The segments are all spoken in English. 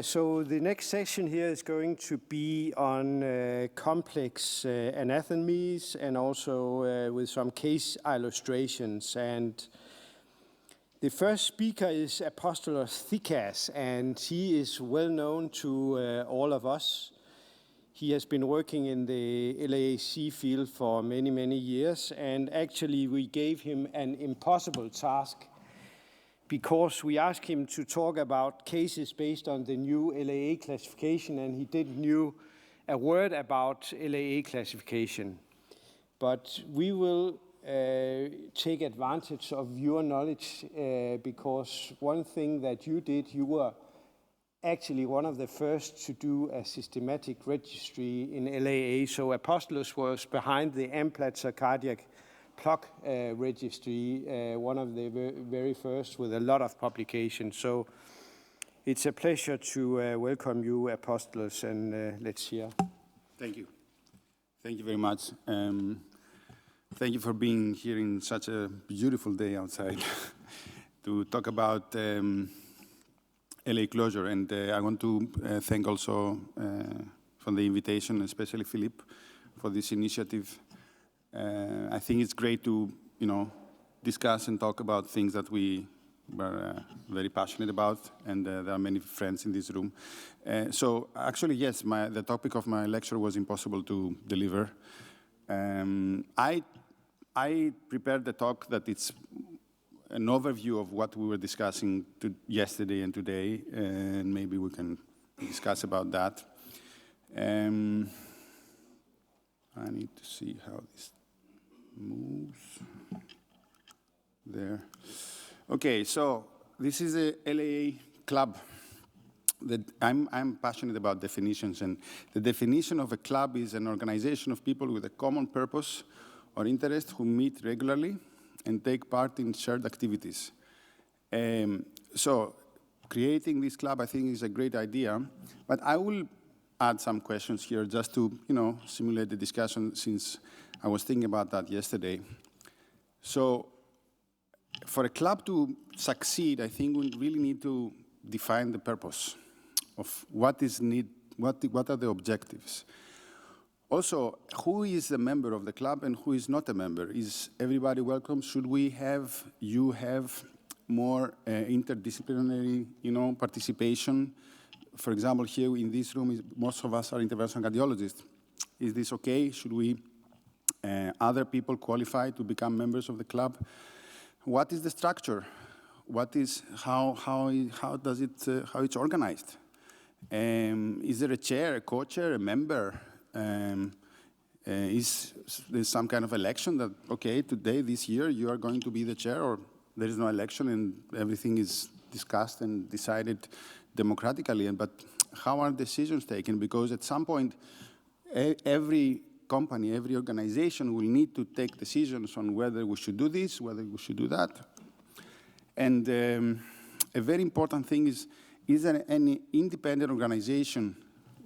So the next session here is going to be on complex anatomies and also with some case illustrations. And the first speaker is Apostolos Tzikas, and he is well known to all of us. He has been working in the ELAACC field for many, many years, and actually we gave him an impossible task because we asked him to talk about cases based on the new LAA classification, and he didn't know a word about LAA classification. But we will take advantage of your knowledge because one thing that you did, you were actually one of the first to do a systematic registry in LAA. So Apostolos was behind the Appendage cardiac plug registry, one of the very first with a lot of publications. So it's a pleasure to welcome you, Apostolos, and let's hear. Thank you. Thank you very much. Thank you for being here in such a beautiful day outside to talk about LA closure. And I want to thank also for the invitation, especially Philippe, for this initiative. I think it's great to, discuss and talk about things that we were very passionate about, and there are many friends in this room. So actually, yes, the topic of my lecture was impossible to deliver. I prepared the talk that it's an overview of what we were discussing yesterday and today, and maybe we can discuss about that. I need to see how this moves. There. Okay, so this is a LAA club. I'm passionate about definitions, and the definition of a club is an organization of people with a common purpose or interest who meet regularly and take part in shared activities. So creating this club, I think, is a great idea, but I will add some questions here just to, simulate the discussion, since I was thinking about that yesterday. So for a club to succeed, I think we really need to define the purpose of what are the objectives. Also, who is a member of the club and who is not a member? Is everybody welcome? Should you have more interdisciplinary, participation? For example, here in this room, most of us are interventional cardiologists. Is this okay? Should we, other people qualify to become members of the club? What is the structure? How it's organized? Is there a chair, a co-chair, a member? Is there some kind of election that, okay, today, this year, you are going to be the chair, or there is no election and everything is discussed and decided democratically? But how are decisions taken? Because at some point, every company, every organization will need to take decisions on whether we should do this, whether we should do that. And a very important thing is there any independent organization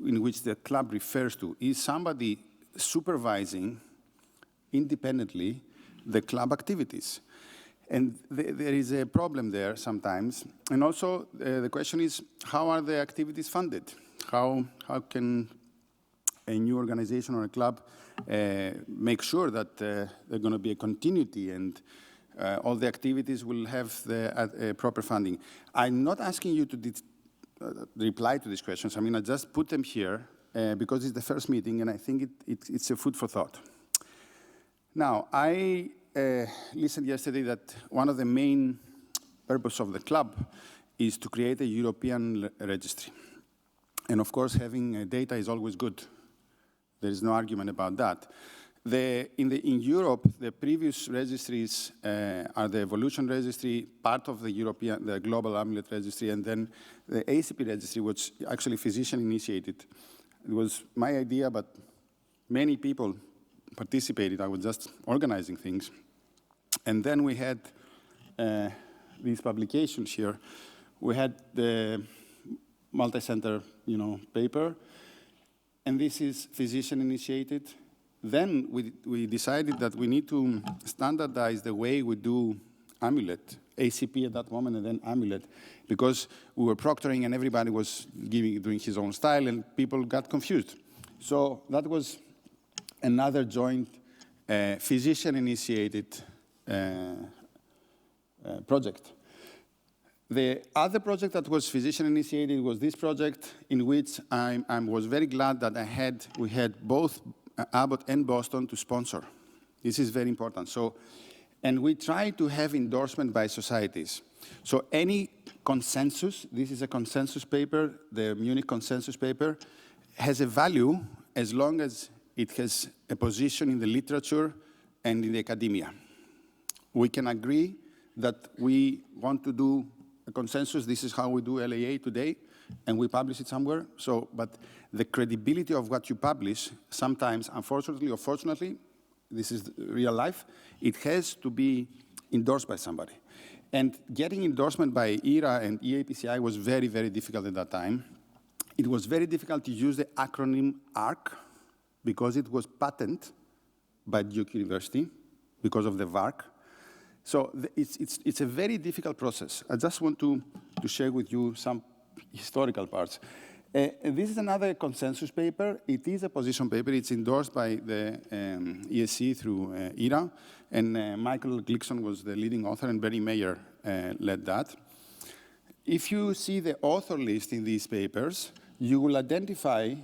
in which the club refers to? Is somebody supervising independently the club activities? And there is a problem there sometimes. And also the question is, how are the activities funded? How can a new organization or a club make sure that there's going to be a continuity and all the activities will have the proper funding? I'm not asking you to reply to these questions. I mean, I just put them here because it's the first meeting, and I think it's a food for thought. Now, I listened yesterday that one of the main purposes of the club is to create a European registry. And of course, having data is always good. There is no argument about that. In Europe, the previous registries are the Evolution Registry, part of the Global Amulet Registry, and then the ACP Registry, which actually physician initiated. It was my idea, but many people participated. I was just organizing things. And then we had these publications here. We had the multi-center, paper, and this is physician-initiated. Then we decided that we need to standardize the way we do Amulet. ACP at that moment and then Amulet, because we were proctoring and everybody was doing his own style and people got confused. So that was another joint physician-initiated project. The other project that was physician-initiated was this project, in which I was very glad that we had both Abbott and Boston to sponsor. This is very important. So, and we try to have endorsement by societies. So any consensus, this is a consensus paper, the Munich consensus paper, has a value as long as it has a position in the literature and in the academia. We can agree that we want to do a consensus, this is how we do LAA today, and we publish it somewhere. So, but the credibility of what you publish, sometimes, unfortunately or fortunately, this is real life, it has to be endorsed by somebody. And getting endorsement by ERA and EAPCI was very, very difficult at that time. It was very difficult to use the acronym ARC because it was patented by Duke University because of the VARC. So it's a very difficult process. I just want to share with you some historical parts. This is another consensus paper. It is a position paper. It's endorsed by the ESC through ERA, and Michael Glickson was the leading author, and Bernie Mayer led that. If you see the author list in these papers, you will identify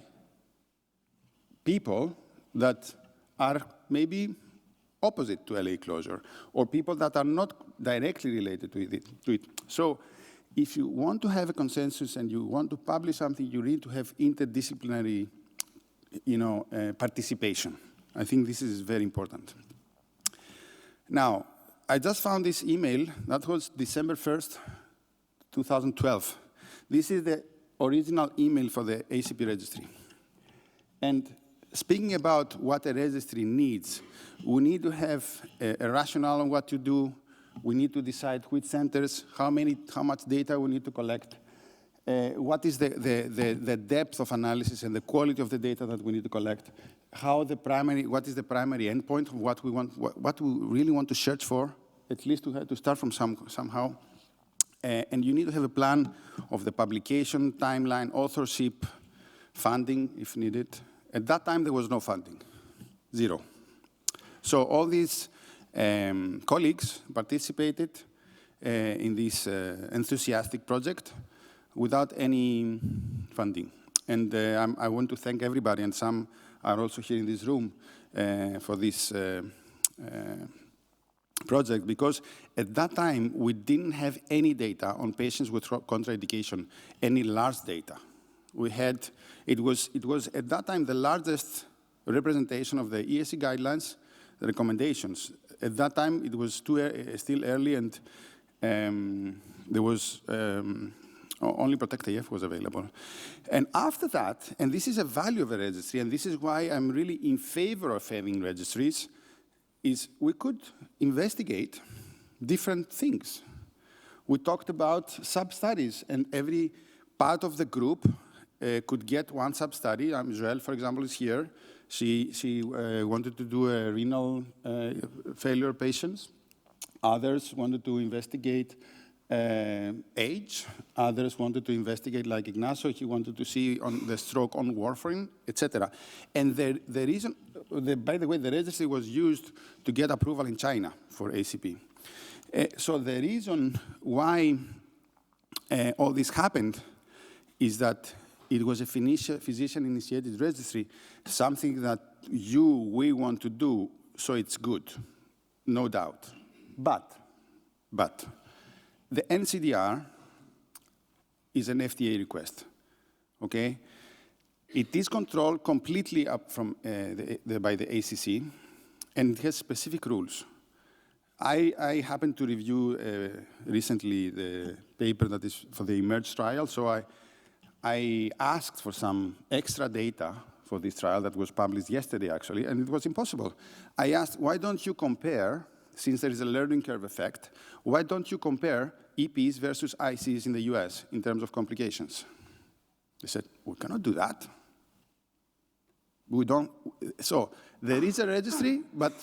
people that are maybe opposite to LA closure, or people that are not directly related to it. So if you want to have a consensus and you want to publish something, you need to have interdisciplinary participation. I think this is very important. Now, I just found this email. That was December 1st, 2012. This is the original email for the ACP registry. And speaking about what a registry needs, we need to have a rationale on what to do. We need to decide which centers, how much data we need to collect, what is the depth of analysis and the quality of the data that we need to collect, what is the primary endpoint of what we really want to search for. At least we have to start from somehow. And you need to have a plan of the publication, timeline, authorship, funding if needed. At that time, there was no funding, zero. So all these colleagues participated in this enthusiastic project without any funding. And I want to thank everybody, and some are also here in this room, for this project, because at that time, we didn't have any data on patients with contraindication, any large data. We had, it was at that time the largest representation of the ESC guidelines, the recommendations. At that time, it was still early, and there was only PROTECT-AF was available. And after that, and this is a value of a registry, and this is why I'm really in favor of having registries, is we could investigate different things. We talked about sub-studies, and every part of the group could get one sub-study. Joelle, for example, is here. She wanted to do a renal failure patients. Others wanted to investigate age. Others wanted to investigate, like Ignacio, he wanted to see on the stroke on warfarin, etc. And the reason, by the way, the registry was used to get approval in China for ACP. So the reason why all this happened is that it was a physician-initiated registry, something that we want to do, so it's good, no doubt. But the NCDR is an FDA request, okay? It is controlled completely up from by the ACC, and it has specific rules. I happened to review recently the paper that is for the eMERGE trial, so I asked for some extra data for this trial that was published yesterday, actually, and it was impossible. I asked, why don't you compare, since there is a learning curve effect, why don't you compare EPs versus ICs in the US in terms of complications? They said, we cannot do that. We don't. So there is a registry, but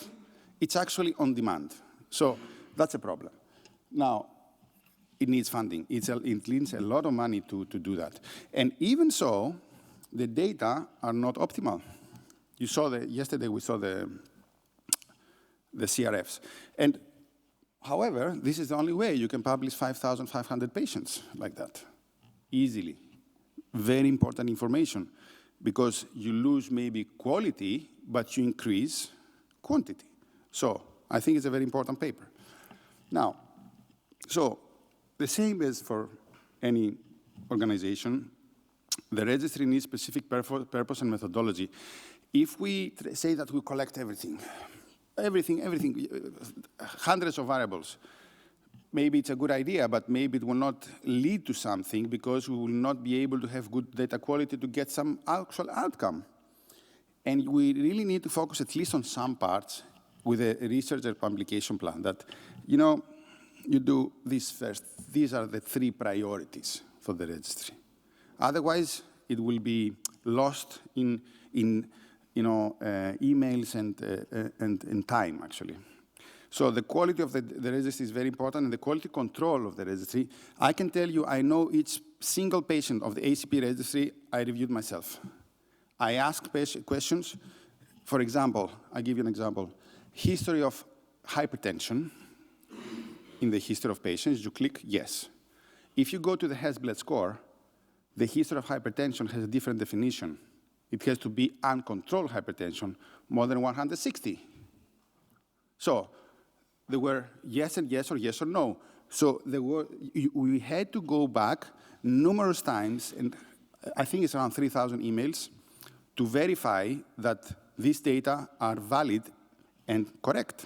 it's actually on demand. So that's a problem. Now, it needs funding. It needs a lot of money to do that. And even so, the data are not optimal. You saw yesterday we saw the CRFs. And however, this is the only way you can publish 5,500 patients like that, easily. Very important information, because you lose maybe quality, but you increase quantity. So I think it's a very important paper. Now, so the same as for any organization, the registry needs specific purpose and methodology. If we say that we collect everything, hundreds of variables, maybe it's a good idea, but maybe it will not lead to something, because we will not be able to have good data quality to get some actual outcome. And we really need to focus at least on some parts with a research and publication plan that, you do this first. These are the 3 priorities for the registry. Otherwise, it will be lost in emails and time, actually. So the quality of the registry is very important, and the quality control of the registry. I can tell you, I know each single patient of the ACP registry I reviewed myself. I ask questions. For example, I'll give you an example. History of hypertension in the history of patients, you click yes. If you go to the Hess blood score, the history of hypertension has a different definition. It has to be uncontrolled hypertension, more than 160. So there were yes and yes, or yes or no. So we had to go back numerous times, and I think it's around 3,000 emails, to verify that these data are valid and correct.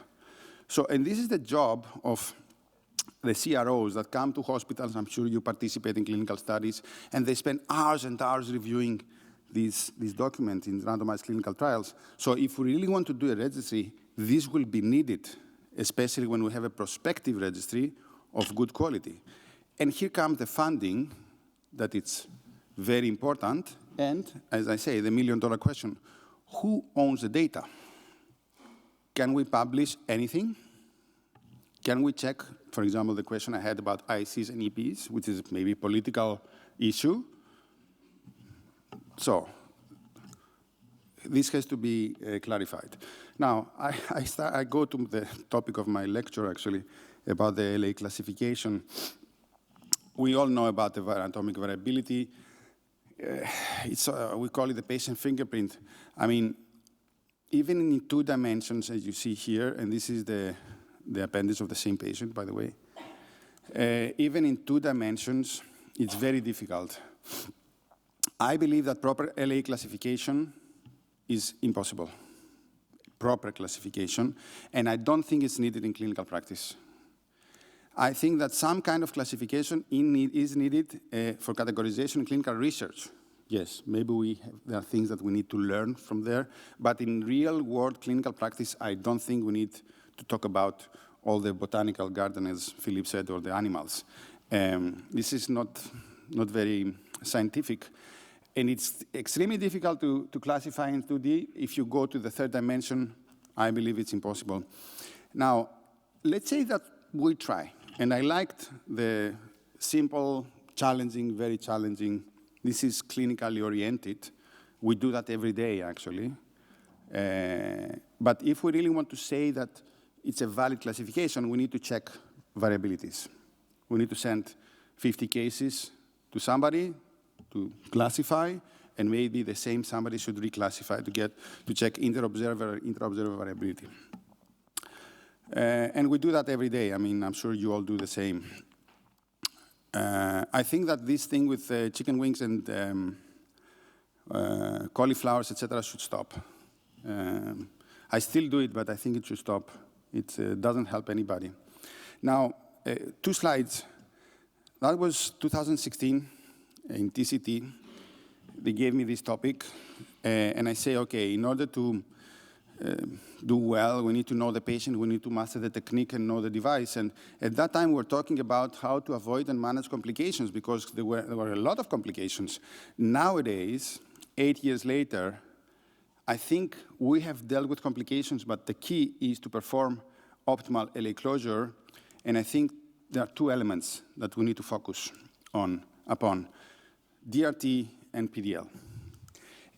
So, and this is the job of the CROs that come to hospitals. I'm sure you participate in clinical studies, and they spend hours and hours reviewing these documents in randomized clinical trials. So if we really want to do a registry, this will be needed, especially when we have a prospective registry of good quality. And here comes the funding, that it's very important. And as I say, the million-dollar question, who owns the data? Can we publish anything? Can we check, for example, the question I had about ICs and EPs, which is maybe a political issue? So this has to be clarified. Now, I go to the topic of my lecture, actually, about the LA classification. We all know about the anatomic variability. We call it the patient fingerprint. I mean, even in 2 dimensions, as you see here, and this is the appendage of the same patient, by the way, even in 2 dimensions, it's very difficult. I believe that proper LA classification is impossible, proper classification, and I don't think it's needed in clinical practice. I think that some kind of classification is needed for categorization in clinical research. Yes, maybe there are things that we need to learn from there, but in real-world clinical practice, I don't think we need to talk about all the botanical garden, as Philippe said, or the animals. This is not very scientific, and it's extremely difficult to classify in 2D. If you go to the 3rd dimension, I believe it's impossible. Now, let's say that we try, and I liked the simple, challenging, very challenging. This is clinically oriented. We do that every day, actually. But if we really want to say that it's a valid classification, we need to check variabilities. We need to send 50 cases to somebody to classify, and maybe the same somebody should reclassify to check inter-observer variability. And we do that every day. I mean, I'm sure you all do the same. I think that this thing with chicken wings and cauliflowers, etc., should stop. I still do it, but I think it should stop. It doesn't help anybody. Now, 2 slides. That was 2016 in TCT. They gave me this topic, and I say, okay, in order to do well, we need to know the patient, we need to master the technique and know the device. And at that time, we were talking about how to avoid and manage complications, because there were a lot of complications. Nowadays, 8 years later, I think we have dealt with complications, but the key is to perform optimal LA closure. And I think there are two elements that we need to focus upon, DRT and PDL.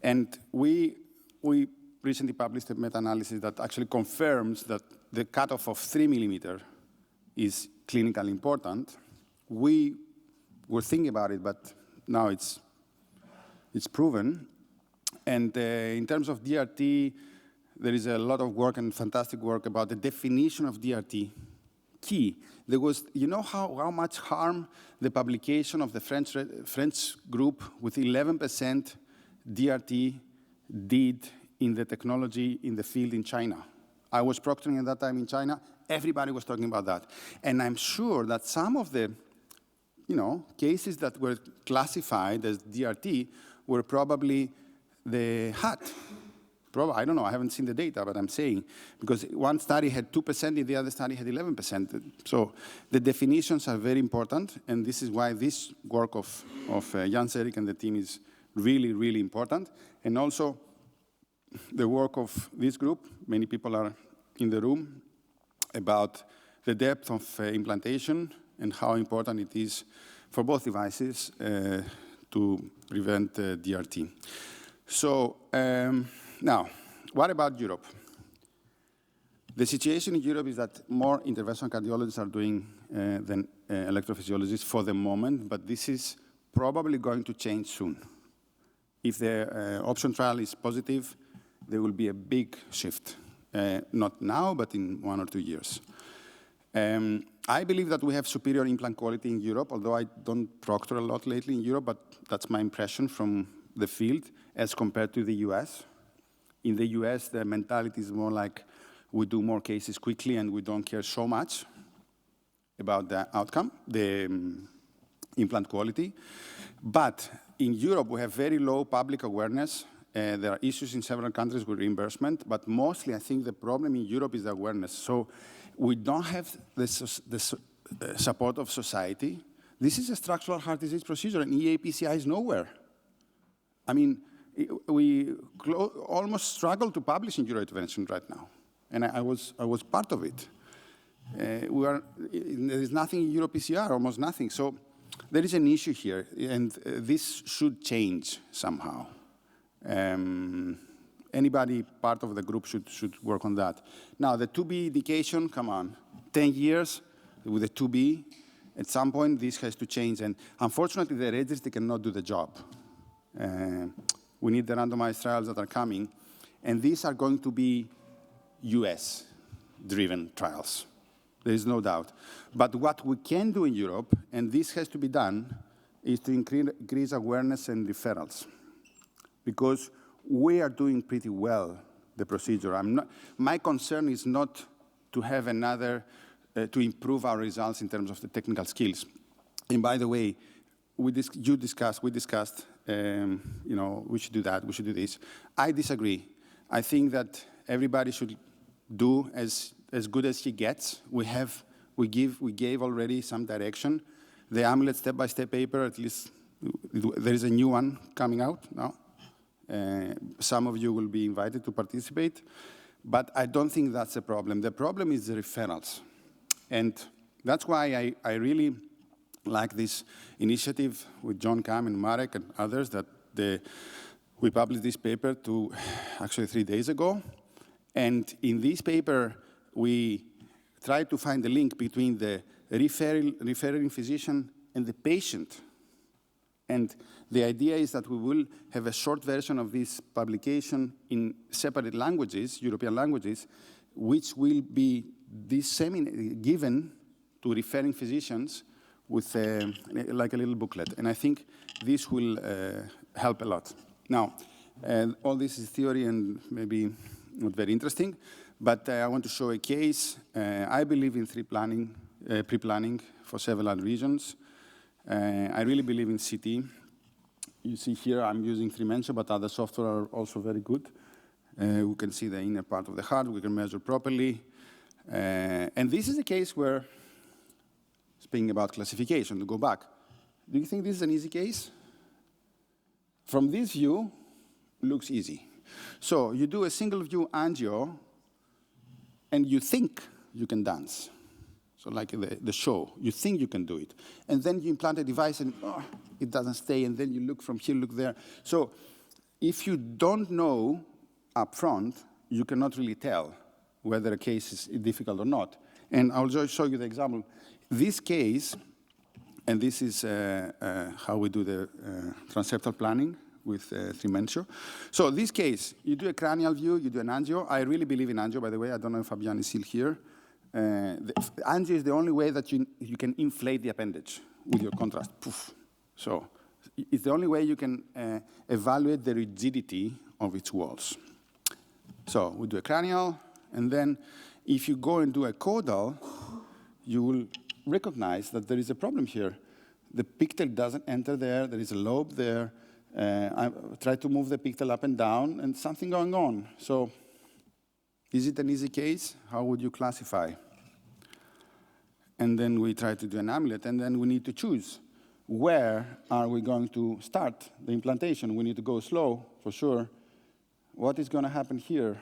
And we recently published a meta-analysis that actually confirms that the cutoff of 3 millimeter is clinically important. We were thinking about it, but now it's proven. And in terms of DRT, there is a lot of work and fantastic work about the definition of DRT. Key. There was, you know how much harm the publication of the French group with 11% DRT did in the technology in the field in China. I was proctoring at that time in China. Everybody was talking about that. And I'm sure that some of the cases that were classified as DRT were probably the HAT. I don't know, I haven't seen the data, but I'm saying, because one study had 2% and the other study had 11%. So the definitions are very important, and this is why this work of Erik and the team is really, really important. And also the work of this group, many people are in the room, about the depth of implantation and how important it is for both devices to prevent DRT. So now, what about Europe? The situation in Europe is that more interventional cardiologists are doing than electrophysiologists for the moment, but this is probably going to change soon. If the option trial is positive, there will be a big shift. Not now, but in 1 or 2 years. I believe that we have superior implant quality in Europe, although I don't proctor a lot lately in Europe, but that's my impression from the field as compared to the US. In the US, the mentality is more like we do more cases quickly and we don't care so much about the outcome, the implant quality. But in Europe, we have very low public awareness. There are issues in several countries with reimbursement, but mostly I think the problem in Europe is the awareness. So we don't have the support of society. This is a structural heart disease procedure, and EAPCI is nowhere. I mean, we almost struggle to publish in Eurointervention right now, and I was part of it. There is nothing in EuroPCR, almost nothing. So there is an issue here, and this should change somehow. Anybody part of the group should work on that. Now, the 2B indication, come on, 10 years with the 2B. At some point, this has to change, and unfortunately, the registry cannot do the job. We need the randomized trials that are coming, and these are going to be US-driven trials. There is no doubt. But what we can do in Europe, and this has to be done, is to increase awareness and referrals. Because we are doing pretty well the procedure. My concern is not to have another, to improve our results in terms of the technical skills. And by the way, we discussed, we should do that, we should do this. I disagree. I think that everybody should do as good as he gets. We gave already some direction. The Amulet step-by-step paper, at least there is a new one coming out now. Some of you will be invited to participate, but I don't think that's the problem. The problem is the referrals. And that's why I really like this initiative with John Kam and Marek and others that we published this paper actually 3 days ago. And in this paper, we tried to find the link between the referring physician and the patient. And the idea is that we will have a short version of this publication in separate languages, European languages, which will be given to referring physicians with like a little booklet. And I think this will help a lot. Now, all this is theory and maybe not very interesting, but I want to show a case. I believe in pre-planning for several reasons. I really believe in CT. You see here I'm using 3Mention, but other software are also very good. We can see the inner part of the heart. We can measure properly. And this is a case where, speaking about classification, to go back, do you think this is an easy case? From this view, looks easy. So you do a single view angio, and you think you can dance. So like the show, you think you can do it. And then you implant a device and it doesn't stay, and then you look from here, look there. So if you don't know up front, you cannot really tell whether a case is difficult or not. And I'll just show you the example. This case, and this is how we do the transeptal planning with 3-Mentio. So this case, you do a cranial view, you do an angio. I really believe in angio, by the way. I don't know if Fabian is still here. The angio is the only way that you can inflate the appendage with your contrast. Poof. So it's the only way you can evaluate the rigidity of its walls. So we do a cranial, and then if you go and do a caudal, you will recognize that there is a problem here. The pictal doesn't enter there. There is a lobe there. I try to move the pictal up and down, and something going on. So is it an easy case? How would you classify? And then we try to do an amulet, and then we need to choose. Where are we going to start the implantation? We need to go slow, for sure. What is going to happen here?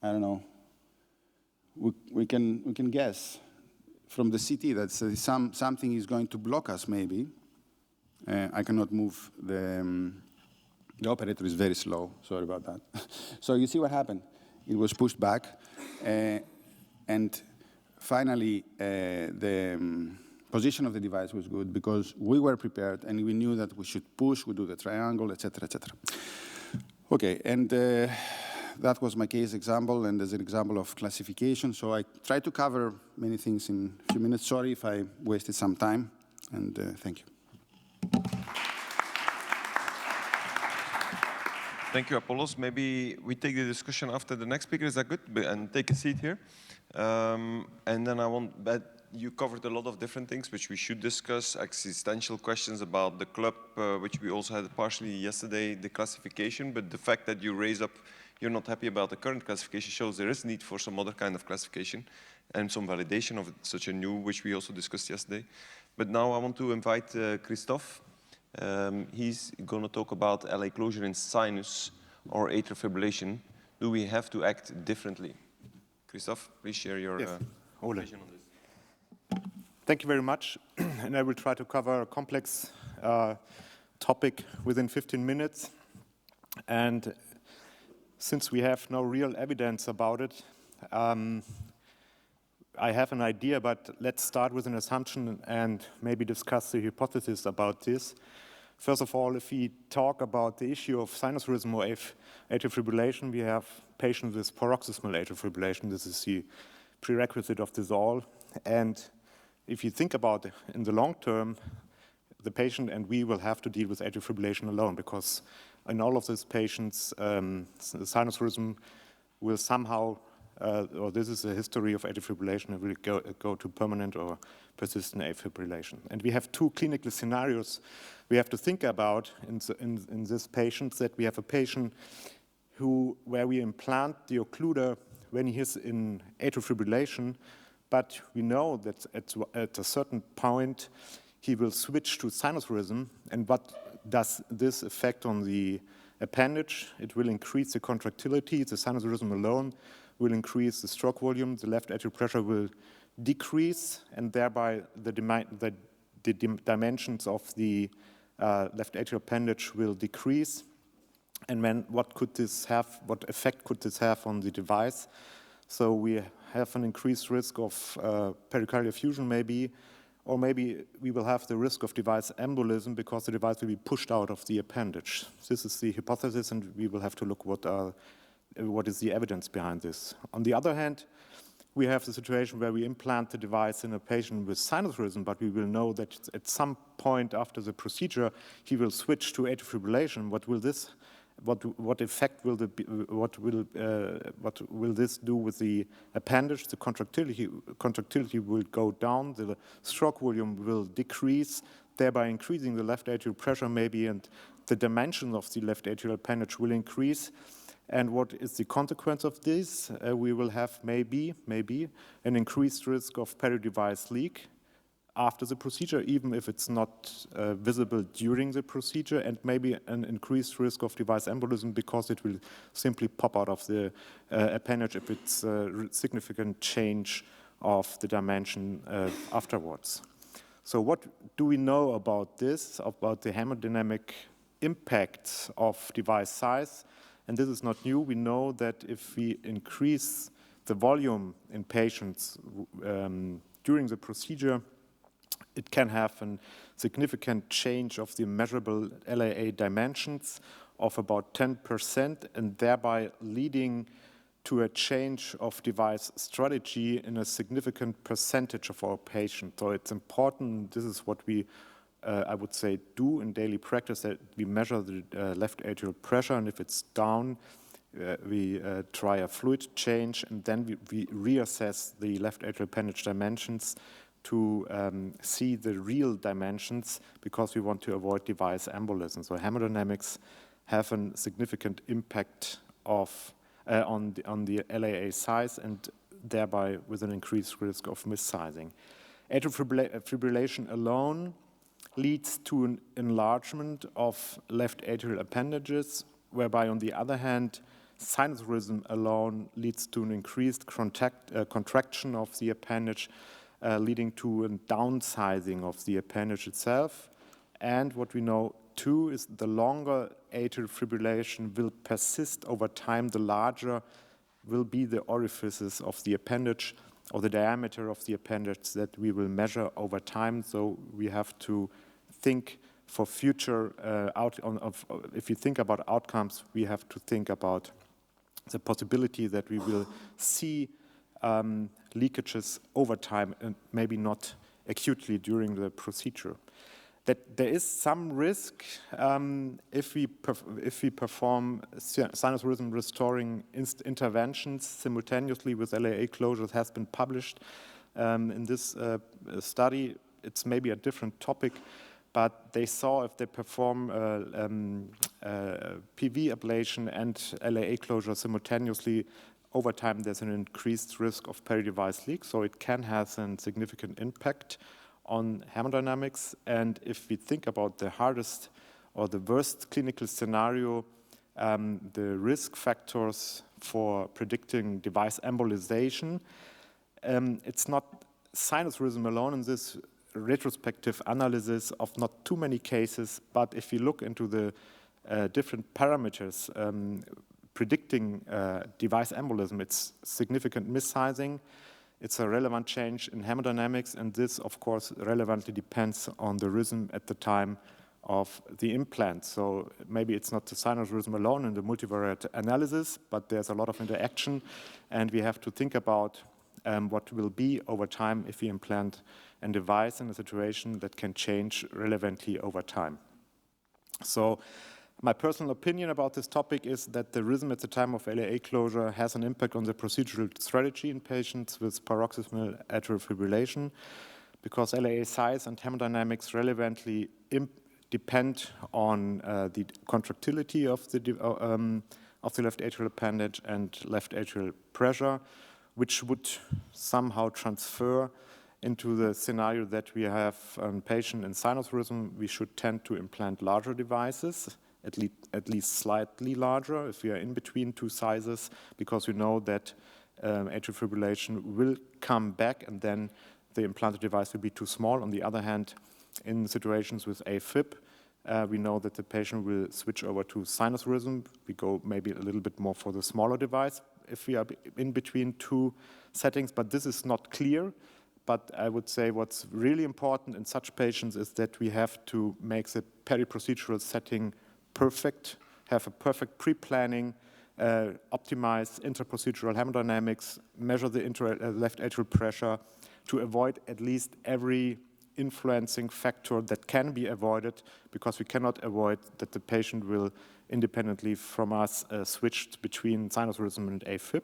I don't know. We can guess from the CT that something is going to block us, maybe. I cannot move the operator is very slow. Sorry about that. So you see what happened. It was pushed back. And finally, the position of the device was good because we were prepared and we knew that we should push, we do the triangle, et cetera, et cetera. Okay, and that was my case example, and as an example of classification. So I tried to cover many things in a few minutes. Sorry if I wasted some time, and thank you. Thank you, Apollos. Maybe we take the discussion after the next speaker. Is that good? And take a seat here. And then you covered a lot of different things which we should discuss, existential questions about the club, which we also had partially yesterday, the classification, but the fact that you raise up, you're not happy about the current classification shows there is need for some other kind of classification and some validation of such a new, which we also discussed yesterday. But now I want to invite Christoph. He's going to talk about LA closure in sinus or atrial fibrillation. Do we have to act differently? Christoph, please share your vision on this. Thank you very much. And I will try to cover a complex topic within 15 minutes. And since we have no real evidence about it, I have an idea, but let's start with an assumption and maybe discuss the hypothesis about this. First of all, if we talk about the issue of sinus rhythm or atrial fibrillation, we have patients with paroxysmal atrial fibrillation. This is the prerequisite of this all. And if you think about it, in the long term, the patient and we will have to deal with atrial fibrillation alone, because in all of these patients, the sinus rhythm will somehow, or this is a history of atrial fibrillation, it will go to permanent or persistent atrial fibrillation. And we have two clinical scenarios we have to think about in this patient, that we have a patient where we implant the occluder when he is in atrial fibrillation, but we know that at a certain point he will switch to sinus rhythm. And what does this affect on the appendage? It will increase the contractility. The sinus rhythm alone will increase the stroke volume. The left atrial pressure will decrease, and thereby the dimensions of the left atrial appendage will decrease. And what effect could this have on the device? So we have an increased risk of pericardial fusion maybe, or maybe we will have the risk of device embolism because the device will be pushed out of the appendage. This is the hypothesis, and we will have to look what is the evidence behind this. On the other hand, we have the situation where we implant the device in a patient with sinus rhythm, but we will know that at some point after the procedure, he will switch to atrial fibrillation. What effect will this do with the appendage? The contractility will go down, the stroke volume will decrease, thereby increasing the left atrial pressure maybe, and the dimension of the left atrial appendage will increase. And what is the consequence of this? We will have maybe an increased risk of peri-device leak after the procedure, even if it's not visible during the procedure, and maybe an increased risk of device embolism because it will simply pop out of the appendage if it's a significant change of the dimension afterwards. So what do we know about this, about the hemodynamic impact of device size? And this is not new. We know that if we increase the volume in patients during the procedure, it can have a significant change of the measurable LAA dimensions of about 10%, and thereby leading to a change of device strategy in a significant percentage of our patients. So it's important, this is what we, I would say, do in daily practice, that we measure the left atrial pressure, and if it's down, we try a fluid change, and then we reassess the left atrial appendage dimensions to see the real dimensions, because we want to avoid device embolism. So hemodynamics have a significant impact on the LAA size, and thereby with an increased risk of missizing. Atrial fibrillation alone leads to an enlargement of left atrial appendages, whereby on the other hand, sinus rhythm alone leads to an increased contraction of the appendage, leading to a downsizing of the appendage itself. And what we know too is the longer atrial fibrillation will persist over time, the larger will be the orifices of the appendage, or the diameter of the appendage that we will measure over time. So we have to think for future, if you think about outcomes, we have to think about the possibility that we will see leakages over time, and maybe not acutely during the procedure. That there is some risk if we perform sinus rhythm restoring interventions simultaneously with LAA closures. Has been published in this study. It's maybe a different topic, but they saw if they perform PV ablation and LAA closure simultaneously, over time there's an increased risk of peri-device leak, so it can have a significant impact on hemodynamics. And if we think about the hardest or the worst clinical scenario, the risk factors for predicting device embolization, it's not sinus rhythm alone in this retrospective analysis of not too many cases, but if you look into the different parameters predicting device embolism, it's significant missizing, it's a relevant change in hemodynamics, and this, of course, relevantly depends on the rhythm at the time of the implant. So maybe it's not the sinus rhythm alone in the multivariate analysis, but there's a lot of interaction, and we have to think about what will be over time if we implant a device in a situation that can change relevantly over time. So my personal opinion about this topic is that the rhythm at the time of LAA closure has an impact on the procedural strategy in patients with paroxysmal atrial fibrillation, because LAA size and hemodynamics relevantly depend on the contractility of the left atrial appendage and left atrial pressure, which would somehow transfer into the scenario that we have a patient in sinus rhythm. We should tend to implant larger devices, at least slightly larger if we are in between two sizes, because we know that atrial fibrillation will come back and then the implanted device will be too small. On the other hand, in situations with AFib, we know that the patient will switch over to sinus rhythm. We go maybe a little bit more for the smaller device if we are in between two settings, but this is not clear. But I would say what's really important in such patients is that we have to make the peri-procedural setting perfect, have a perfect pre-planning, optimize interprocedural hemodynamics, measure the left atrial pressure to avoid at least every influencing factor that can be avoided, because we cannot avoid that the patient will independently from us switch between sinus rhythm and AFib.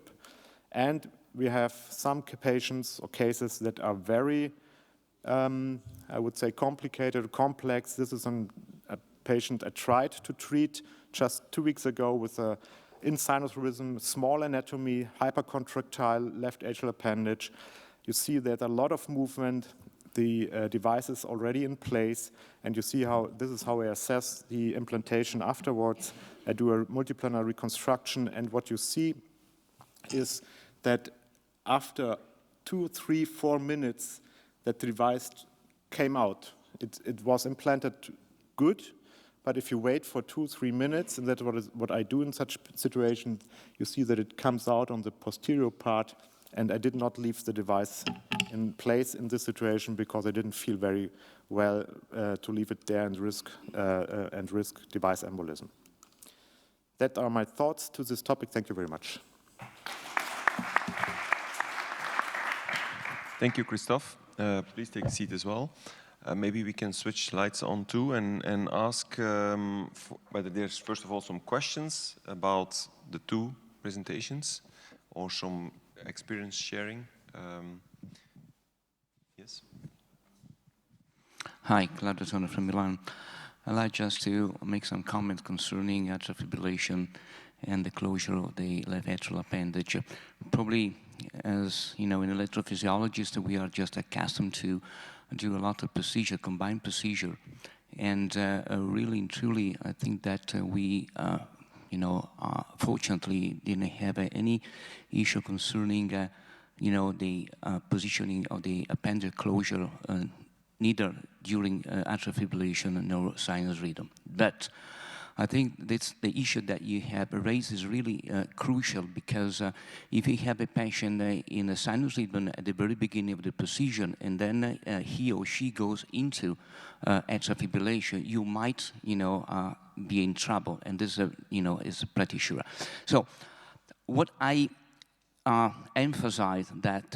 And we have some patients or cases that are very, I would say, complicated, complex. This is a patient I tried to treat just 2 weeks ago with a in sinus rhythm, small anatomy, hypercontractile left atrial appendage. You see that a lot of movement, the device is already in place, and you see how this is how I assess the implantation afterwards. I do a multiplanar reconstruction, and what you see is that after 2, 3, 4 minutes that the device came out. It was implanted good, but if you wait for 2, 3 minutes, and that's what I do in such situations, you see that it comes out on the posterior part, and I did not leave the device in place in this situation because I didn't feel very well to leave it there and risk device embolism. That are my thoughts to this topic. Thank you very much. Thank you, Christoph. Please take a seat as well. Maybe we can switch lights on too and ask whether there's first of all some questions about the two presentations or some experience sharing. Yes. Hi, Claudio from Milan. I'd like just to make some comments concerning atrial fibrillation and the closure of the left atrial appendage. Probably, as you know, in electrophysiologists, we are just accustomed to do a lot of procedure, combined procedure, and really and truly, I think that we, fortunately, didn't have any issue concerning, the positioning of the appendage closure, neither during atrial fibrillation nor sinus rhythm. But I think that's the issue that you have raised is really crucial, because if you have a patient in a sinus rhythm at the very beginning of the procedure, and then he or she goes into atrial fibrillation, you might, be in trouble, and this, is pretty sure. So, what I emphasize that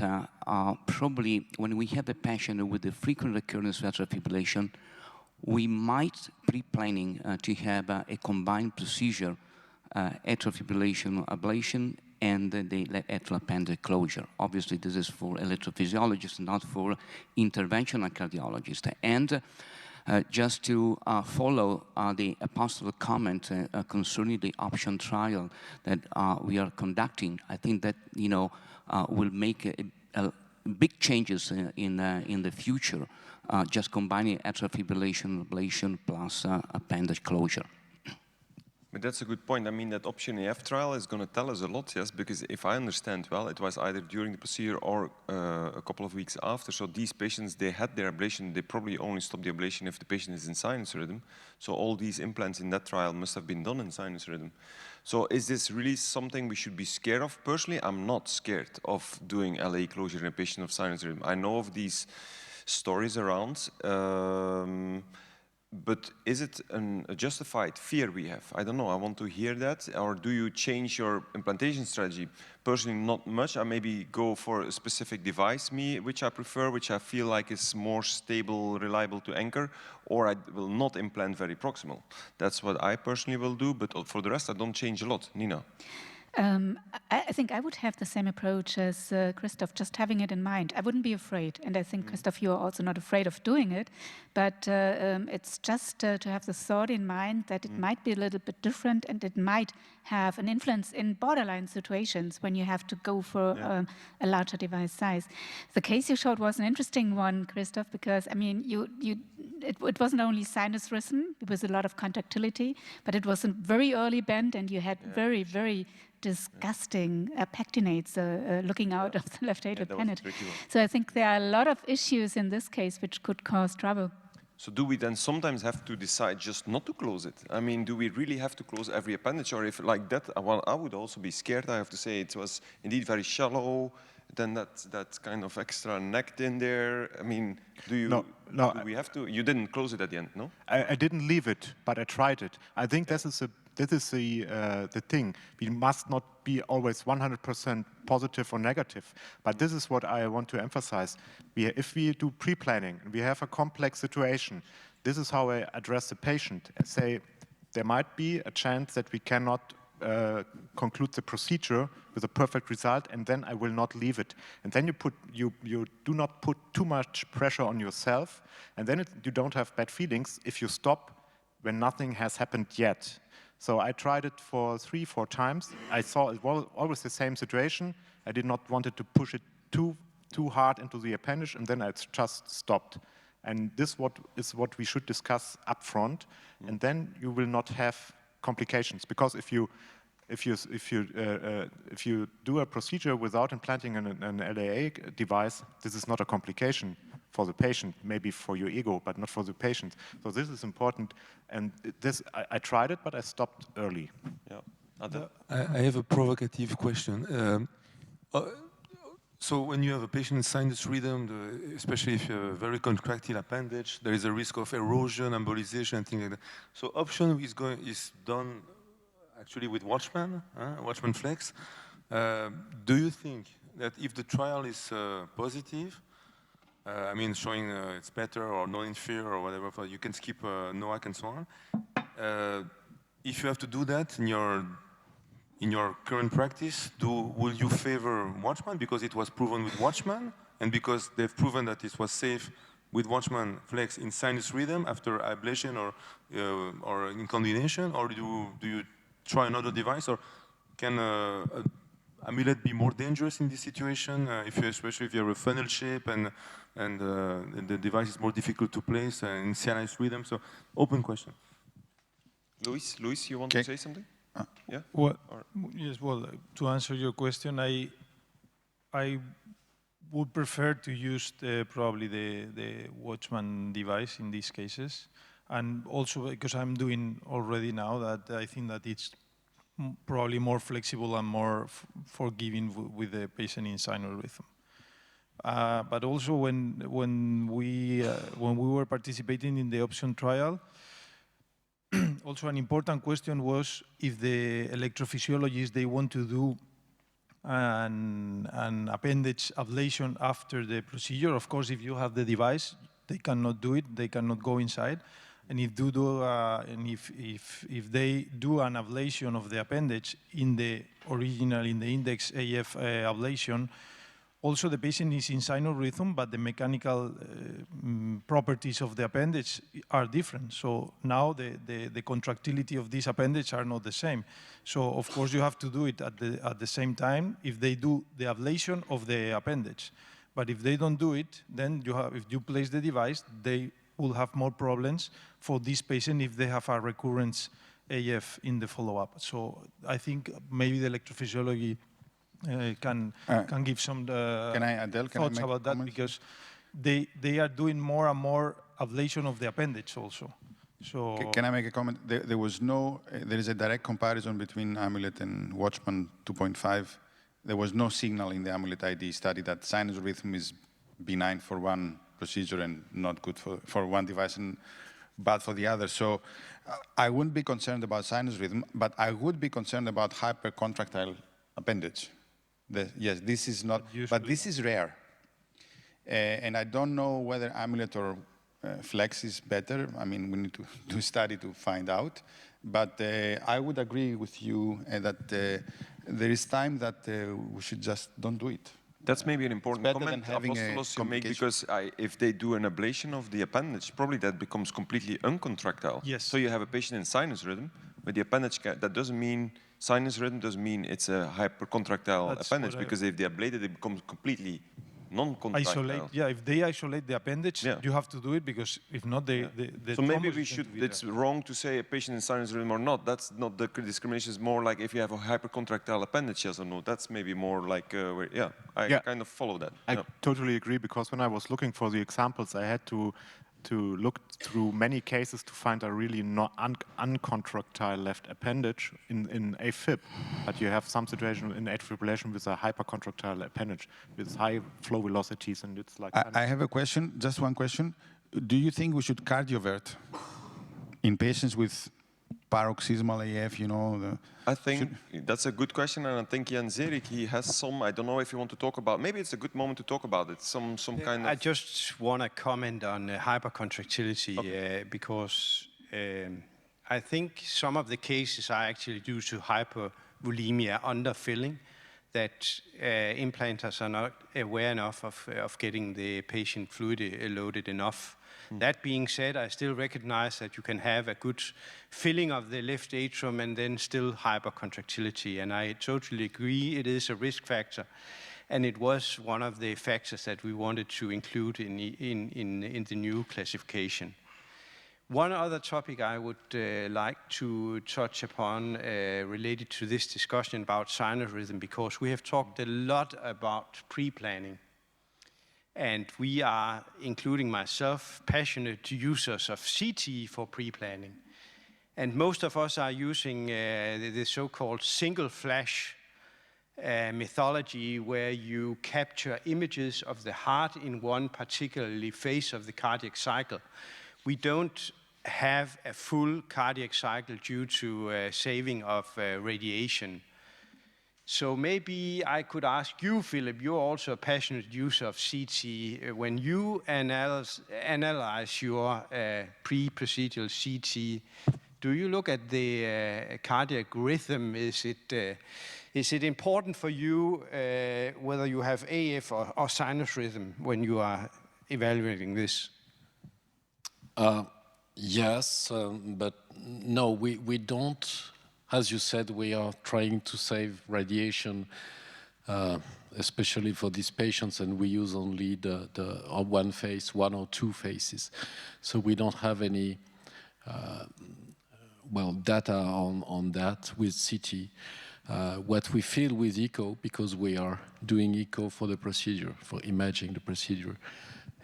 probably when we have a patient with a frequent recurrence of atrial fibrillation, we might pre-planning to have a combined procedure, atrial fibrillation ablation and the left atrial appendage closure. Obviously, this is for electrophysiologists, not for interventional cardiologists. And just to follow the Apostolos comment concerning the option trial that we are conducting, I think that will make big changes in the future. Just combining atrial fibrillation ablation plus appendage closure. But that's a good point. I mean, that option AF trial is going to tell us a lot, yes, because if I understand well, it was either during the procedure or a couple of weeks after. So these patients, they had their ablation. They probably only stop the ablation if the patient is in sinus rhythm. So all these implants in that trial must have been done in sinus rhythm. So is this really something we should be scared of? Personally, I'm not scared of doing LAA closure in a patient of sinus rhythm. I know of these stories around. But is it a justified fear we have? I don't know. I want to hear that. Or do you change your implantation strategy? Personally, not much. I maybe go for a specific device, which I prefer, which I feel like is more stable, reliable to anchor, or I will not implant very proximal. That's what I personally will do. But for the rest, I don't change a lot. Nina? I think I would have the same approach as Christoph, just having it in mind. I wouldn't be afraid, and I think, Christoph, you are also not afraid of doing it, but it's just to have the thought in mind that it might be a little bit different, and it might have an influence in borderline situations when you have to go for a larger device size. The case you showed was an interesting one, Christoph, because, I mean, it wasn't only sinus rhythm, it was a lot of contractility, but it was a very early bend, and you had very, very disgusting pectinates looking out of the left atrial appendage. So I think there are a lot of issues in this case which could cause trouble. So do we then sometimes have to decide just not to close it? I mean, do we really have to close every appendage? Or if like that, well, I would also be scared. I have to say it was indeed very shallow. Then that kind of extra necked in there. I mean, do we have to? You didn't close it at the end, no? I didn't leave it, but I tried it. I think this is the thing. We must not be always 100% positive or negative, but this is what I want to emphasize. If we do pre-planning, we have a complex situation, this is how I address the patient and say, there might be a chance that we cannot conclude the procedure with a perfect result, and then I will not leave it. And then you do not put too much pressure on yourself, and then you don't have bad feelings if you stop when nothing has happened yet. So I tried it for 3-4 times. I saw it was always the same situation. I did not want to push it too hard into the appendage, and then I just stopped. And this is what we should discuss up front, and then you will not have complications. Because if you if you do a procedure without implanting an LAA device, this is not a complication for the patient, maybe for your ego, but not for the patient. So this is important, and this I tried it, but I stopped early. Yeah. I have a provocative question. So when you have a patient in sinus rhythm, especially if you have a very contractile appendage, there is a risk of erosion, embolization, and things like that. So option is done actually with WATCHMAN, WATCHMAN Flex. Do you think that if the trial is positive, I mean showing it's better or non-inferior or whatever, you can skip NOAC and so on. If you have to do that in your current practice, will you favor WATCHMAN because it was proven with WATCHMAN and because they've proven that it was safe with WATCHMAN Flex in sinus rhythm after ablation or in combination, or do you try another device, or can Amulet be more dangerous in this situation, especially if you have a funnel shape and the device is more difficult to place in sinus rhythm? So open question. Luis, you want to say something? Yeah. Well, yes. Well, to answer your question, I would prefer to use probably the WATCHMAN device in these cases, and also because I'm doing already now that I think that it's probably more flexible and more forgiving with the patient in sinus rhythm. But also when we were participating in the option trial. Also, an important question was if the electrophysiologists, they want to do an appendage ablation after the procedure. Of course, if you have the device, they cannot do it. They cannot go inside. And if they do an ablation of the appendage in the original, in the index AF ablation, also the patient is in sinus rhythm, but the mechanical properties of the appendage are different. So now the contractility of this appendage are not the same. So of course you have to do it at the same time if they do the ablation of the appendage. But if they don't do it, then if you place the device, they will have more problems for this patient if they have a recurrence AF in the follow-up. So I think maybe the electrophysiology can give some thoughts about that, because they are doing more and more ablation of the appendage also. So can I make a comment? There is a direct comparison between Amulet and WATCHMAN 2.5. There was no signal in the Amulet ID study that sinus rhythm is benign for one procedure and not good for one device and bad for the other. So I wouldn't be concerned about sinus rhythm, but I would be concerned about hypercontractile appendage. Yes, this is not, but this is rare. And I don't know whether Amulet or Flex is better. I mean, we need to do a study to find out. But I would agree with you that there is time that we should just don't do it. That's maybe an important comment Apostolos you make, because if they do an ablation of the appendage, probably that becomes completely uncontractile. Yes. So you have a patient in sinus rhythm, but the appendage, that doesn't mean sinus rhythm doesn't mean it's a hypercontractile appendage, because if they ablate it, it becomes completely non-contractile. If they isolate the appendage, you have to do it, because if not, so maybe we should, it's wrong to say a patient in sinus rhythm or not. That's not the discrimination. It's more like if you have a hypercontractile appendage, yes or no. That's maybe more like, I kind of follow that. I totally agree, because when I was looking for the examples, I had to look through many cases to find a really uncontractile left appendage in AFib. But you have some situation in atrial fibrillation with a hypercontractile appendage with high flow velocities, and it's like... I have a question, just one question. Do you think we should cardiovert in patients with paroxysmal AF, you know? I think that's a good question, and I think Erik, he has some, I don't know if you want to talk about, maybe it's a good moment to talk about it, some kind of... I just want to comment on hypercontractility, because I think some of the cases are actually due to hypervolemia, underfilling, that implanters are not aware enough of getting the patient fluid loaded enough. That being said, I still recognize that you can have a good filling of the left atrium and then still hypercontractility. And I totally agree, it is a risk factor. And it was one of the factors that we wanted to include in the new classification. One other topic I would like to touch upon related to this discussion about sinus rhythm, because we have talked a lot about pre-planning. And we are, including myself, passionate users of CT for pre-planning. And most of us are using the so-called single flash methodology, where you capture images of the heart in one particular phase of the cardiac cycle. We don't have a full cardiac cycle due to saving of radiation. So maybe I could ask you, Philippe, you're also a passionate user of CT. When you analyze your pre-procedural CT, do you look at the cardiac rhythm? Is it important for you whether you have AF or sinus rhythm when you are evaluating this? Yes, but no, we don't. As you said, we are trying to save radiation, especially for these patients, and we use only the one phase, one or two phases. So we don't have any data on that with CT. What we feel with echo, because we are doing echo for the procedure, for imaging the procedure,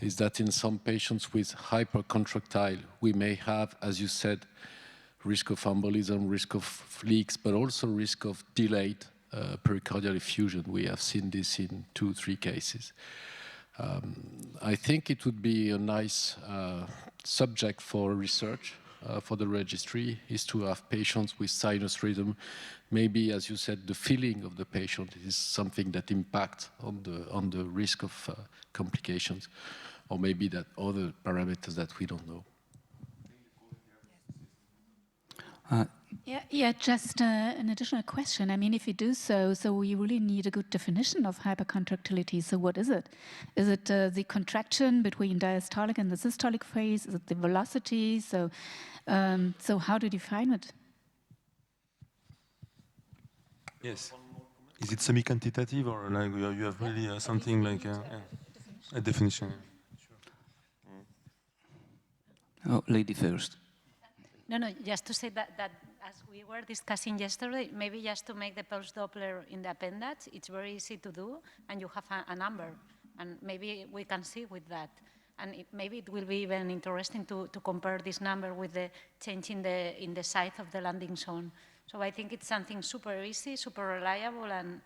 is that in some patients with hypercontractile, we may have, as you said, risk of embolism, risk of leaks, but also risk of delayed pericardial effusion. We have seen this in 2-3 cases. I think it would be a nice subject for research for the registry, is to have patients with sinus rhythm. Maybe, as you said, the feeling of the patient is something that impacts on the risk of complications, or maybe that other parameters that we don't know. Just an additional question. I mean, if you do so we really need a good definition of hypercontractility. So what is it? Is it the contraction between diastolic and the systolic phase? Is it the velocity? So how do you define it? Yes. Is it semi-quantitative, or like you have really something like a definition? Oh, lady first. No, just to say that as we were discussing yesterday, maybe just to make the pulse Doppler in the appendage, it's very easy to do, and you have a number, and maybe we can see with that. And maybe it will be even interesting to compare this number with the change in the size of the landing zone. So I think it's something super easy, super reliable, and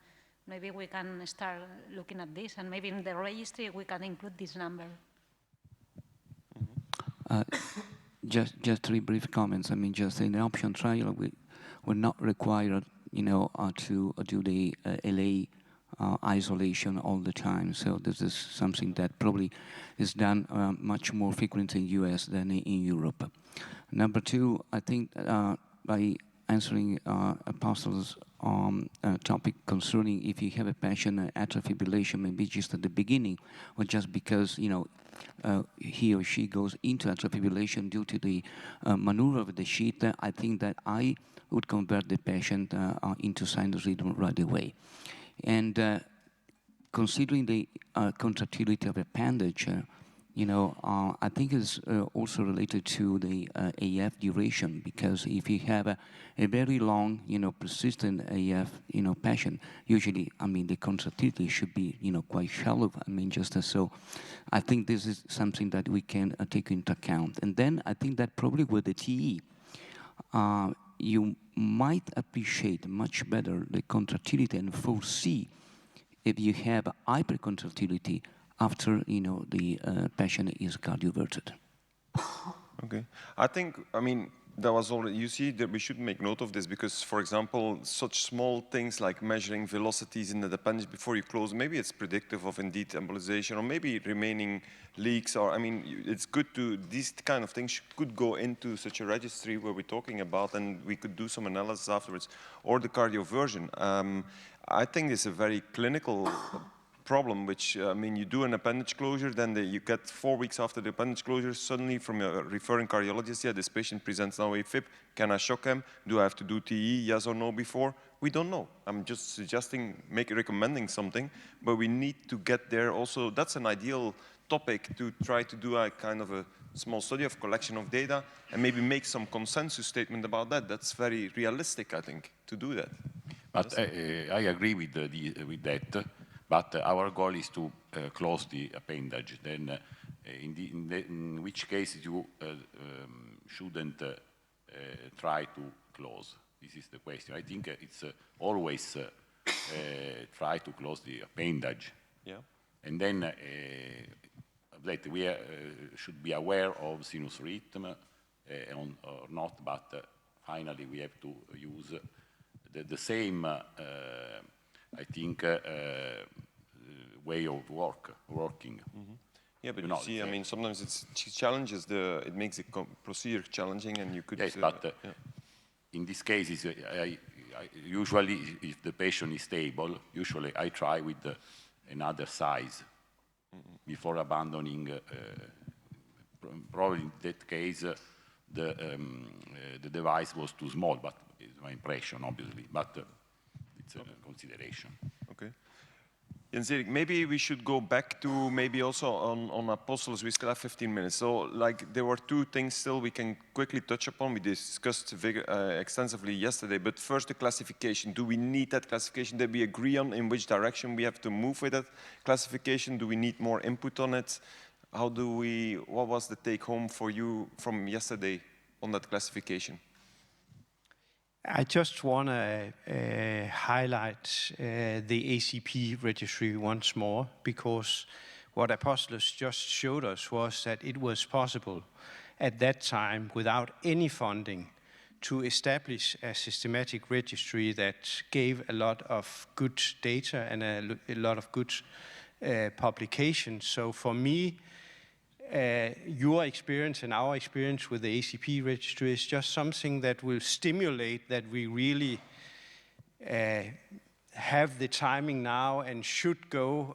maybe we can start looking at this, and maybe in the registry we can include this number. Just 3 brief comments. I mean, just in the option trial, we're not required, to do the LA isolation all the time. So this is something that probably is done much more frequently in the US than in Europe. Number 2, I think by answering Apostolos' topic concerning if you have a patient atrial fibrillation, maybe just at the beginning, or just because, he or she goes into atrial fibrillation due to the maneuver of the sheath, I think that I would convert the patient into sinus rhythm right away. And considering the contractility of appendage, I think it's also related to the AF duration, because if you have a very long, persistent AF, patient, usually, I mean, the contractility should be, quite shallow. I mean, just so I think this is something that we can take into account. And then I think that probably with the TE, you might appreciate much better the contractility and foresee if you have hypercontractility after, the patient is cardioverted. Okay. I mean, that was already, you see that we should make note of this, because, for example, such small things like measuring velocities in the appendage before you close, maybe it's predictive of indeed embolization, or maybe remaining leaks, or, I mean, it's good to, these kind of things could go into such a registry where we're talking about, and we could do some analysis afterwards, or the cardioversion. I think it's a very clinical problem, which, I mean, you do an appendage closure, then you get 4 weeks after the appendage closure, suddenly from a referring cardiologist, yeah, this patient presents now AFib, can I shock him? Do I have to do TE, yes or no before? We don't know. I'm just suggesting, recommending something, but we need to get there also. That's an ideal topic to try to do a kind of a small study of collection of data and maybe make some consensus statement about that. That's very realistic, I think, to do that. But I agree with that. But our goal is to close the appendage. Then, in which case you shouldn't try to close. This is the question. I think it's always try to close the appendage. Yeah. And then that we should be aware of sinus rhythm or not. But finally, we have to use the same, I think, way of working. Mm-hmm. Yeah, but you see, I mean, sometimes it challenges it makes the procedure challenging, and you could. Yes, but in this case, usually, if the patient is stable, usually I try with another size before abandoning. Probably in that case, the device was too small, but it's my impression, obviously. But it's a consideration. Okay. Erik, maybe we should go back to maybe also on Apostolos. We still have 15 minutes. So, like, there were 2 things still we can quickly touch upon. We discussed extensively yesterday. But first, the classification. Do we need that classification? Did we agree on in which direction we have to move with that classification? Do we need more input on it? What was the take home for you from yesterday on that classification? I just want to highlight the ACP registry once more, because what Apostolos just showed us was that it was possible at that time, without any funding, to establish a systematic registry that gave a lot of good data and a lot of good publications. So for me, your experience and our experience with the ACP registry is just something that will stimulate that we really have the timing now and should go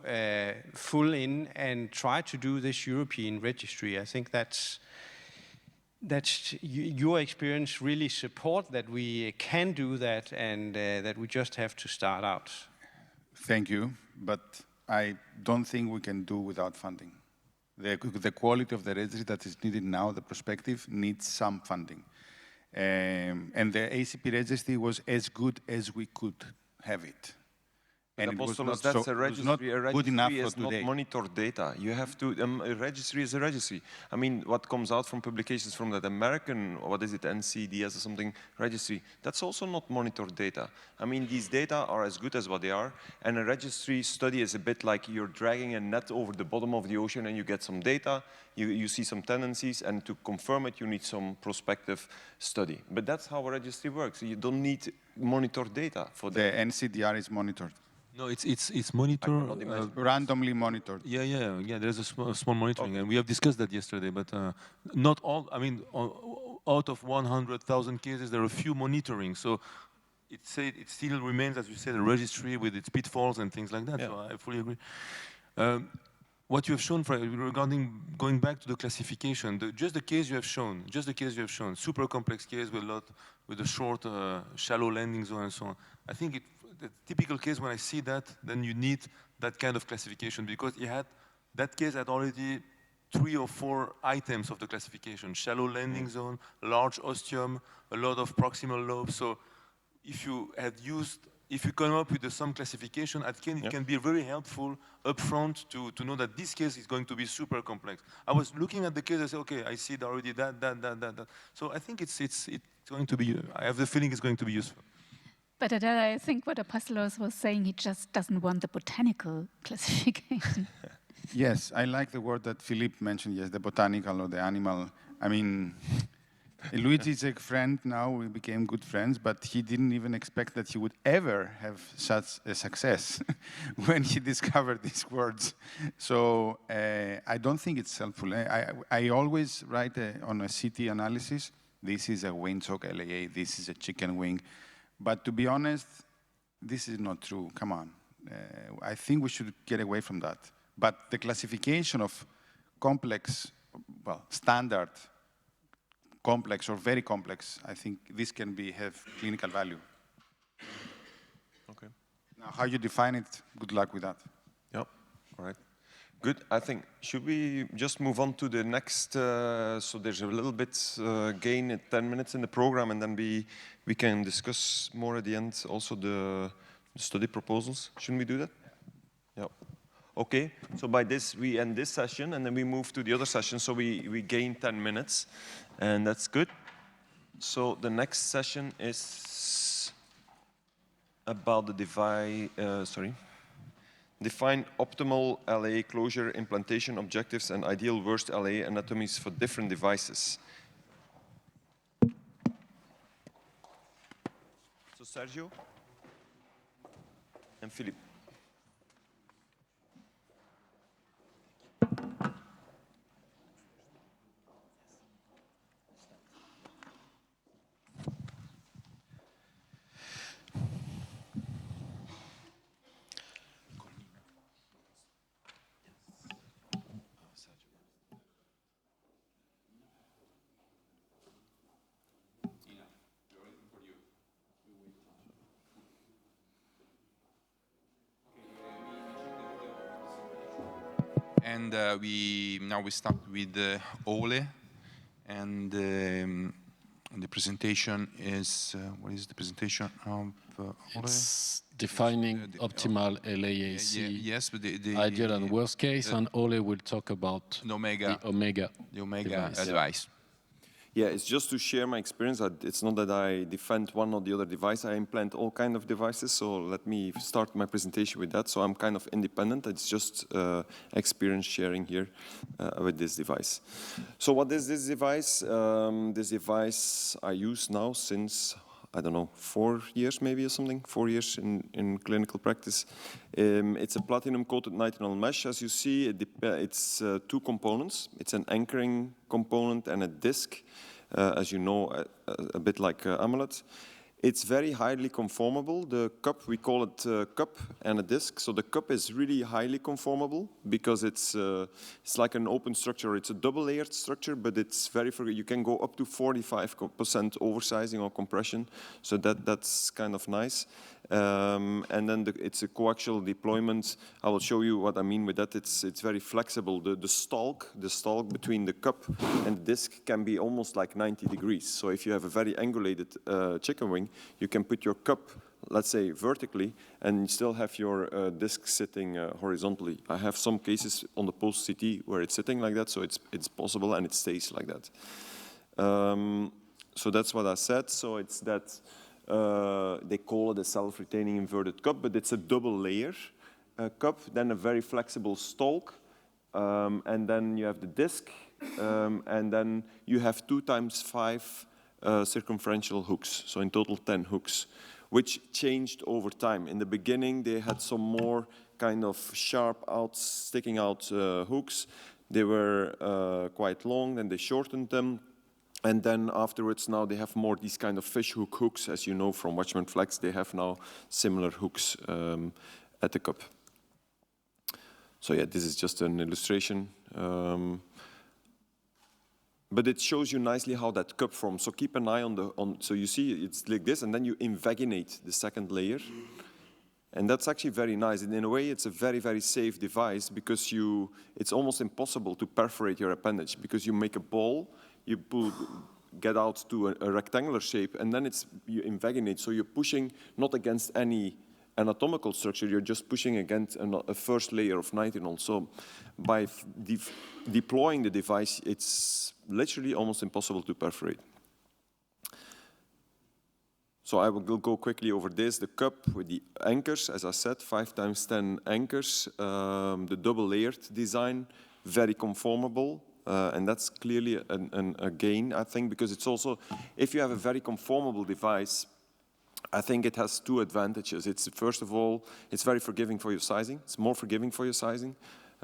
full in and try to do this European registry. I think that's your experience really support that we can do that, and that we just have to start out. Thank you, but I don't think we can do without funding. The quality of the registry that is needed now, the perspective, needs some funding. And the ACP registry was as good as we could have it. And Apostolos, that's a registry. A registry is not monitored data. You have to, a registry is a registry. I mean, what comes out from publications from that American, what is it, NCDS or something, registry, that's also not monitored data. I mean, these data are as good as what they are, and a registry study is a bit like you're dragging a net over the bottom of the ocean and you get some data, you see some tendencies, and to confirm it, you need some prospective study. But that's how a registry works. You don't need monitored data for that. The NCDR is monitored. No, it's monitored. Randomly monitored. Yeah. There's a small monitoring, and we have discussed that yesterday. But not all. I mean, out of 100,000 cases, there are a few monitoring. So it still remains, as you said, a registry with its pitfalls and things like that. Yeah. So I fully agree. What you have shown regarding going back to the classification, just the case you have shown, super complex case with a short, shallow landing zone and so on. I think the typical case, when I see that, then you need that kind of classification, because that case had already 3 or 4 items of the classification: shallow landing zone, large ostium, a lot of proximal lobes. So if you come up with some classification, it can be very helpful upfront to know that this case is going to be super complex. I was looking at the case, I said, okay, I see already that. So I think it's going to be, I have the feeling it's going to be useful. But I think what Apostolos was saying, he just doesn't want the botanical classification. Yes, I like the word that Philippe mentioned, yes, the botanical or the animal. I mean, Luigi is a friend now, we became good friends, but he didn't even expect that he would ever have such a success when he discovered these words. So I don't think it's helpful. I always write on a CT analysis, this is a windsock LAA, this is a chicken wing. But to be honest, this is not true. Come on. I think we should get away from that. But the classification of complex, well, standard, complex or very complex, I think this can have clinical value. Okay. Now, how you define it, good luck with that. Yep, all right. Good, I think, should we just move on to the next, so there's a little bit gain at 10 minutes in the program, and then we can discuss more at the end, also the study proposals. Shouldn't we do that? Yeah. Okay, so by this, we end this session, and then we move to the other session, so we gain 10 minutes, and that's good. So the next session is about the define optimal LAA closure implantation objectives and ideal worst LAA anatomies for different devices. So Sergio and Philippe. And now we start with OLE, and the presentation is, what is the presentation of OLE? It's defining optimal LAAC, yes, but ideal and worst case, and Ole will talk about the Omega device. Yeah, it's just to share my experience. It's not that I defend one or the other device. I implant all kinds of devices, so let me start my presentation with that. So I'm kind of independent. It's just experience sharing here with this device. So what is this device? This device I use now since, I don't know, 4 years maybe or something, 4 years in clinical practice. It's a platinum-coated nitinol mesh. As you see, it's 2 components. It's an anchoring component and a disc, as you know, a bit like Amulet. It's very highly conformable. The cup, we call it cup and a disc. So the cup is really highly conformable because it's like an open structure. It's a double-layered structure, but it's you can go up to 45% oversizing or compression. So that's kind of nice. And then it's a coaxial deployment. I will show you what I mean with that. It's very flexible. The stalk between the cup and the disc can be almost like 90 degrees. So if you have a very angulated chicken wing, you can put your cup, let's say, vertically, and you still have your disc sitting horizontally. I have some cases on the post-CT where it's sitting like that, so it's possible and it stays like that. So that's what I said. So it's that they call it a self-retaining inverted cup, but it's a double-layer cup, then a very flexible stalk, and then you have the disc, and then you have 2 × 5 circumferential hooks, so in total 10 hooks, which changed over time. In the beginning, they had some more kind of sharp sticking out hooks. They were quite long, and they shortened them. And then afterwards, now they have more these kind of fish hook hooks. As you know from WATCHMAN Flex, they have now similar hooks at the cup. So yeah, this is just an illustration. But it shows you nicely how that cup forms. So keep an eye on so you see it's like this, and then you invaginate the second layer. And that's actually very nice. And in a way, it's a very, very safe device because it's almost impossible to perforate your appendage because you make a ball, you get out to a rectangular shape, and then you invaginate. So you're pushing not against any anatomical structure, you're just pushing against a first layer of nitinol. So by deploying the device, it's literally almost impossible to perforate. So I will go quickly over this. The cup with the anchors, as I said, 5 × 10 anchors. The double-layered design, very conformable. And that's clearly a gain, I think, because it's also, if you have a very conformable device, I think it has 2 advantages. First of all, it's very forgiving for your sizing. It's more forgiving for your sizing.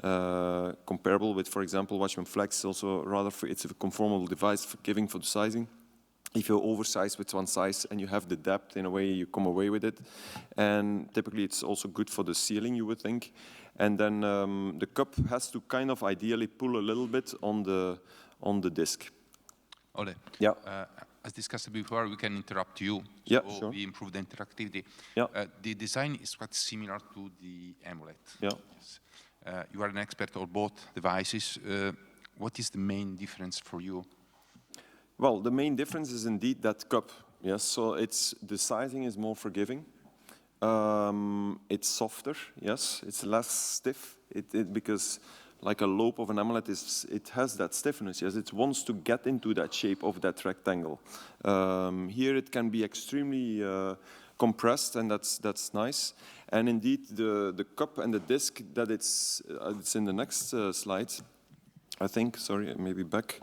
Comparable with, for example, WATCHMAN Flex, also rather, it's a conformable device, forgiving for the sizing. if you oversize with one size and you have the depth, in a way you come away with it. And typically it's also good for the sealing, you would think. And then the cup has to kind of ideally pull a little bit on the disc. Ole, yeah. As discussed before, we can interrupt you. So yeah, sure. We improve the interactivity. Yeah. The design is quite similar to the Amulet. Yeah. Yes. You are an expert on both devices. What is the main difference for you? Well, the main difference is indeed that cup. Yes, so the sizing is more forgiving. It's softer. Yes, it's less stiff. Because like a lobe of an Amulet, it has that stiffness. Yes, it wants to get into that shape of that rectangle. Here it can be extremely compressed, and that's nice. And indeed, the cup and the disc that it's in the next slide. I think. Sorry, maybe back.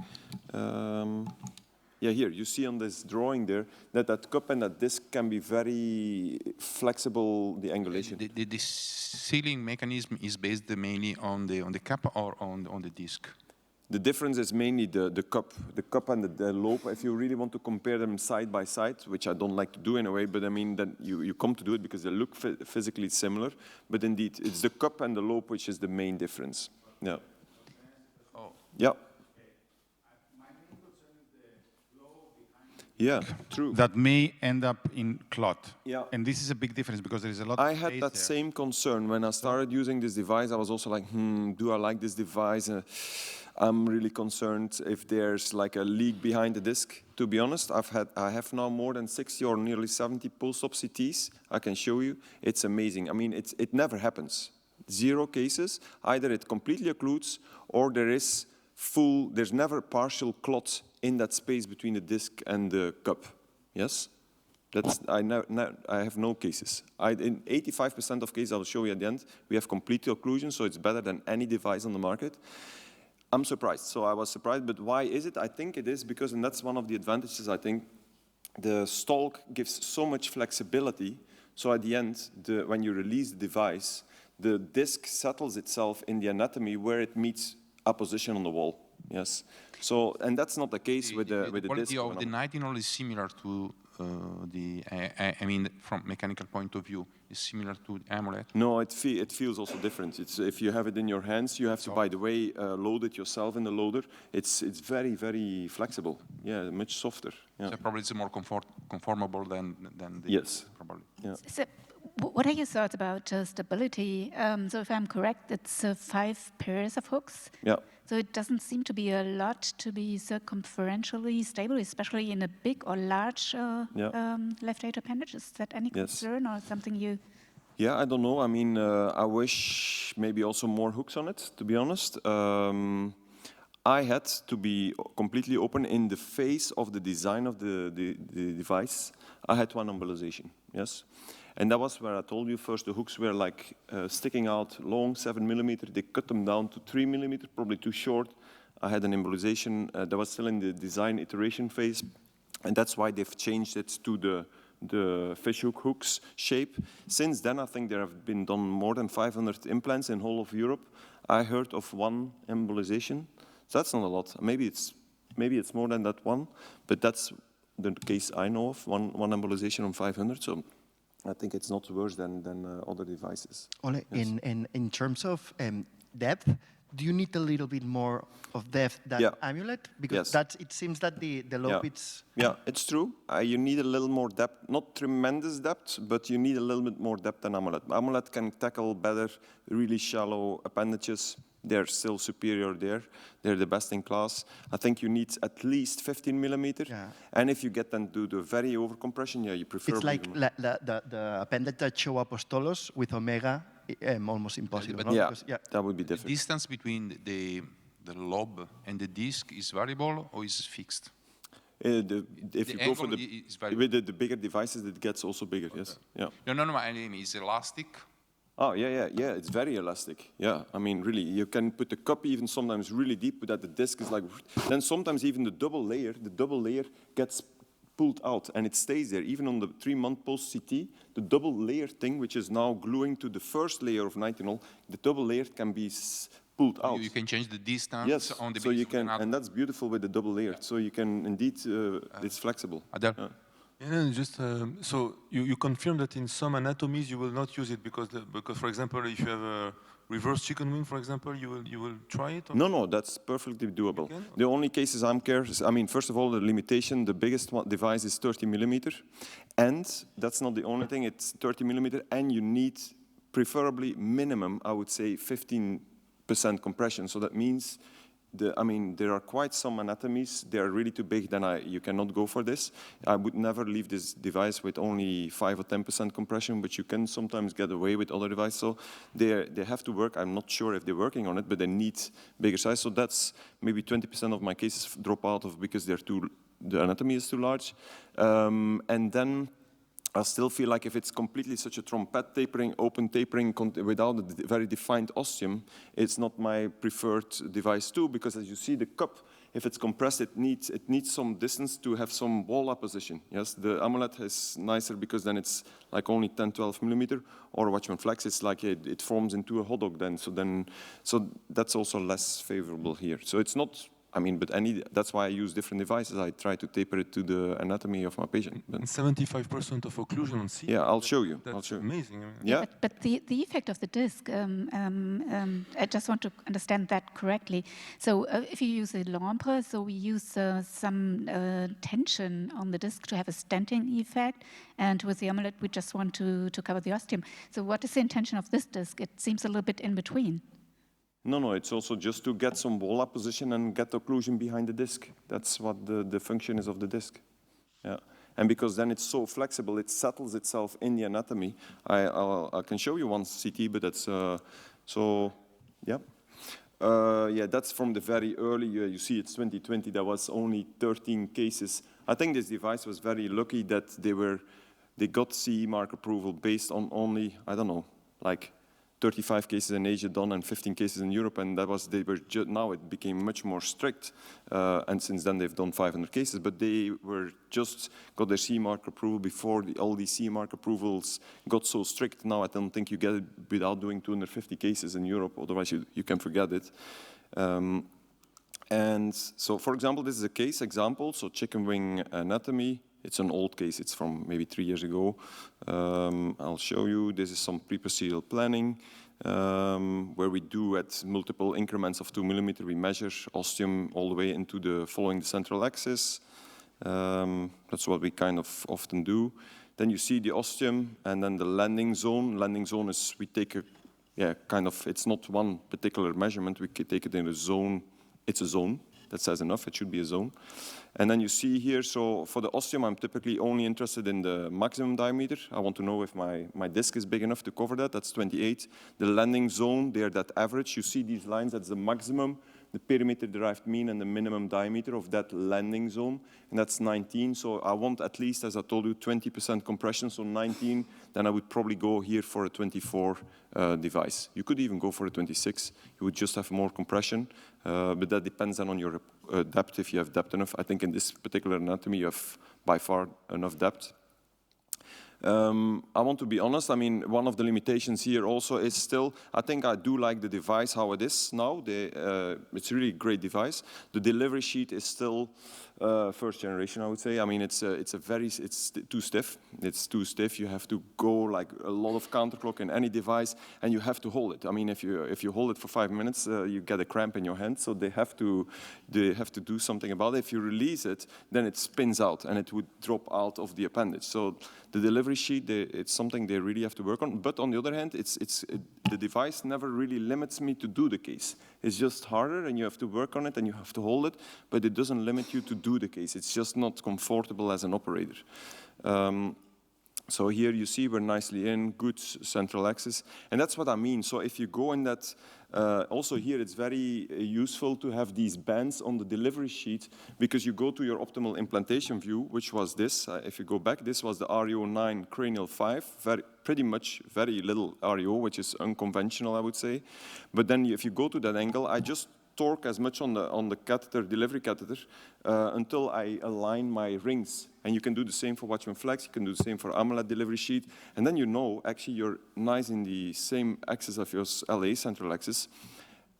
Yeah, here, you see on this drawing there that cup and that disc can be very flexible, the angulation. The sealing mechanism is based mainly on the cup or on the disc? The difference is mainly the cup and the lobe. If you really want to compare them side by side, which I don't like to do in a way, but I mean, then you come to do it because they look physically similar. But indeed, it's the cup and the lobe which is the main difference. Yeah. Oh. Yeah. Yeah, true. That may end up in clot. Yeah. And this is a big difference because there is a lot I of had that same concern. When I started using this device, I was also like, do I like this device? I'm really concerned if there's like a leak behind the disc. To be honest, I have now more than 60 or nearly 70 post-op CTs. I can show you. It's amazing. I mean, it never happens. 0 cases. Either it completely occludes or there's never partial clot in that space between the disc and the cup. Yes? I have no cases. In 85% of cases, I'll show you at the end, we have complete occlusion, so it's better than any device on the market. I'm surprised. So I was surprised, but why is it? I think it is because, and that's one of the advantages, I think, the stalk gives so much flexibility, so at the end, when you release the device, the disc settles itself in the anatomy where it meets a position on the wall. Yes. So, and that's not the case with the disc. The quality of the nitinol is similar to I mean, from mechanical point of view, is similar to Amulet? No, it feels also different. If you have it in your hands, you have to, by the way, load it yourself in the loader. It's very, very flexible. Yeah, much softer. Yeah. So probably it's more conformable than the... Yes. Probably. Yeah. So, what are your thoughts about stability? So if I'm correct, it's 5 pairs of hooks. Yeah. So it doesn't seem to be a lot to be circumferentially stable, especially in a big or large left atrial appendage. Is that any concern or something you... Yeah, I don't know. I mean, I wish maybe also more hooks on it, to be honest. I had to be completely open in the face of the design of the device. I had one embolization, yes. And that was where I told you first the hooks were like sticking out long, 7 millimeter. They cut them down to 3 millimeter, probably too short. I had an embolization that was still in the design iteration phase. And that's why they've changed it to the fishhook hooks shape. Since then, I think there have been done more than 500 implants in whole of Europe. I heard of one embolization. So that's not a lot. Maybe it's more than that one, but that's the case I know of, one embolization on 500. So I think it's not worse than other devices. Ole, yes. in terms of depth, do you need a little bit more of depth than Amulet? Because it seems that the lobe it's... Yeah, it's true. You need a little more depth, not tremendous depth, but you need a little bit more depth than Amulet. Amulet can tackle better really shallow appendages. They're still superior there. They're the best in class. I think you need at least 15 millimeter. Yeah. And if you get them to the very overcompression, you prefer... It's like the appendage that show Apostolos with Omega, almost impossible. But that would be different. The distance between the lobe and the disc is variable or is fixed? If you go for with the bigger devices, it gets also bigger, yes. Yeah. No, I mean, it's elastic. Oh, yeah, it's very elastic. Yeah, I mean, really, you can put the cup even sometimes really deep, but that the disc is like... Then sometimes even the double layer gets pulled out, and it stays there. Even on the 3-month post-CT, the double layer thing, which is now gluing to the first layer of nitinol, the double layer can be pulled out. You can change the distance yes, on the so you can, and that's beautiful with the double layered. So you can indeed, it's flexible. Yeah, just so you confirm that in some anatomies you will not use it because for example, if you have a reverse chicken wing, for example, you will try it? Or? No, that's perfectly doable. The only cases I'm cares, I mean, first of all, the limitation, the biggest device is 30 millimeter, and that's not the only thing. It's 30 millimeter, and you need preferably minimum, I would say, 15% compression. So that means. There are quite some anatomies. They are really too big, then you cannot go for this. I would never leave this device with only 5 or 10% compression, but you can sometimes get away with other devices. So they have to work. I'm not sure if they're working on it, but they need bigger size. So that's maybe 20% of my cases drop out of because the anatomy is too large. And then I still feel like if it's completely such a trompet tapering, open tapering without a very defined ostium, it's not my preferred device too, because as you see the cup, if it's compressed, it needs some distance to have some wall position. Yes, the Amulet is nicer because then it's like only 10, 12 millimeter, or WATCHMAN Flex, it's like it forms into a hot dog then. So that's also less favorable here. So it's not. That's why I use different devices. I try to taper it to the anatomy of my patient. 75% of occlusion on C. Yeah, I'll show you. That's amazing. Yeah, but the effect of the disc, I just want to understand that correctly. So if you use a Lambre, so we use some tension on the disc to have a stenting effect, and with the Amulet, we just want to cover the ostium. So what is the intention of this disc? It seems a little bit in between. No, it's also just to get some wall position and get occlusion behind the disc. That's what the function is of the disc. Yeah, and because then it's so flexible, it settles itself in the anatomy. I can show you one CT, but that's that's from the very early. You see, it's 2020. There was only 13 cases. I think this device was very lucky that they got CE mark approval based on only, I don't know, like 35 cases in Asia done and 15 cases in Europe, and now it became much more strict, and since then they've done 500 cases, but they were just got their CE mark approval before all these CE mark approvals got so strict. Now I don't think you get it without doing 250 cases in Europe, otherwise you can forget it. And so, for example, this is a case example, so chicken wing anatomy. It's an old case, it's from maybe 3 years ago. I'll show you, this is some pre-procedural planning, where we do at multiple increments of 2 millimeter, we measure ostium all the way into following the central axis. That's what we kind of often do. Then you see the ostium and then the landing zone. Landing zone is, we take it's not one particular measurement, we take it in a zone, it's a zone. That says enough, it should be a zone. And then you see here, so for the ostium, I'm typically only interested in the maximum diameter. I want to know if my disc is big enough to cover that. That's 28. The landing zone, there, that average, you see these lines, that's the maximum, the perimeter-derived mean, and the minimum diameter of that landing zone, and that's 19. So I want at least, as I told you, 20% compression, so 19. Then I would probably go here for a 24 device. You could even go for a 26. You would just have more compression, but that depends then on your depth, if you have depth enough. I think in this particular anatomy, you have by far enough depth. I want to be honest, one of the limitations here also is still, I think I do like the device how it is now. It's really a great device. The delivery sheet is still first generation, I would say. It's too stiff. It's too stiff. You have to go like a lot of counterclock in any device, and you have to hold it. If you hold it for 5 minutes, you get a cramp in your hand. So they have to do something about it. If you release it, then it spins out and it would drop out of the appendage. So the delivery sheet, it's something they really have to work on. But on the other hand, the device never really limits me to do the case. It's just harder, and you have to work on it, and you have to hold it, but it doesn't limit you to do the case. It's just not comfortable as an operator. So here you see we're nicely in, good central axis, and that's what I mean. So if you go in that, also here it's very useful to have these bands on the delivery sheet, because you go to your optimal implantation view, which was this. If you go back, this was the REO 9 cranial 5, pretty much very little REO, which is unconventional, I would say. But then if you go to that angle, I just torque as much on the catheter, delivery catheter, until I align my rings. And you can do the same for WATCHMAN Flex, you can do the same for Amulet delivery sheet, and then you know, actually you're nice in the same axis of your LA central axis.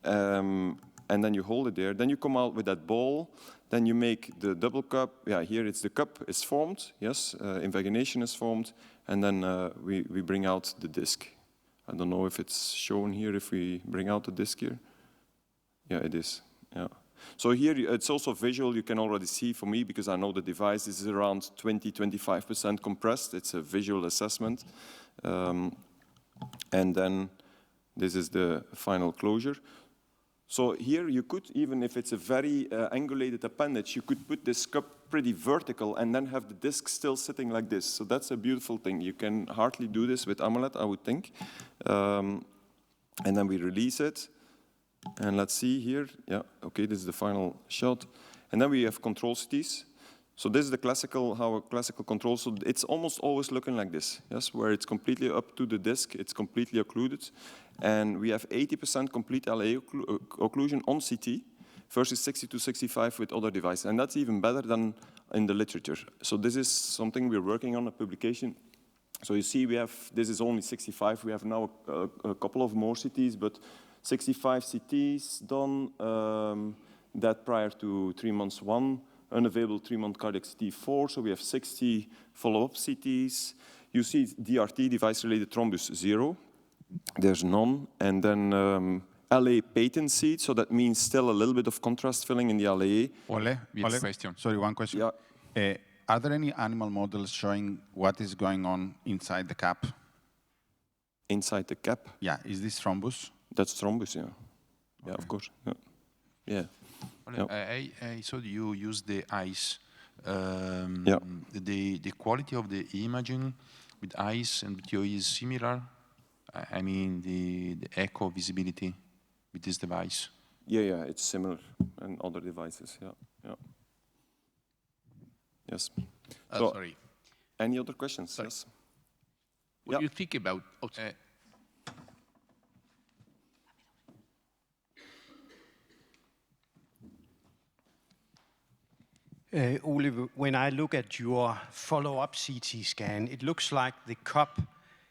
and then you hold it there. Then you come out with that ball. Then you make the double cup. Yeah, here it's the cup is formed. Yes, invagination is formed, and then we bring out the disc. I don't know if it's shown here. If we bring out the disc here, yeah, it is. Yeah. So here it's also visual. You can already see for me because I know the device is around 20-25% compressed. It's a visual assessment, and then this is the final closure. So here you could, even if it's a very angulated appendage, you could put this cup pretty vertical and then have the disc still sitting like this. So that's a beautiful thing. You can hardly do this with Amulet, I would think. And then we release it. And let's see here. Yeah, okay, this is the final shot. And then we have control CTs. So this is the classical, how a classical control, so it's almost always looking like this, yes, where it's completely up to the disc, it's completely occluded. And we have 80% complete LAA occlusion on CT versus 60-65 with other devices. And that's even better than in the literature. So this is something we're working on, a publication. So you see, we have, this is only 65. We have now a couple of more CTs, but 65 CTs done, that prior to 3 months 1, unavailable 3-month cardiac CT 4, so we have 60 follow-up CTs. You see DRT, device-related thrombus, 0. There's none. And then LA patency, so that means still a little bit of contrast filling in the LAA. Ole, question. Sorry, one question. Yeah. Are there any animal models showing what is going on inside the cap? Inside the cap? Yeah, is this thrombus? That's thrombus, yeah. Okay. Yeah, of course. Yeah. Yeah. I saw you use the eyes. Yeah. The quality of the imaging with eyes and with your is similar. I mean, the echo visibility with this device. Yeah, it's similar in other devices. Yeah. Yes. So, sorry. Any other questions? Sorry. Yes. What do you think about? Ole, when I look at your follow-up CT scan, it looks like the cup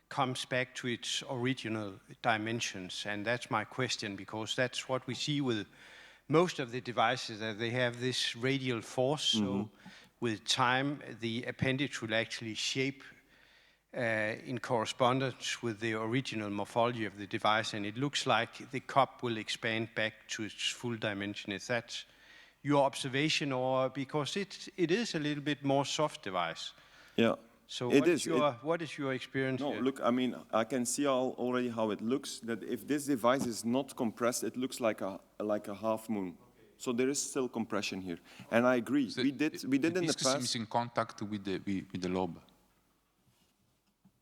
comes back to its original dimensions, and that's my question, because that's what we see with most of the devices, that they have this radial force, so with time the appendage will actually shape in correspondence with the original morphology of the device, and it looks like the cup will expand back to its full dimension. Is that your observation, or because it is a little bit more soft device? Yeah. So what is your experience? No, here? look, I mean, I can see already how it looks, that if this device is not compressed, it looks like a half moon. Okay. So there is still compression here. And I agree. So we did in the past. Seems in contact with the lobe.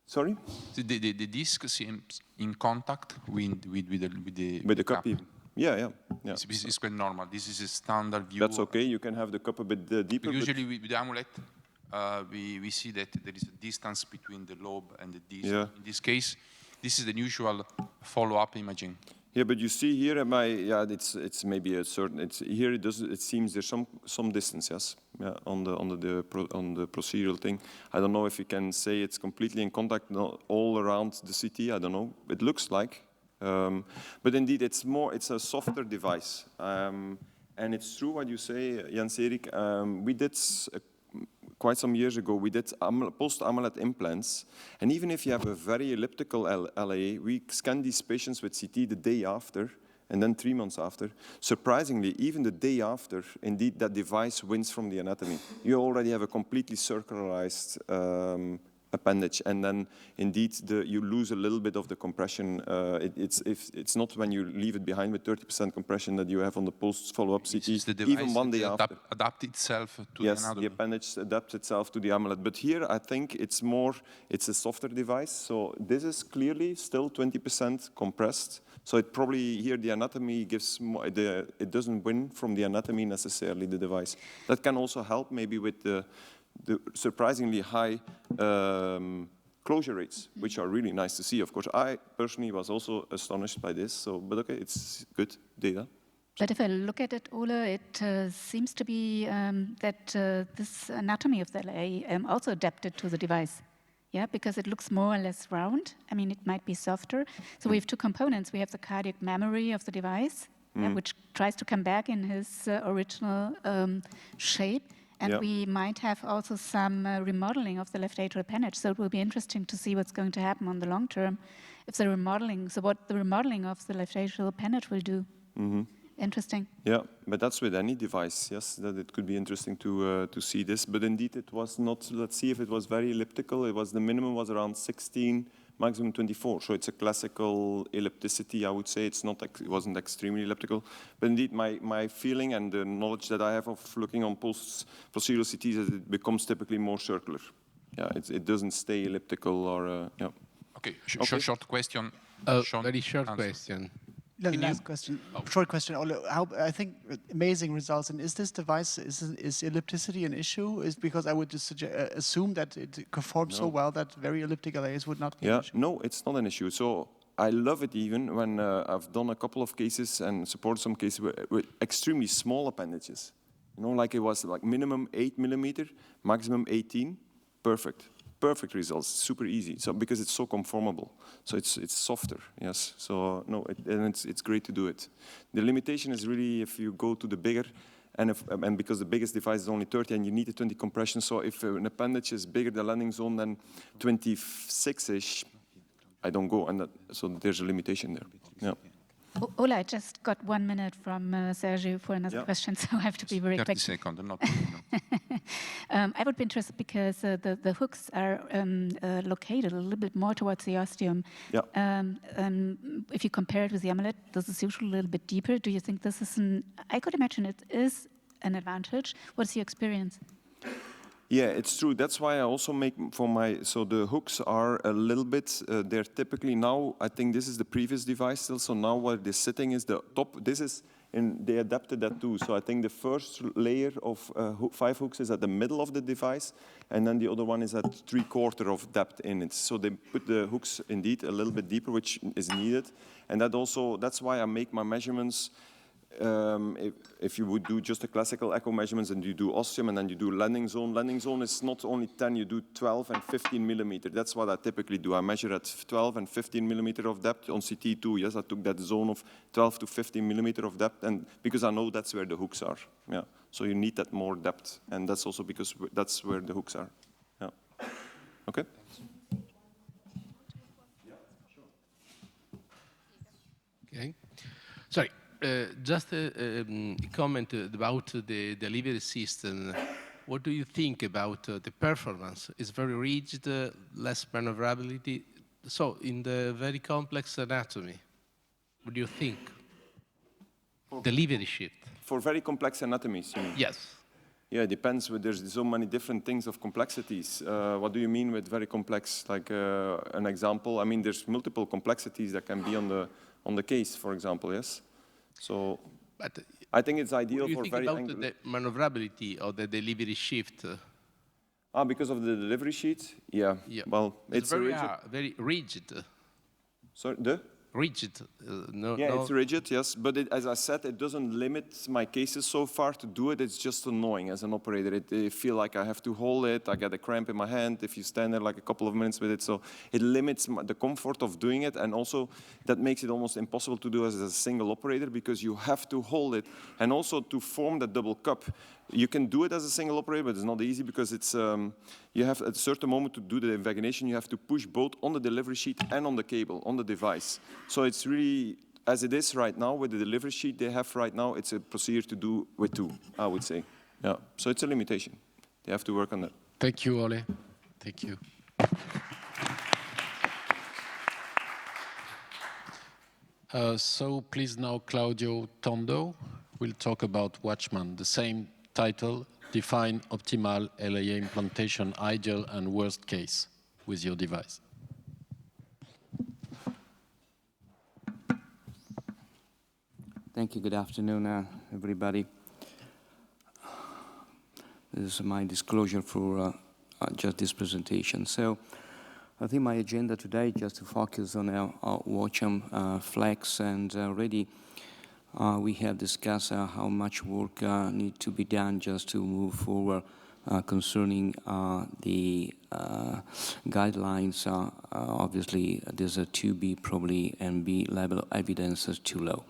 Sorry? The disc seems in contact with the cup. Yeah. It's quite normal. This is a standard view. That's okay. You can have the cup a bit deeper. Usually with the Amulet, we see that there is a distance between the lobe and the disc. Yeah. In this case, this is the usual follow-up imaging. Yeah, but you see here, it's maybe a certain. Here it seems there's some distance, yes, yeah, on the procedural thing. I don't know if you can say it's completely in contact all around the CT. I don't know. It looks like, but indeed it's a softer device, and it's true what you say, Jens-Erik. We did. Quite some years ago, we did post-Amulet implants, and even if you have a very elliptical LAA, we scan these patients with CT the day after, and then 3 months after. Surprisingly, even the day after, indeed, that device wins from the anatomy. You already have a completely circularized appendage, and then indeed you lose a little bit of the compression. It's not when you leave it behind with 30% compression that you have on the post-follow-up CT, even 1 day after. Adapt itself to yes, the anatomy. the appendage adapts itself to the Amulet. But here, I think it's a softer device. So this is clearly still 20% compressed. So it probably, here the anatomy gives more, it doesn't win from the anatomy necessarily, the device. That can also help maybe with the surprisingly high closure rates, which are really nice to see. Of course, I personally was also astonished by this. So, but okay, it's good data. But if I look at it, Ole, it seems to be that this anatomy of the LAA also adapted to the device. Yeah, because it looks more or less round. I mean, it might be softer. So we have two components. We have the cardiac memory of the device, which tries to come back in his original shape. And we might have also some remodeling of the left atrial appendage. So it will be interesting to see what's going to happen on the long term. If the remodeling, so what the remodeling of the left atrial appendage will do. Interesting. Yeah, but that's with any device, yes, that it could be interesting to see this. But indeed, it was not, let's see if it was very elliptical. It was, the minimum was around 16, maximum 24. So it's a classical ellipticity, I would say. It wasn't extremely elliptical. But indeed, my feeling and the knowledge that I have of looking on post-procedural CTs is it becomes typically more circular. Yeah, it doesn't stay elliptical or, yeah. Okay, short question. Very short question. Last question, short question. I think amazing results. And is this device, is ellipticity an issue? Is because I would just assume that it performs so well that very elliptical LAAs would not be an issue. No, it's not an issue. So I love it even when I've done a couple of cases and supported some cases with extremely small appendages. You know, like it was like minimum 8 millimeter, maximum 18, perfect. Perfect results, super easy. So because it's so conformable, so it's softer, yes. So no, it's great to do it. The limitation is really if you go to the bigger, and because the biggest device is only 30, and you need a 20 compression. So if an appendage is bigger, the landing zone than 26-ish, I don't go, and so there's a limitation there. Yeah. Ola, I just got 1 minute from Sergio for another question, so I have to be very quick. 30 seconds, not I would be interested because the hooks are located a little bit more towards the ostium. If you compare it with the Amulet, this is usually a little bit deeper. Do you think this is I could imagine it is an advantage. What's your experience? Yeah, it's true. That's why I also make so the hooks are a little bit, they're typically now, I think this is the previous device still, so now where they're sitting is the top. This is, they adapted that too. So I think the first layer of 5 hooks is at the middle of the device, and then the other one is at 3/4 of depth in it. So they put the hooks indeed a little bit deeper, which is needed. And that's why I make my measurements. If you would do just the classical echo measurements and you do ostium and then you do landing zone. Landing zone is not only 10, you do 12 and 15 millimeter. That's what I typically do. I measure at 12 and 15 millimeter of depth on CT too. Yes, I took that zone of 12 to 15 millimeter of depth, and because I know that's where the hooks are. Yeah, so you need that more depth, and that's also because that's where the hooks are. Yeah. Okay. Okay. Sorry. Just a comment about the delivery system. What do you think about the performance? It's very rigid, less maneuverability. So in the very complex anatomy, what do you think? Delivery shift. For very complex anatomies, you mean? Yes. Yeah, it depends. There's so many different things of complexities. What do you mean with very complex? Like an example, I mean, there's multiple complexities that can be on the case, for example, yes? So but I think it's ideal for very... What do you think about the maneuverability of the delivery shift? Because of the delivery sheet? Yeah. Well, it's very rigid. Sorry, rigid. It's rigid, yes. But as I said, it doesn't limit my cases so far to do it. It's just annoying as an operator. I feel like I have to hold it. I get a cramp in my hand if you stand there like a couple of minutes with it. So it limits the comfort of doing it. And also that makes it almost impossible to do as a single operator because you have to hold it. And also to form that double cup. You can do it as a single operator, but it's not easy because it's you have at a certain moment to do the invagination, you have to push both on the delivery sheet and on the cable, on the device. So it's really, as it is right now, with the delivery sheet they have right now, it's a procedure to do with 2, I would say. Yeah, so it's a limitation. They have to work on that. Thank you, Ole. Thank you. So please now, Claudio Tondo will talk about WATCHMAN, the same title, define optimal LAA implantation, ideal and worst case with your device. Thank you. Good afternoon, everybody. This is my disclosure for just this presentation. So I think my agenda today is just to focus on our WATCHMAN flex, and already we have discussed how much work needs to be done just to move forward concerning the guidelines. Obviously, there's a 2B probably, and B level of evidence is too low.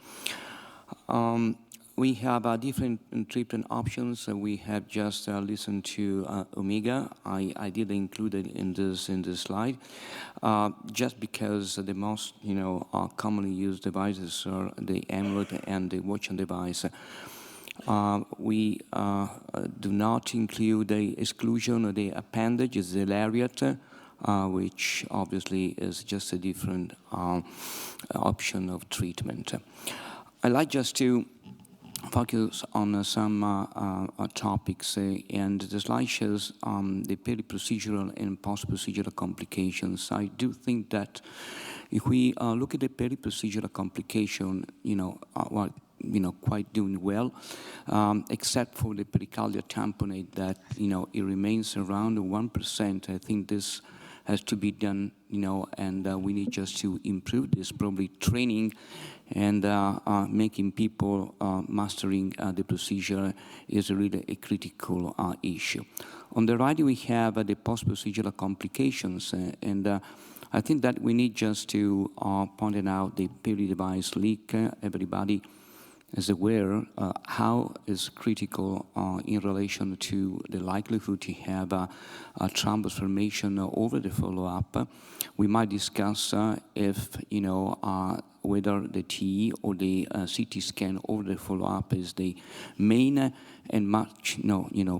We have different treatment options. We have just listened to Omega. I didn't include it in this slide, just because the most commonly used devices are the Amulet and the WATCHMAN device. We do not include the exclusion of the appendage, is the lariat, which obviously is just a different option of treatment. I'd like just to focus on some topics, and the slide shows the peri-procedural and post-procedural complications. I do think that if we look at the peri-procedural complication, quite doing well, except for the pericardial tamponade that, it remains around 1%. I think this has to be done, and we need just to improve this, probably training and making people mastering the procedure is really a critical issue. On the right, we have the post-procedural complications, and I think that we need just to point out the peri-device leak. Everybody is aware how is critical in relation to the likelihood to have a thrombus formation over the follow-up. We might discuss if, whether the TE or the CT scan over the follow-up is the main and much,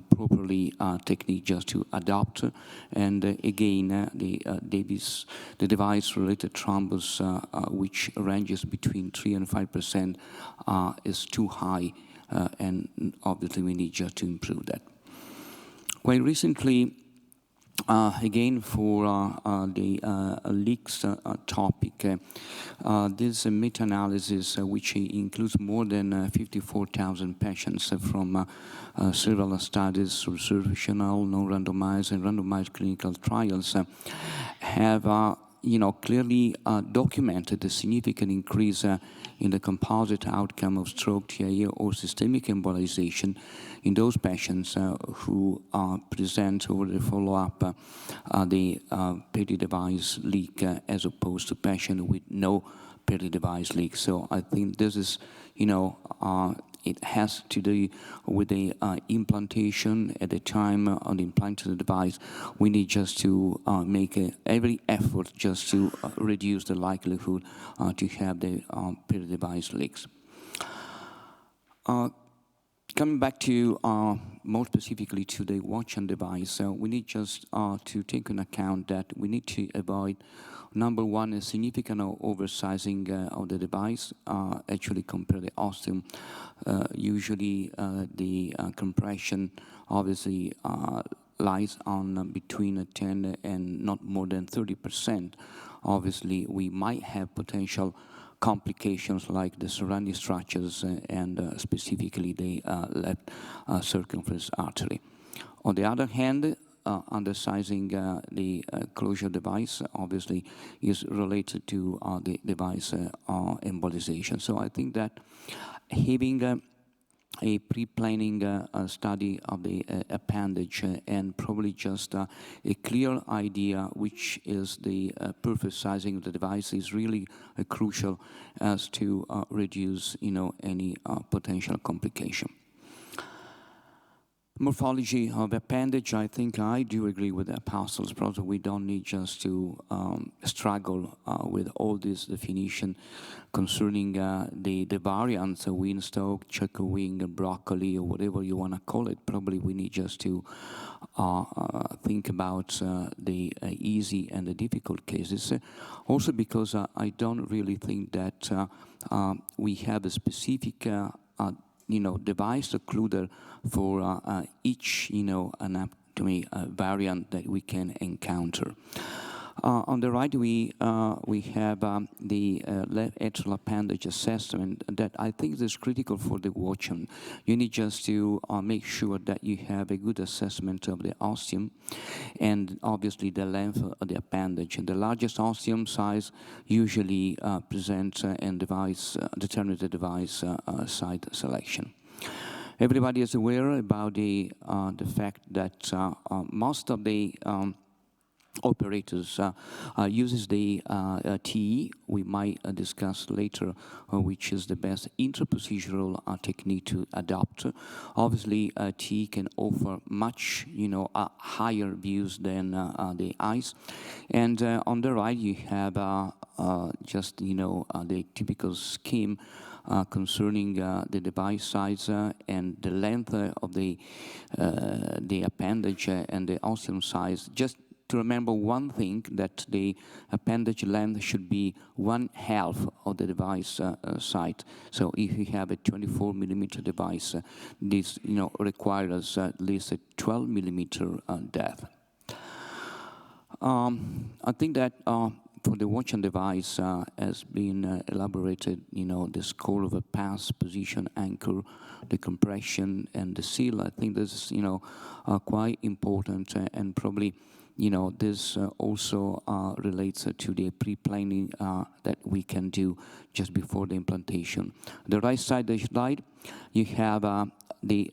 properly technique just to adopt. And again, the device-related thrombus, which ranges between 3 and 5%, is too high, and obviously we need just to improve that. Quite recently, again, for the leaks topic, this meta-analysis, which includes more than 54,000 patients from several studies, observational, non-randomized, and randomized clinical trials, have clearly documented a significant increase in the composite outcome of stroke, TIA, or systemic embolization in those patients who present over the follow-up the peri-device leak as opposed to patients with no peri-device leak. So I think this is, it has to do with the implantation at the time of the implanted device. We need just to make every effort just to reduce the likelihood to have the peri-device leaks. Coming back to more specifically to the WATCHMAN device, we need just to take into account that we need to avoid, number one, a significant oversizing of the device, actually compared to the ostium. Usually the compression obviously lies on between 10 and not more than 30%. Obviously, we might have potential complications like the surrounding structures and specifically the left circumference artery. On the other hand, undersizing the closure device obviously is related to the device embolization. So I think that having a pre-planning study of the appendage and probably just a clear idea which is the perfect sizing of the device is really crucial as to reduce any potential complication. Morphology of appendage, I think I do agree with the Apostolos. Probably we don't need just to struggle with all this definition concerning the variants, Winstoke, Checker wing, broccoli, or whatever you want to call it. Probably we need just to think about the easy and the difficult cases. Also because I don't really think that we have a specific device occluder for each, anatomy variant that we can encounter. On the right, we have the left atrial appendage assessment that I think is critical for the WATCHMAN. You need just to make sure that you have a good assessment of the ostium and obviously the length of the appendage. And the largest ostium size usually presents and determines the device site selection. Everybody is aware about the fact that most of the operators uses the TE. We might discuss later which is the best intraprocedural technique to adopt. Obviously, TE can offer much, higher views than the eyes. And on the right, you have just, the typical scheme concerning the device size and the length of the appendage and the ostium size. Just to remember one thing, that the appendage length should be 1/2 of the device side. So if you have a 24 millimeter device, this requires at least a 12 millimeter depth. I think that for the WATCHMAN device has been elaborated, the score of a pass, position, anchor, the compression, and the seal. I think this is, quite important, and probably this also relates to the pre-planning that we can do just before the implantation. The right side of the slide, you have the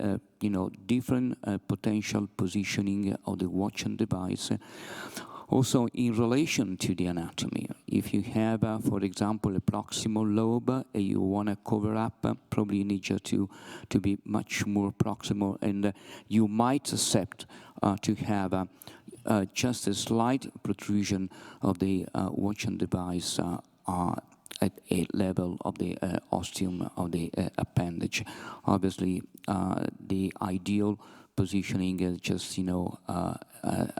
different potential positioning of the WATCHMAN device. Also, in relation to the anatomy, if you have, for example, a proximal lobe you want to cover up, probably you need just to be much more proximal, and you might accept to have just a slight protrusion of the WATCHMAN device at a level of the ostium of the appendage. Obviously, the ideal positioning is just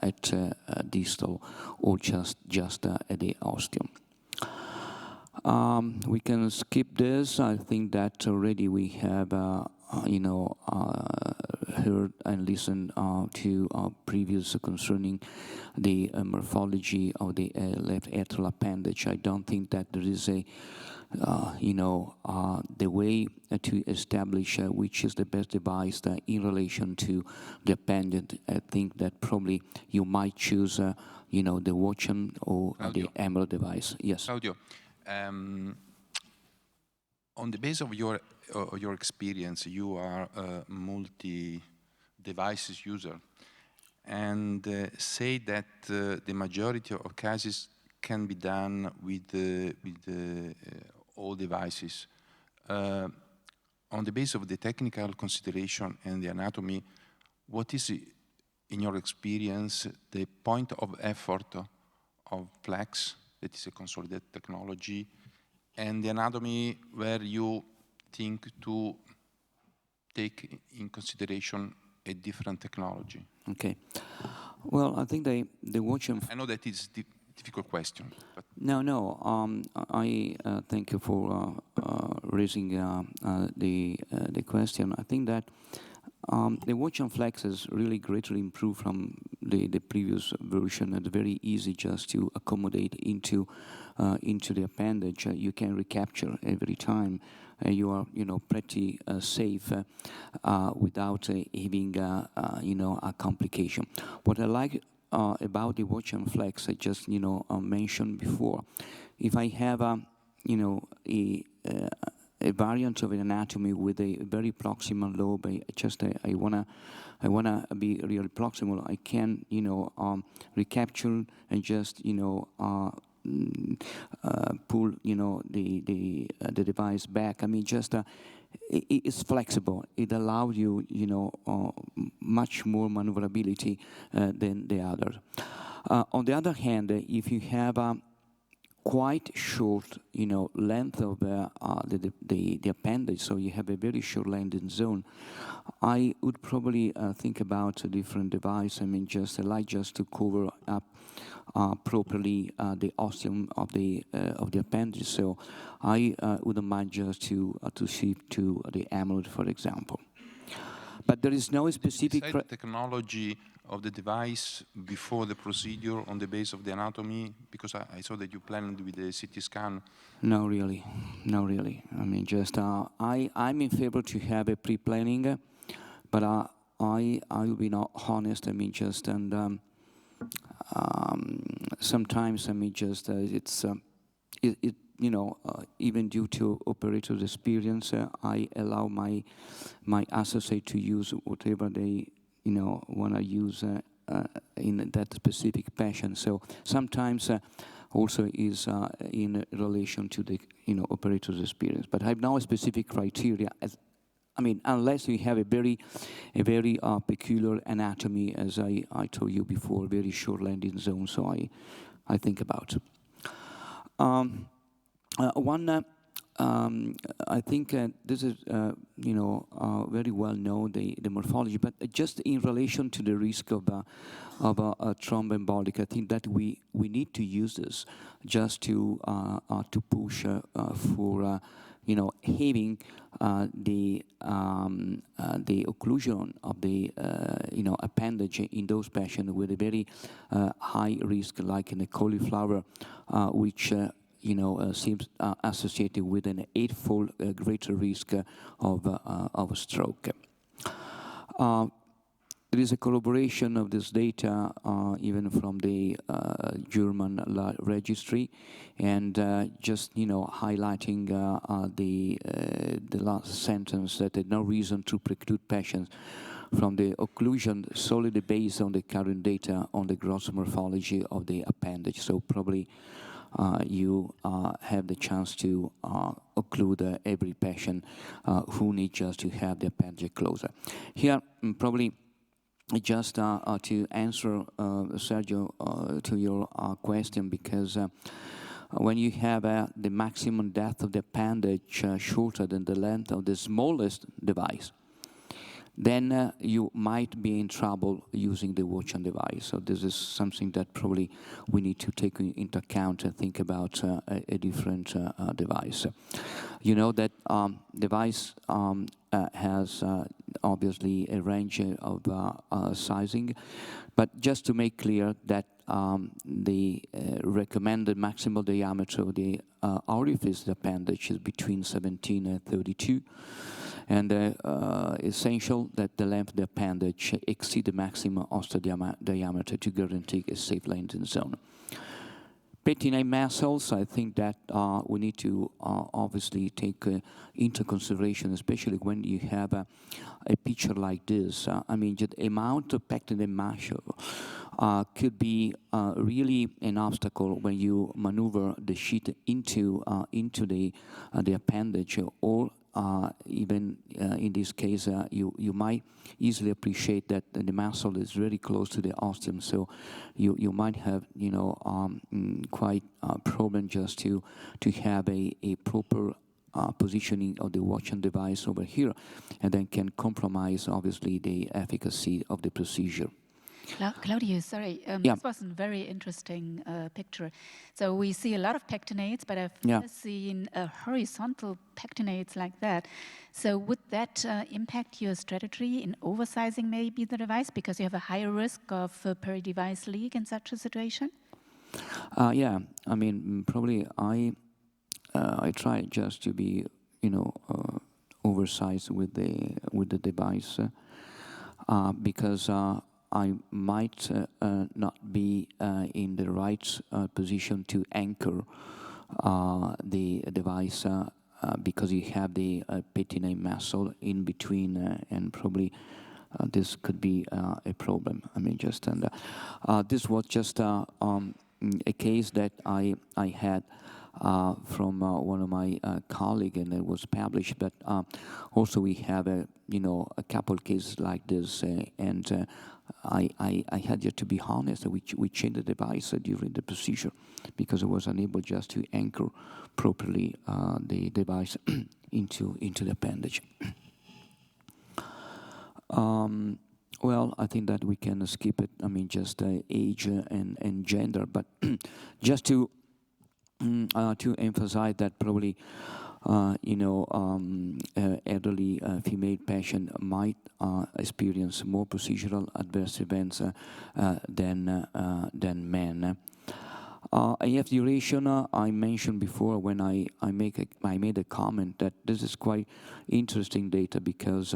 at distal or just at the ostium. We can skip this. I think that already we have heard and listened to previous concerning the morphology of the left atrial appendage. I don't think that there is a the way to establish which is the best device in relation to the appendage. I think that probably you might choose, the WATCHMAN or Claudio. the Amulet device. Yes. Claudio, on the base of your experience, you are a multi-devices user, and say that the majority of cases can be done with all devices. On the basis of the technical consideration and the anatomy, what is, in your experience, the point of effort of Flex, that is a consolidated technology, and the anatomy where you think to take in consideration a different technology? Okay. Well, I think the WATCHMAN... I know that it's a difficult question. But No. I thank you for raising the question. I think that the WATCHMAN Flex has really greatly improved from the previous version. It's very easy just to accommodate into the appendage. You can recapture every time. You are, pretty safe without having, a complication. What I like about the WATCHMAN Flex, I just, mentioned before, if I have, a variant of an anatomy with a very proximal lobe, I wanna be really proximal. I can, recapture and just, pull, the device back. I mean, just it's flexible. It allows you, much more maneuverability than the other. On the other hand, if you have a quite short, length of the appendage, so you have a very short landing zone, I would probably think about a different device. I mean, just to cover up properly the ostium of the appendage. So I wouldn't mind just to shift to the Amulet, for example. But there is no specific technology of the device before the procedure on the base of the anatomy, because I saw that you planned with the CT scan. No, really. I mean, just I'm in favor to have a pre-planning, but I will be not honest. I mean, just and sometimes I mean, just it's even due to operator's experience, I allow my associate to use whatever they want to use in that specific patient. So sometimes also is in relation to the operator's experience. But I have no specific criteria. I mean, unless you have a very peculiar anatomy, as I told you before, very short landing zone. So I think about. I think this is, very well known, the morphology, but just in relation to the risk of a thromboembolic, I think that we need to use this just to push for, having the occlusion of the, appendage in those patients with a very high risk, like in the cauliflower, which seems associated with an 8-fold greater risk of a stroke. There is a corroboration of this data even from the German registry, and just highlighting the last sentence that there's no reason to preclude patients from the occlusion solely based on the current data on the gross morphology of the appendage. So probably you have the chance to occlude every patient who needs just to have the appendage closer. Here, probably just to answer, Sergio, to your question, because when you have the maximum depth of the appendage shorter than the length of the smallest device, then you might be in trouble using the WATCHMAN device. So this is something that probably we need to take into account and think about a different device. You know that device has obviously a range of sizing, but just to make clear that the recommended maximal diameter of the orifice of the appendage is between 17 and 32. And essential that the length of the appendage exceed the maximum osteal diameter to guarantee a safe landing zone. Pettinae muscles, I think that we need to obviously take into consideration, especially when you have a picture like this. I mean, the amount of pettinae muscle could be really an obstacle when you maneuver the sheet into the appendage, or even in this case, you might easily appreciate that the muscle is very close to the ostium, so you might have quite a problem just to have a proper positioning of the WATCHMAN device over here, and then can compromise obviously the efficacy of the procedure. Claudio, sorry, this was a very interesting picture. So we see a lot of pectinates, but I've never seen horizontal pectinates like that. So would that impact your strategy in oversizing maybe the device, because you have a higher risk of peri-device leak in such a situation? Yeah, I mean, probably I try just to be, oversized with the device because I might not be in the right position to anchor the device because you have the pettinae muscle in between, and probably this could be a problem. I mean, just and this was just a case that I had from one of my colleagues, and it was published. But also we have a couple cases like this, and I had just to be honest. We changed the device during the procedure because I was unable just to anchor properly the device into the appendage. Well, I think that we can skip it. I mean, just age and gender, but just to emphasize that probably elderly female patient might experience more procedural adverse events than men. AF duration, I mentioned before when I made a comment that this is quite interesting data because,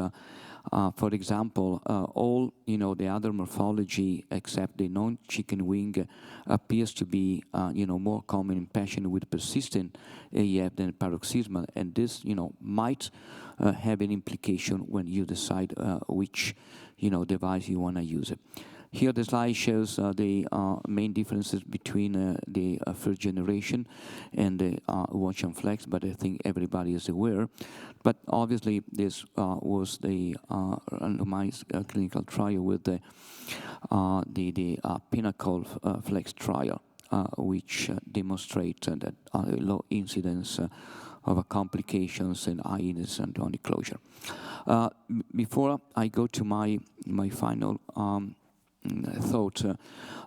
for example, all the other morphology except the non-chicken wing appears to be more common in patients with persistent AF than paroxysmal, and this might have an implication when you decide which device you want to use. Here the slide shows the main differences between the first generation and the WATCHMAN Flex, but I think everybody is aware. But obviously this was the randomized clinical trial with the Pinnacle Flex trial, which demonstrated that low incidence of complications in INS and on the closure. Before I go to my final thought,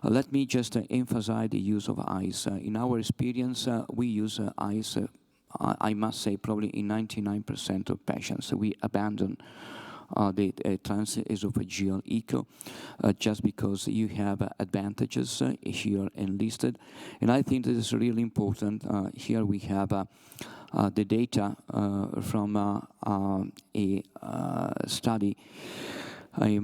let me just emphasize the use of ice. In our experience, we use ice, I must say, probably in 99% of patients. We abandon the transesophageal echo just because you have advantages here enlisted. And I think this is really important. Here we have the data from a study, a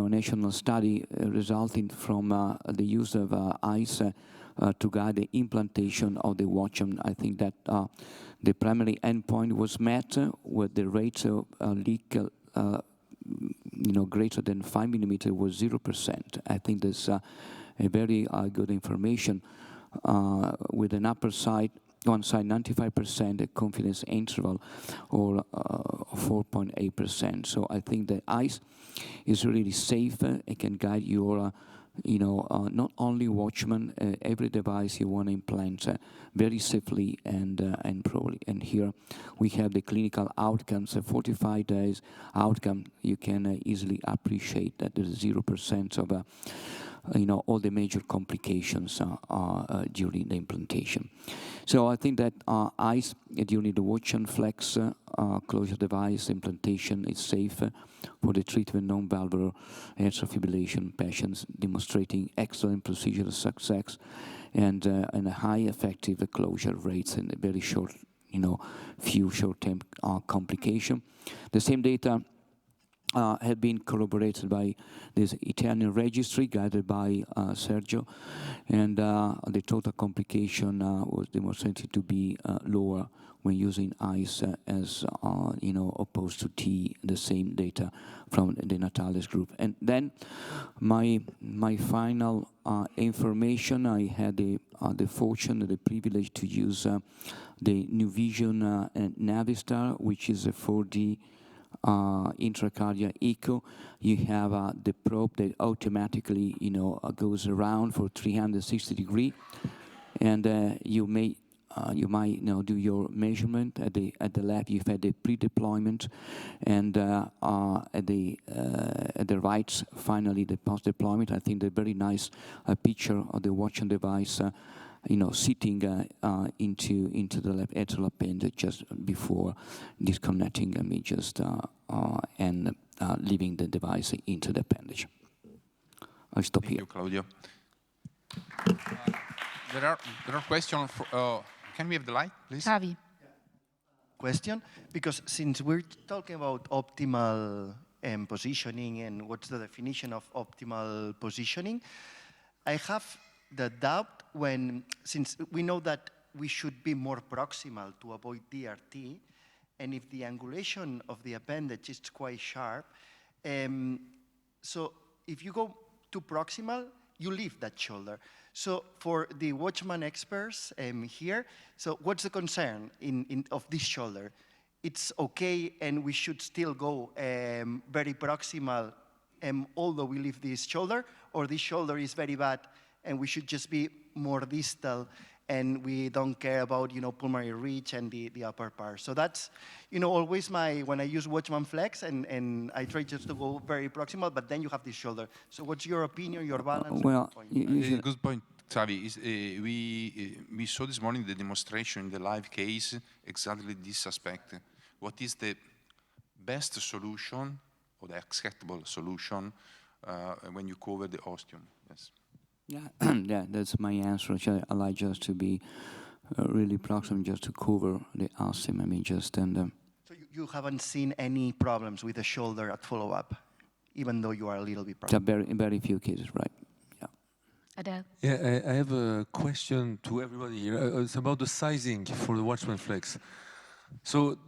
national study resulting from the use of ice to guide the implantation of the WATCHMAN. I think that the primary endpoint was met with the rate of leak greater than 5 millimeter was 0%. I think that's a very good information with an upper side, one side 95% confidence interval or 4.8%. So I think the ice is really safe. It can guide your not only WATCHMAN, every device you want to implant very safely and probably. And here we have the clinical outcomes, 45 days outcome. You can easily appreciate that there's 0% of all the major complications during the implantation. So I think that ice during the WATCHMAN Flex closure device implantation is safe for the treatment non-valvular atrial fibrillation patients, demonstrating excellent procedural success and a high effective closure rates and a very short, few short-term complication. The same data had been corroborated by this Italian registry guided by Sergio, and the total complication was demonstrated to be lower when using ice as opposed to T, the same data from the Natalis group. And then my final information, I had the fortune, the privilege to use the New Vision Navistar, which is a 4D intracardial echo. You have the probe that automatically goes around for 360 degrees, and you might do your measurement at the lab. You've had the pre-deployment, and at the right, finally the post-deployment. I think the very nice picture of the WATCHMAN device sitting into the left atrial appendage just before disconnecting, and leaving the device into the appendage. I'll stop here. Thank you, Claudio. There are questions. Can we have the light, please? Javi. Question, because since we're talking about optimal positioning and what's the definition of optimal positioning, I have the doubt since we know that we should be more proximal to avoid DRT, and if the angulation of the appendage is quite sharp, so if you go too proximal, you leave that shoulder. So for the WATCHMAN experts here, so what's the concern of this shoulder? It's okay, and we should still go very proximal, although we leave this shoulder, or this shoulder is very bad, and we should just be more distal, and we don't care about pulmonary reach and the upper part. So that's always when I use WATCHMAN Flex, and I try just to go very proximal, but then you have this shoulder. So what's your opinion, your balance? Well, good point, Xavi. We saw this morning the demonstration in the live case, exactly this aspect. What is the best solution or the acceptable solution when you cover the ostium? Yes. Yeah, yeah, that's my answer. I like just to be really proximal, just to cover the ostium. So you haven't seen any problems with the shoulder at follow-up, even though you are a little bit proximal? In very few cases, right? Yeah. Adele. Yeah, I have a question to everybody here. It's about the sizing for the WATCHMAN Flex. So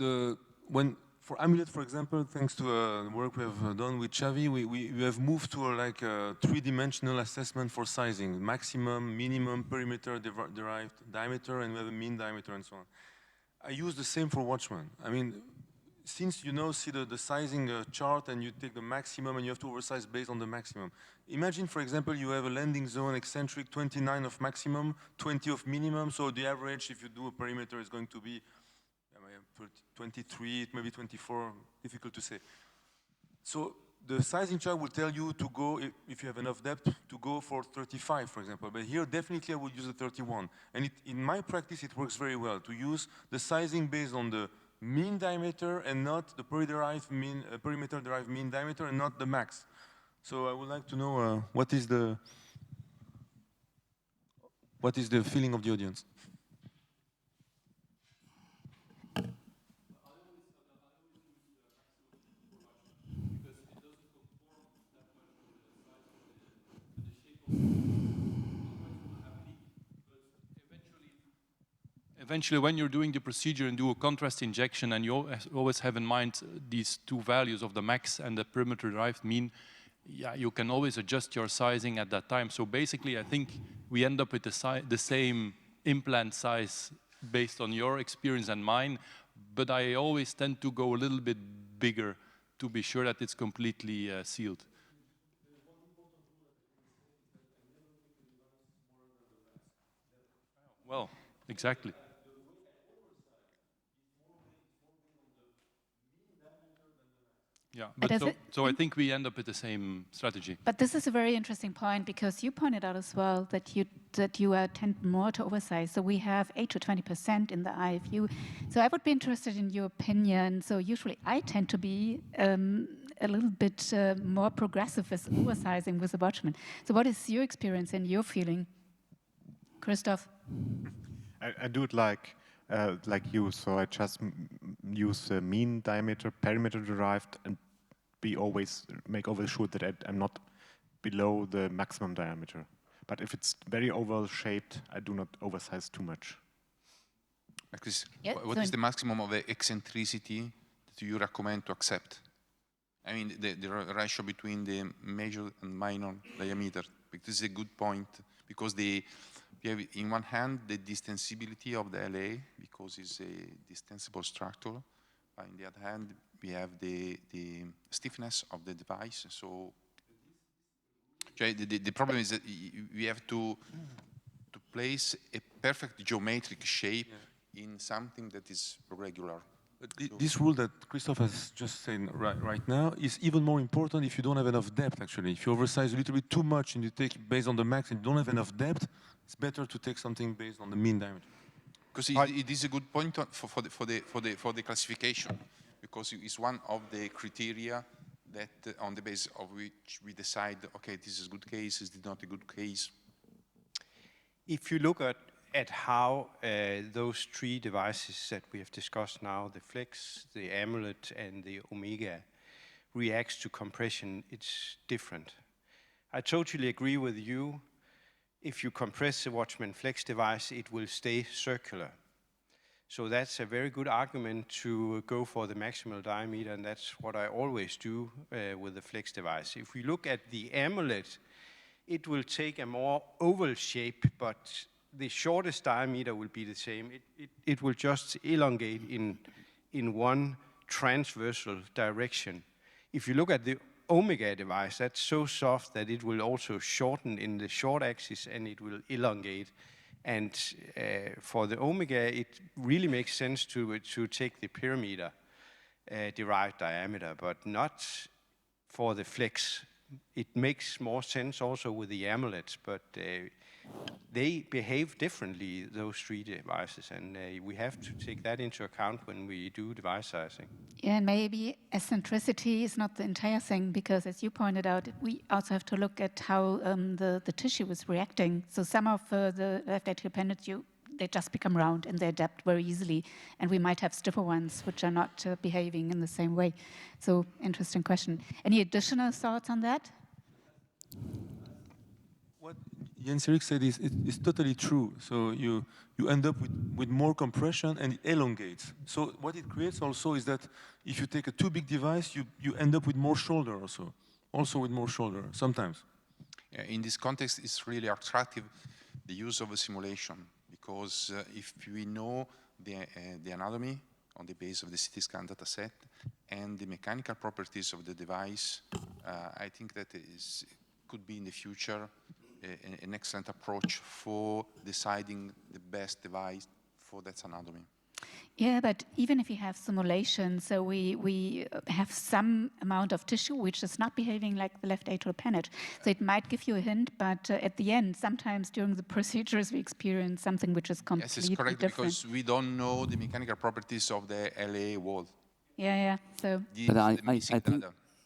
for Amulet, for example, thanks to the work we have done with Xavi, we have moved to like a three-dimensional assessment for sizing: maximum, minimum, perimeter-derived diameter, and we have a mean diameter and so on. I use the same for WATCHMAN. I mean, since you now see the sizing chart and you take the maximum and you have to oversize based on the maximum. Imagine, for example, you have a landing zone eccentric 29 of maximum, 20 of minimum, so the average, if you do a perimeter, is going to be 23, maybe 24, difficult to say. So the sizing chart will tell you to go, if you have enough depth, to go for 35, for example. But here, definitely, I would use a 31. And in my practice, it works very well to use the sizing based on the mean diameter and not the perimeter-derived mean diameter and not the max. So I would like to know what is the feeling of the audience? Eventually, when you're doing the procedure and do a contrast injection, and you always have in mind these two values of the max and the perimeter-derived mean, yeah, you can always adjust your sizing at that time. So basically, I think we end up with the same implant size based on your experience and mine, but I always tend to go a little bit bigger to be sure that it's completely sealed. Well, exactly. Yeah, but so I think we end up with the same strategy. But this is a very interesting point, because you pointed out as well that you tend more to oversize. So we have 8 to 20% in the IFU. So I would be interested in your opinion. So usually I tend to be a little bit more progressive with oversizing with the WATCHMAN. So what is your experience and your feeling, Christoph? I do it like you. So I just use mean diameter, perimeter derived, and make always sure that I'm not below the maximum diameter. But if it's very oval shaped, I do not oversize too much. What is the maximum of the eccentricity that you recommend to accept? I mean, the ratio between the major and minor diameter. Because this is a good point, because we have, in one hand, the distensibility of the LA, because it's a distensible structure. On the other hand, we have the stiffness of the device. So the problem is that we have to place a perfect geometric shape in something that is regular. This rule that Christoph has just said right now is even more important if you don't have enough depth, actually. If you oversize a little bit too much and you take it based on the max and you don't have enough depth, it's better to take something based on the mean diameter. Because it is a good point for the classification, because it's one of the criteria that on the basis of which we decide, okay, this is a good case, is not a good case. If you look at how those three devices that we have discussed now, the Flex, the Amulet, and the Omega, reacts to compression, it's different. I totally agree with you. If you compress the WATCHMAN Flex device, it will stay circular. So that's a very good argument to go for the maximal diameter, and that's what I always do with the Flex device. If we look at the Amulet, it will take a more oval shape, but the shortest diameter will be the same. It will just elongate in one transversal direction. If you look at the Omega device, that's so soft that it will also shorten in the short axis and it will elongate. And for the Omega, it really makes sense to take the perimeter derived diameter, but not for the Flex. It makes more sense also with the Amulets, but they behave differently, those three devices, and we have to take that into account when we do device sizing. Yeah, and maybe eccentricity is not the entire thing, because as you pointed out, we also have to look at how the tissue is reacting. So some of the left atrial appendage, they just become round and they adapt very easily, and we might have stiffer ones which are not behaving in the same way. So interesting question. Any additional thoughts on that? Jens Erik said is totally true. So you end up with more compression and it elongates. So what it creates also is that if you take a too big device, you end up with more shoulder also with more shoulder sometimes. Yeah, in this context, it's really attractive the use of a simulation, because if we know the anatomy on the basis of the CT scan data set and the mechanical properties of the device, I think that could be in the future an excellent approach for deciding the best device for that anatomy. Yeah, but even if you have simulation, so we have some amount of tissue which is not behaving like the left atrial appendage. So it might give you a hint, but at the end, sometimes during the procedures, we experience something which is completely different. Yes, it's correct, because we don't know the mechanical properties of the LAA wall. Yeah. So, but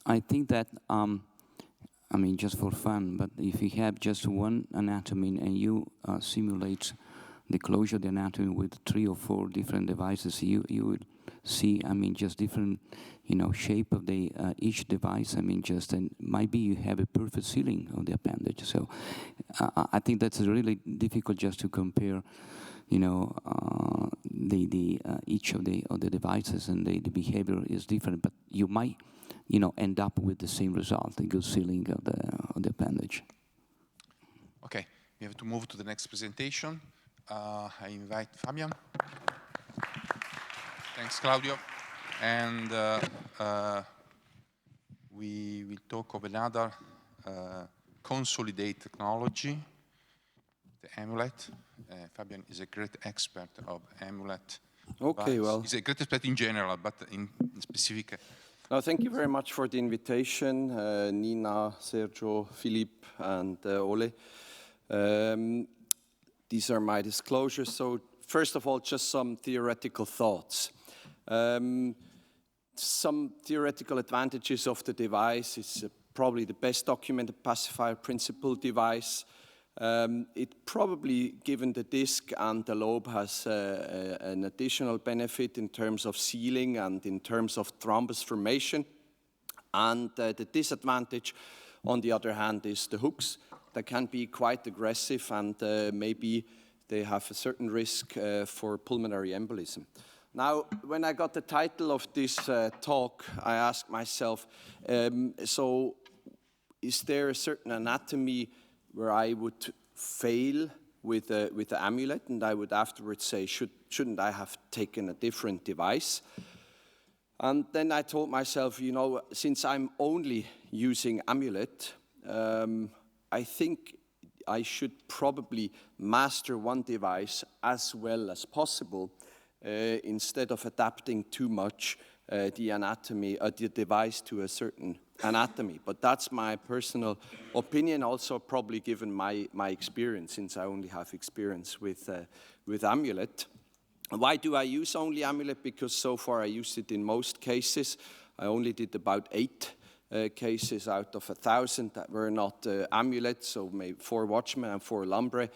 I think that I mean, just for fun, but if you have just one anatomy and you simulate the closure of the anatomy with 3 or 4 different devices, you would see, I mean, just different, shape of the each device. I mean, just, and maybe you have a perfect sealing of the appendage. So I think that's really difficult just to compare, each of the devices, and the behavior is different, but you might, end up with the same result, the good sealing of the appendage. Okay, we have to move to the next presentation. I invite Fabian. Thanks, Claudio. And we will talk of another consolidate technology, the Amulet. Fabian is a great expert of Amulet. Okay, well. He's a great expert in general, but in specific. Thank you very much for the invitation, Nina, Sergio, Philippe, and Ole. These are my disclosures. So first of all, just some theoretical thoughts. Some theoretical advantages of the device. It's probably the best documented pacifier principle device. It probably, given the disc and the lobe, has an additional benefit in terms of sealing and in terms of thrombus formation. And the disadvantage, on the other hand, is the hooks. That can be quite aggressive, and maybe they have a certain risk for pulmonary embolism. Now, when I got the title of this talk, I asked myself, so is there a certain anatomy where I would fail with the Amulet, and I would afterwards say, shouldn't I have taken a different device? And then I told myself, since I'm only using Amulet, I think I should probably master one device as well as possible instead of adapting too much the anatomy, the device to a certain anatomy. But that's my personal opinion, also probably given my experience, since I only have experience with Amulet. Why do I use only Amulet? Because so far I used it in most cases. I only did about 8 cases out of 1,000 that were not Amulet, so maybe 4 WATCHMAN and 4 Lambre.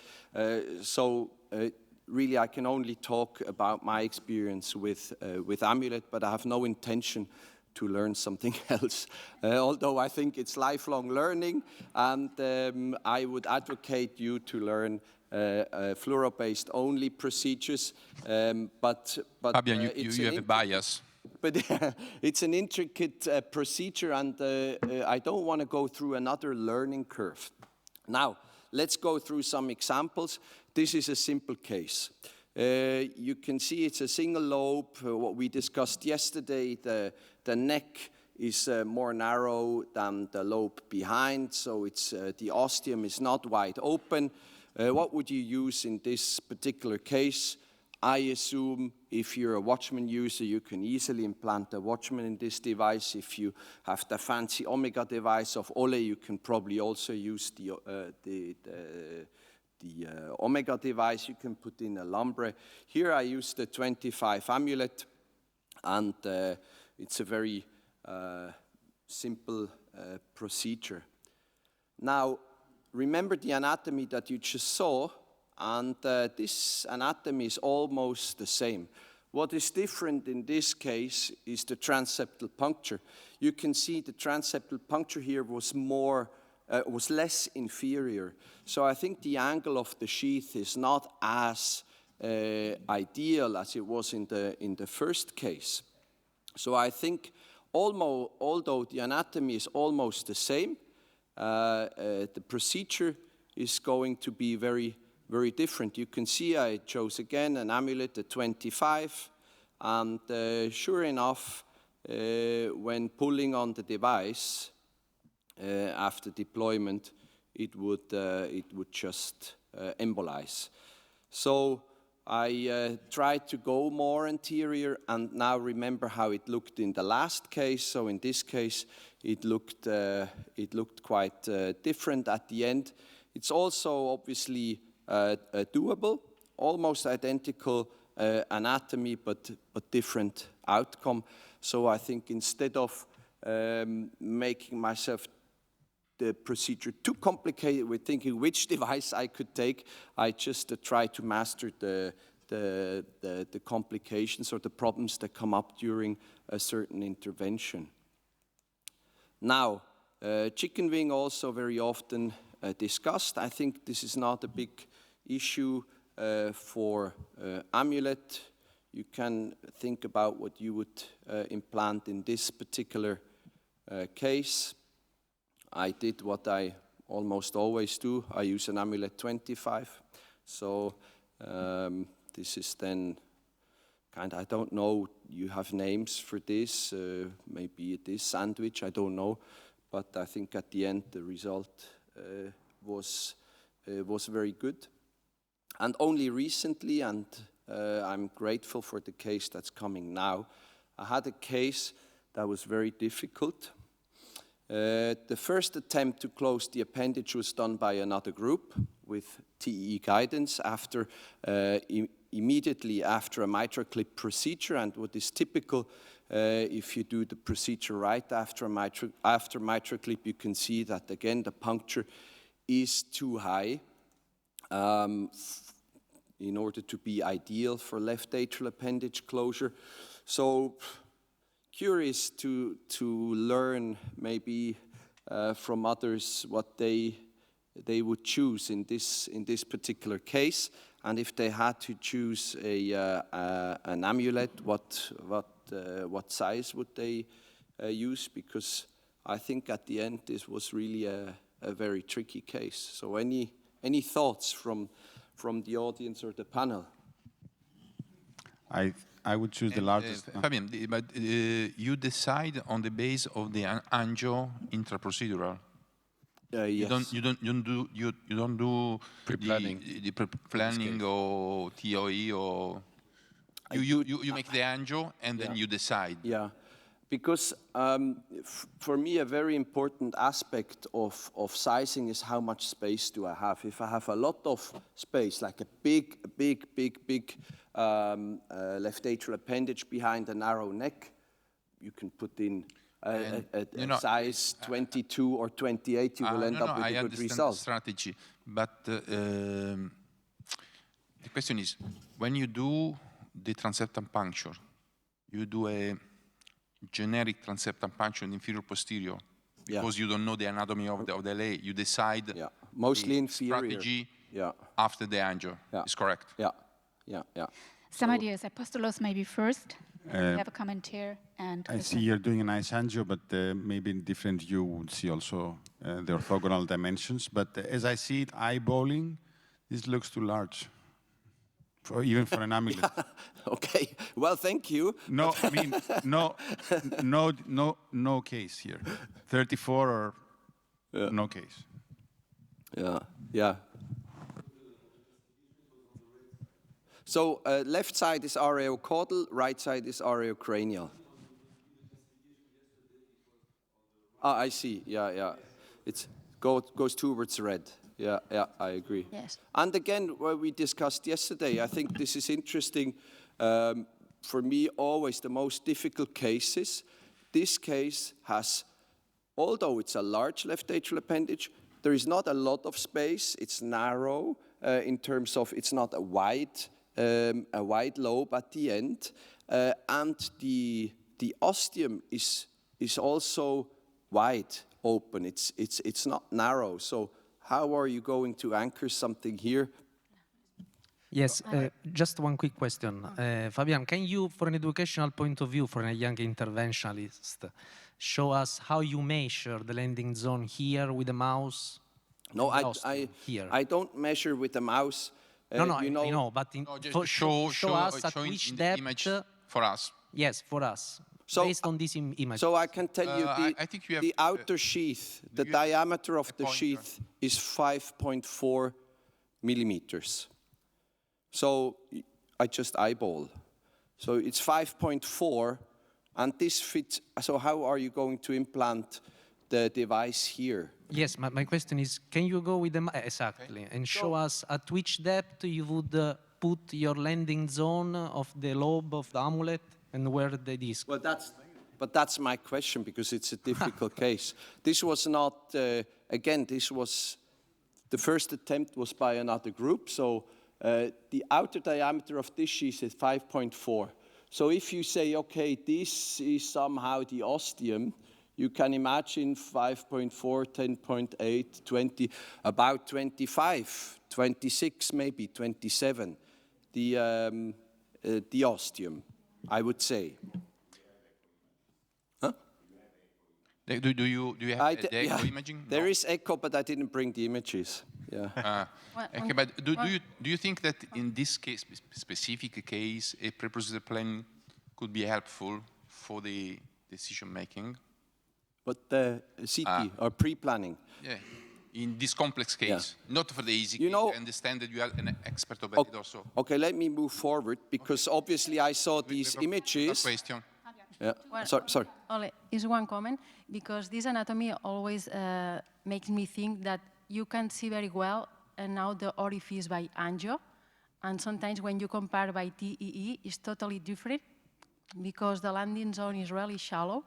Really, I can only talk about my experience with Amulet, but I have no intention to learn something else. Although I think it's lifelong learning, and I would advocate you to learn fluoro-based only procedures. But Fabian, you have a bias. But it's an intricate procedure, and I don't want to go through another learning curve. Now, let's go through some examples. This is a simple case. You can see it's a single lobe. What we discussed yesterday, the neck is more narrow than the lobe behind, so it's the ostium is not wide open. What would you use in this particular case? I assume if you're a WATCHMAN user, you can easily implant a WATCHMAN in this device. If you have the fancy Omega device of Ole, you can probably also use the Omega device. You can put in a Lambre. Here I use the 25 Amulet, and it's a very simple procedure. Now, remember the anatomy that you just saw, and this anatomy is almost the same. What is different in this case is the transeptal puncture. You can see the transeptal puncture here was more was less inferior. So I think the angle of the sheath is not as ideal as it was in the first case. So I think although the anatomy is almost the same, the procedure is going to be very, very different. You can see I chose again an Amulet at 25, and sure enough, when pulling on the device after deployment, it would just embolize. So I tried to go more anterior, and now remember how it looked in the last case. So in this case, it looked quite different at the end. It's also obviously doable, almost identical anatomy, but different outcome. So I think instead of making myself the procedure too complicated with thinking which device I could take, I just try to master the complications or the problems that come up during a certain intervention. Now, chicken wing also very often discussed. I think this is not a big issue for Amulet. You can think about what you would implant in this particular case. I did what I almost always do. I use an Amulet 25. So this is then kind of, I don't know, you have names for this. Maybe it is sandwich, I don't know. But I think at the end the result was very good. And only recently, and I'm grateful for the case that's coming now, I had a case that was very difficult. The first attempt to close the appendage was done by another group with TEE guidance immediately after a mitral clip procedure. And what is typical, if you do the procedure right after mitral clip, you can see that again the puncture is too high in order to be ideal for left atrial appendage closure. So curious to learn maybe from others what they would choose in this particular case, and if they had to choose an Amulet, what size would they use? Because I think at the end this was really a very tricky case. So any thoughts from the audience or the panel? I would choose the largest. Fabian, but you decide on the base of the angio intraprocedural. Yes. You don't do pre-planning. The pre-planning or TOE or you make the angio and then you decide. Yeah, because for me a very important aspect of sizing is how much space do I have. If I have a lot of space, like a big left atrial appendage behind a narrow neck, you can put in a size 22 or 28, you will end up with a good result. Strategy, but the question is, when you do the transeptal puncture, you do a generic transeptal puncture in inferior posterior because you don't know the anatomy of the LA. You decide mostly inferior strategy after the angio. Is correct? Yeah. Some ideas. Apostolos maybe first. We have a comment here. And I see you're doing a nice angio, but maybe in different view would see also the orthogonal dimensions. But as I see it, eyeballing, this looks too large, even for an Amulet. Okay. Well, thank you. No, I mean no case here. 34 or no case. Yeah. So left side is areocaudal, right side is areocranial. I see. Yeah. It goes towards red. Yeah, I agree. Yes. And again, what we discussed yesterday, I think this is interesting. For me, always the most difficult cases. This case has, although it's a large left atrial appendage, there is not a lot of space. It's narrow in terms of it's not a wide lobe at the end, and the ostium is also wide, open. It's not narrow. So how are you going to anchor something here? Yes, just one quick question. Fabian, can you, from an educational point of view, for a young interventionalist, show us how you measure the landing zone here with a mouse? No, I don't measure with the mouse. No, you know, I know, but show us at which depth. Image for us. Yes, for us. So, based on this image. So I can tell you I think you have, the outer sheath, the diameter of the sheath is 5.4 millimeters. So I just eyeball. So it's 5.4, and this fits. So how are you going to implant the device here? Yes, my question is, can you go with them exactly and show us at which depth you would put your landing zone of the lobe of the amulet and where the disc? Well, that's my question, because it's a difficult case. This was not, again, this was, the first attempt was by another group, so the outer diameter of this sheath is 5.4. So if you say, okay, this is somehow the ostium, you can imagine 5.4, 10.8, 20, about 25, 26, maybe 27, the ostium, I would say. Huh? Do you have echo imaging? There is echo, but I didn't bring the images. Yeah. Okay, but do you think that in this case, specific case, a pre-procedure plan could be helpful for the decision making? But the CT or pre-planning? Yeah, in this complex case, not for the easy you know, case. I understand that you are an expert of it also. Okay, let me move forward, because obviously I saw these images. Question. Yeah. Sorry. Only is one comment, because this anatomy always makes me think that you can see very well and now the orifice by angio, and sometimes when you compare by TEE, it's totally different, because the landing zone is really shallow.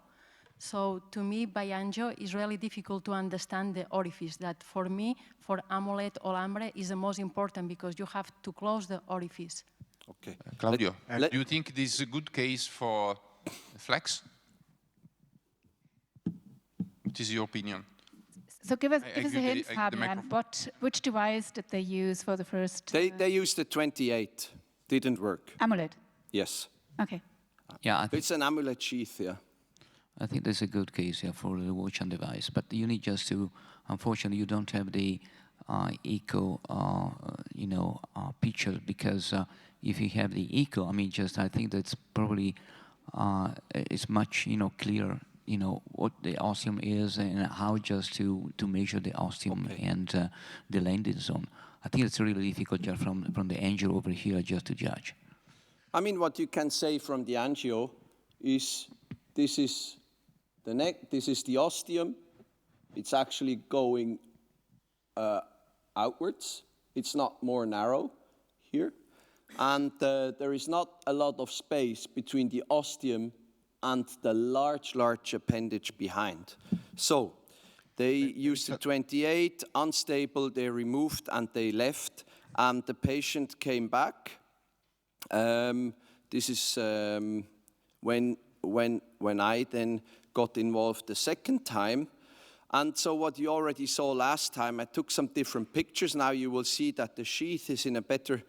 So to me, by angio, it's really difficult to understand the orifice. That for me, for Amulet or Lambre, is the most important, because you have to close the orifice. Okay. Claudio, do you think this is a good case for flex? What is your opinion? So give us a hint, Fabian. Which device did they use for the first? They used the 28. Didn't work. Amulet? Yes. Okay. Yeah, it's an Amulet sheath, yeah. I think that's a good case here for the WATCHMAN device, but you need just to, unfortunately, you don't have the echo, picture, because if you have the echo, I mean, just I think that's probably it's much clearer, what the ostium is and how just to measure the ostium and the landing zone. I think it's really difficult just from the angio over here just to judge. I mean, what you can say from the angio is this is the neck, this is the ostium. It's actually going outwards. It's not more narrow here. And there is not a lot of space between the ostium and the large appendage behind. So they used the 28, unstable, they removed and they left, and the patient came back. This is when I then got involved the second time. And so what you already saw last time, I took some different pictures. Now you will see that the sheath is in a better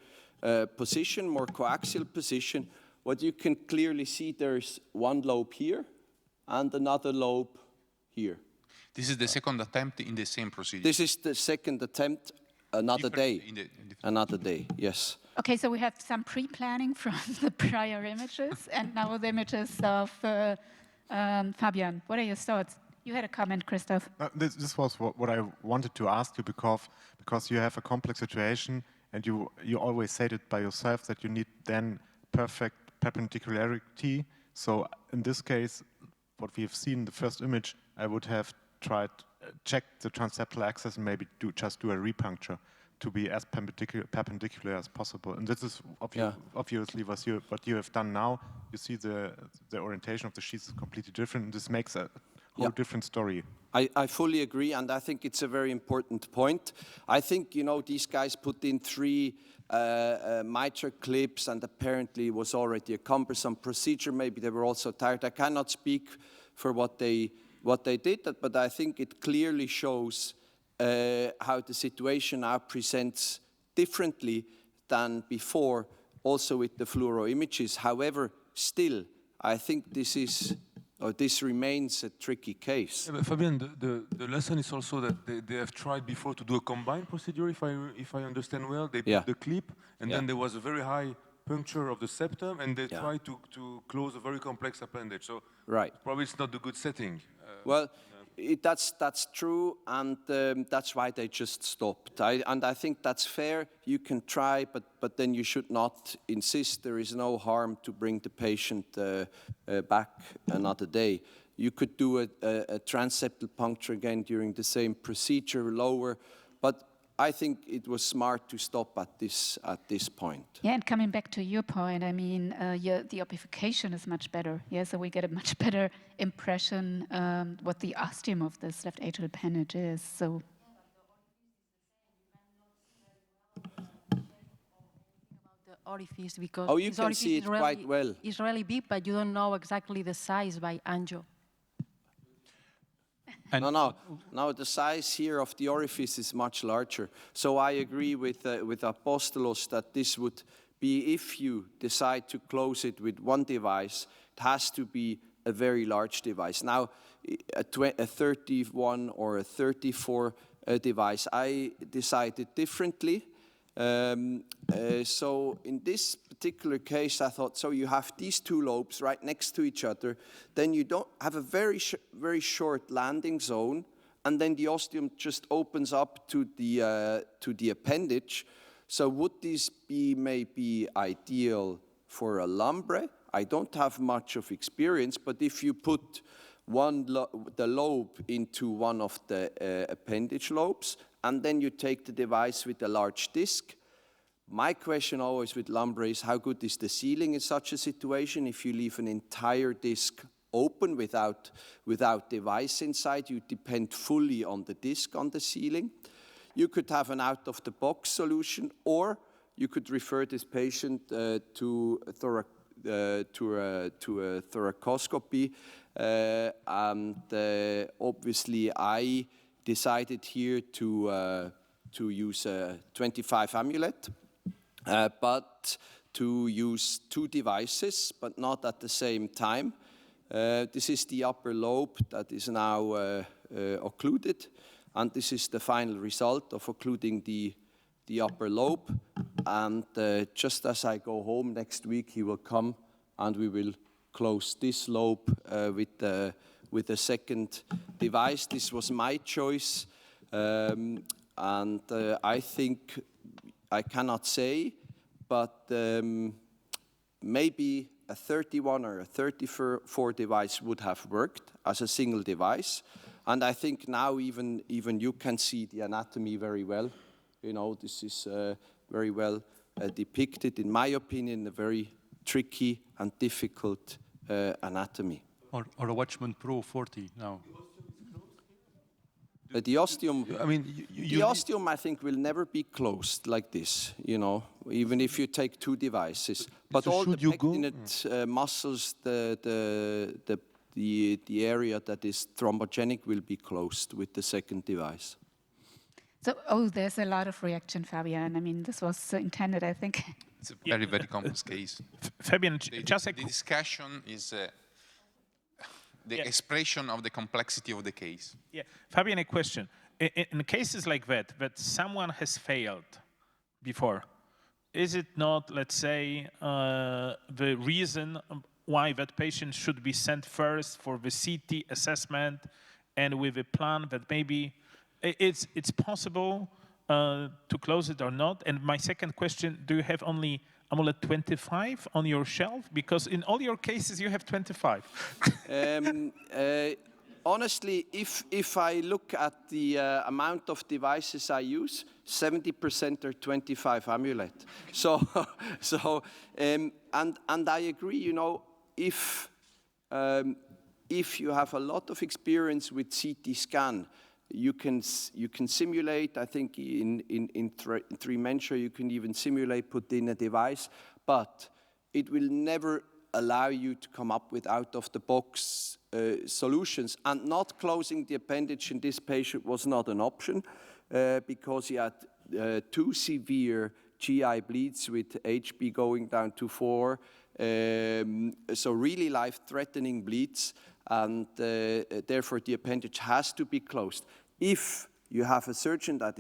position, more coaxial position. What you can clearly see, there's one lobe here and another lobe here. This is the second attempt in the same procedure? This is the second attempt, another day. Another day, yes. Okay, so we have some pre-planning from the prior images, and now the images of Fabian. What are your thoughts? You had a comment, Christoph. This was what I wanted to ask you, because you have a complex situation, and you always said it by yourself that you need then perfect perpendicularity. So in this case, what we have seen in the first image, I would have tried check the transeptal axis and maybe just do a repuncture to be as perpendicular as possible. And this is obviously what you have done now. You see the orientation of the sheath is completely different, and this makes a whole different story. I fully agree, and I think it's a very important point. I think, these guys put in 3 mitral clips, and apparently it was already a cumbersome procedure. Maybe they were also tired. I cannot speak for what they what they did, but I think it clearly shows how the situation now presents differently than before, also with the fluoro images. However, still, I think this remains a tricky case. Yeah, but Fabian, the lesson is also that they have tried before to do a combined procedure, if I understand well. They put the clip, and then there was a very high puncture of the septum, and they tried to close a very complex appendage. So probably it's not a good setting. That's true, and that's why they just stopped. And I think that's fair. You can try, but then you should not insist. There is no harm to bring the patient back another day. You could do a transeptal puncture again during the same procedure, lower, but I think it was smart to stop at this point. Yeah, and coming back to your point, I mean, the ossification is much better. Yeah, so we get a much better impression what the ostium of this left atrial appendage is. So. The orifice, because you can see it quite well. It's really big, but you don't know exactly the size by angio. No, the size here of the orifice is much larger. So I agree with Apostolos that this would be, if you decide to close it with one device, it has to be a very large device. Now, a 31 or a 34 device, I decided differently. So in this particular case, I thought, so you have these two lobes right next to each other, then you don't have a very short landing zone, and then the ostium just opens up to the appendage. So would this be maybe ideal for a Lambre? I don't have much of experience, but if you put the lobe into one of the appendage lobes, and then you take the device with a large disc. My question always with Lambre is how good is the sealing in such a situation? If you leave an entire disc open without device inside, you depend fully on the disc on the sealing. You could have an out-of-the-box solution, or you could refer this patient to a thoracoscopy. And obviously, I decided here to use a 25 Amulet, but to use two devices, but not at the same time. This is the upper lobe that is now occluded, and this is the final result of occluding the upper lobe. And just as I go home next week, he will come and we will close this lobe with a second device. This was my choice, and I think I cannot say, but maybe a 31 or a 34 device would have worked as a single device. And I think now even you can see the anatomy very well. You know, this is very well depicted, in my opinion, a very tricky and difficult anatomy. Or a WATCHMAN Pro 40 now. The ostium, the ostium, I think, will never be closed like this, you know, even if you take two devices. But all the pectinate muscles, the area that is thrombogenic will be closed with the second device. So, there's a lot of reaction, Fabian. I mean, this was intended, I think. It's a very, very complex case. Fabian, the discussion is the expression of the complexity of the case. Yeah, Fabian, a question. In cases like that someone has failed before, is it not, let's say, the reason why that patient should be sent first for the CT assessment and with a plan that maybe it's possible to close it or not? And my second question, do you have only Amulet 25 on your shelf? Because in all your cases, you have 25. Honestly, if I look at the amount of devices I use, 70% are 25 Amulet. And I agree, you know, if you have a lot of experience with CT scan, you can simulate. I think in 3Mentor you can even simulate, put in a device, but it will never allow you to come up with out-of-the-box solutions, and not closing the appendage in this patient was not an option because he had 2 severe GI bleeds with HB going down to 4, so really life-threatening bleeds, and therefore the appendage has to be closed. If you have a surgeon that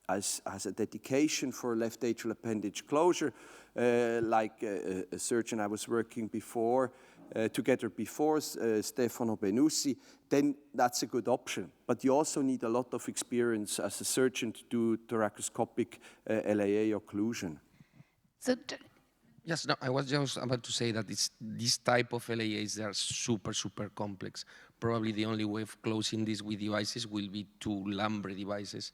has a dedication for left atrial appendage closure, like a surgeon I was working together before, Stefano Benussi, then that's a good option. But you also need a lot of experience as a surgeon to do thoracoscopic LAA occlusion. So yes, no, I was just about to say that this type of LAAs, they are super, super complex. Probably the only way of closing this with devices will be 2 Lambre devices,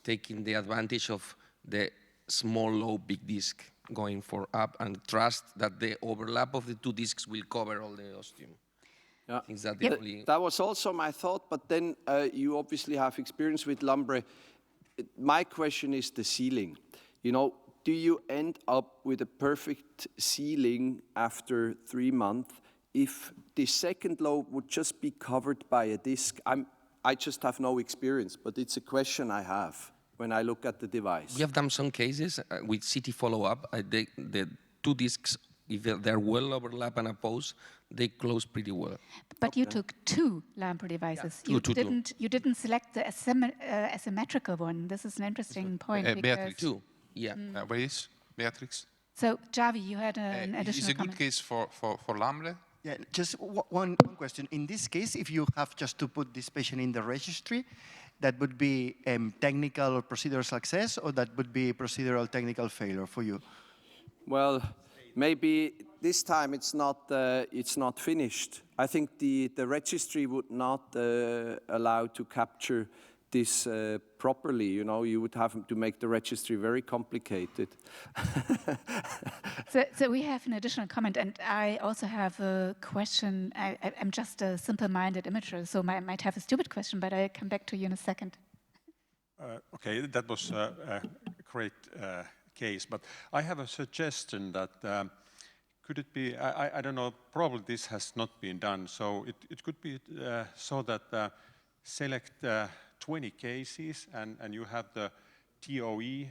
taking the advantage of the small, low, big disc going for up, and trust that the overlap of the 2 discs will cover all the ostium. Yeah. That was also my thought, but then you obviously have experience with Lambre. My question is the sealing. You know, do you end up with a perfect sealing after 3 months if the second lobe would just be covered by a disc? I just have no experience, but it's a question I have when I look at the device. We have done some cases with CT follow-up. The 2 discs, if they're well overlapped and opposed, they close pretty well. But you took 2 Lambre devices. Yeah, you didn't select the asymmetrical one. This is an interesting point. Beatriz. 2, yeah. Where is Beatriz? So, Javi, you had an additional Is a good comment. case for Lambre? Yeah, just one question. In this case, if you have just to put this patient in the registry, that would be technical or procedural success, or that would be procedural technical failure for you? Well, maybe this time it's not finished. I think the registry would not allow to capture this properly. You know, you would have to make the registry very complicated. So we have an additional comment, and I also have a question. I'm just a simple-minded imager, so I might have a stupid question, but I'll come back to you in a second. Okay, that was a great case, but I have a suggestion that could it be, I don't know, probably this has not been done, so it could be so that select 20 cases and you have the TOE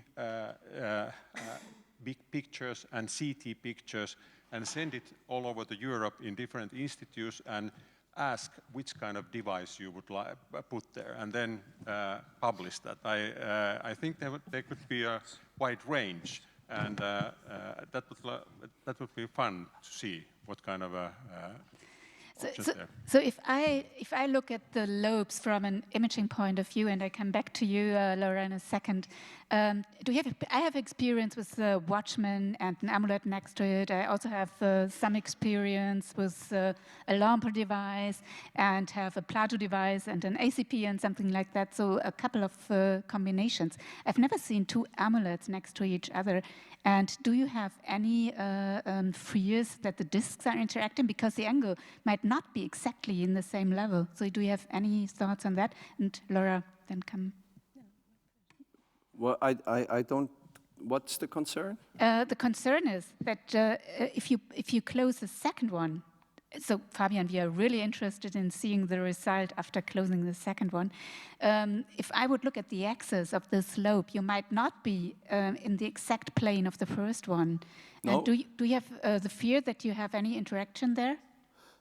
big pictures and CT pictures and send it all over the Europe in different institutes and ask which kind of device you would put there and then publish that. I think there could be a wide range, and that would be fun to see what kind of So if I look at the lobes from an imaging point of view, and I come back to you, Laura, in a second, I have experience with the WATCHMAN and an Amulet next to it. I also have some experience with a Lambre device and have a Plato device and an ACP and something like that, so a couple of combinations. I've never seen 2 Amulets next to each other. And do you have any fears that the discs are interacting? Because the angle might not be exactly in the same level. So do you have any thoughts on that? And Laura, then come. Well, I don't. What's the concern? The concern is that if you close the second one, so Fabian, we are really interested in seeing the result after closing the second one. If I would look at the axis of the slope, you might not be in the exact plane of the first one. No. And do you have the fear that you have any interaction there?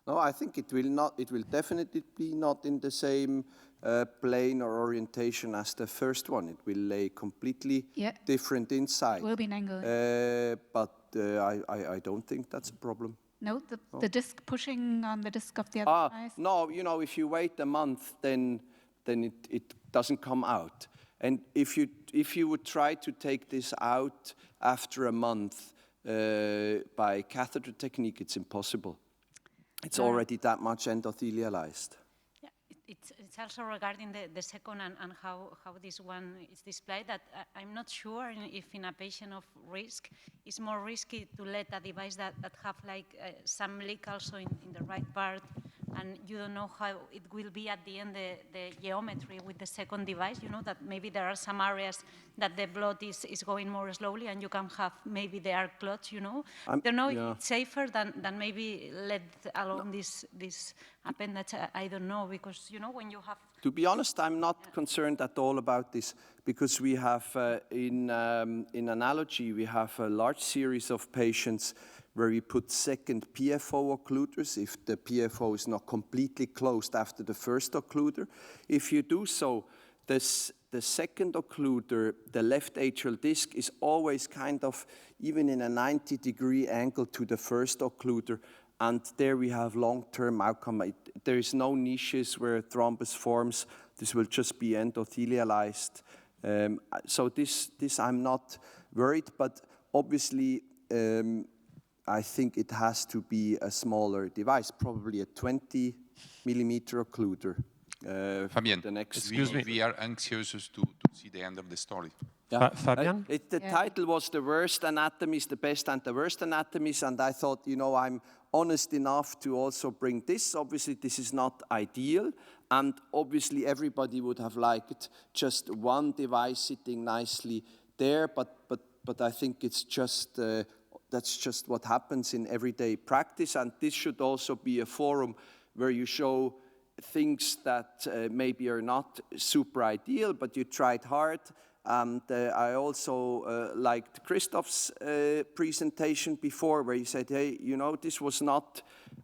No, I think it will not. It will definitely be not in the same plane or orientation as the first one. It will lay completely different inside. It will be an angle. But I don't think that's a problem. No, the disc pushing on the disc of the other device? No, you know, if you wait a month, then it doesn't come out. And if you would try to take this out after a month by catheter technique, it's impossible. It's already that much endothelialized. Yeah, it's also regarding the second and how this one is displayed that I'm not sure if in a patient of risk, it's more risky to let a device that have like some leak also in the right part and you don't know how it will be at the end, the geometry with the second device, you know, that maybe there are some areas that the blood is going more slowly and you can have maybe the arc clots, you know. I don't know if it's safer than maybe let alone this appendage, I don't know, because, you know, when you have... To be honest, I'm not concerned at all about this, because we have, in analogy, we have a large series of patients where we put second PFO occluders if the PFO is not completely closed after the first occluder. If you do so, the second occluder, the left atrial disc, is always kind of even in a 90-degree angle to the first occluder, and there we have long-term outcome. There is no niches where thrombus forms. This will just be endothelialized. So this I'm not worried, but obviously I think it has to be a smaller device, probably a 20-millimeter occluder. Fabian, excuse me. We are anxious to see the end of the story. Yeah. Fabian? The title was The Worst Anatomies, the Best and the Worst Anatomies, and I thought, you know, I'm honest enough to also bring this. Obviously, this is not ideal, and obviously everybody would have liked just one device sitting nicely there, but I think it's just... that's just what happens in everyday practice, and this should also be a forum where you show things that maybe are not super ideal, but you tried hard. And I also liked Christoph's presentation before, where he said, hey, you know, this was not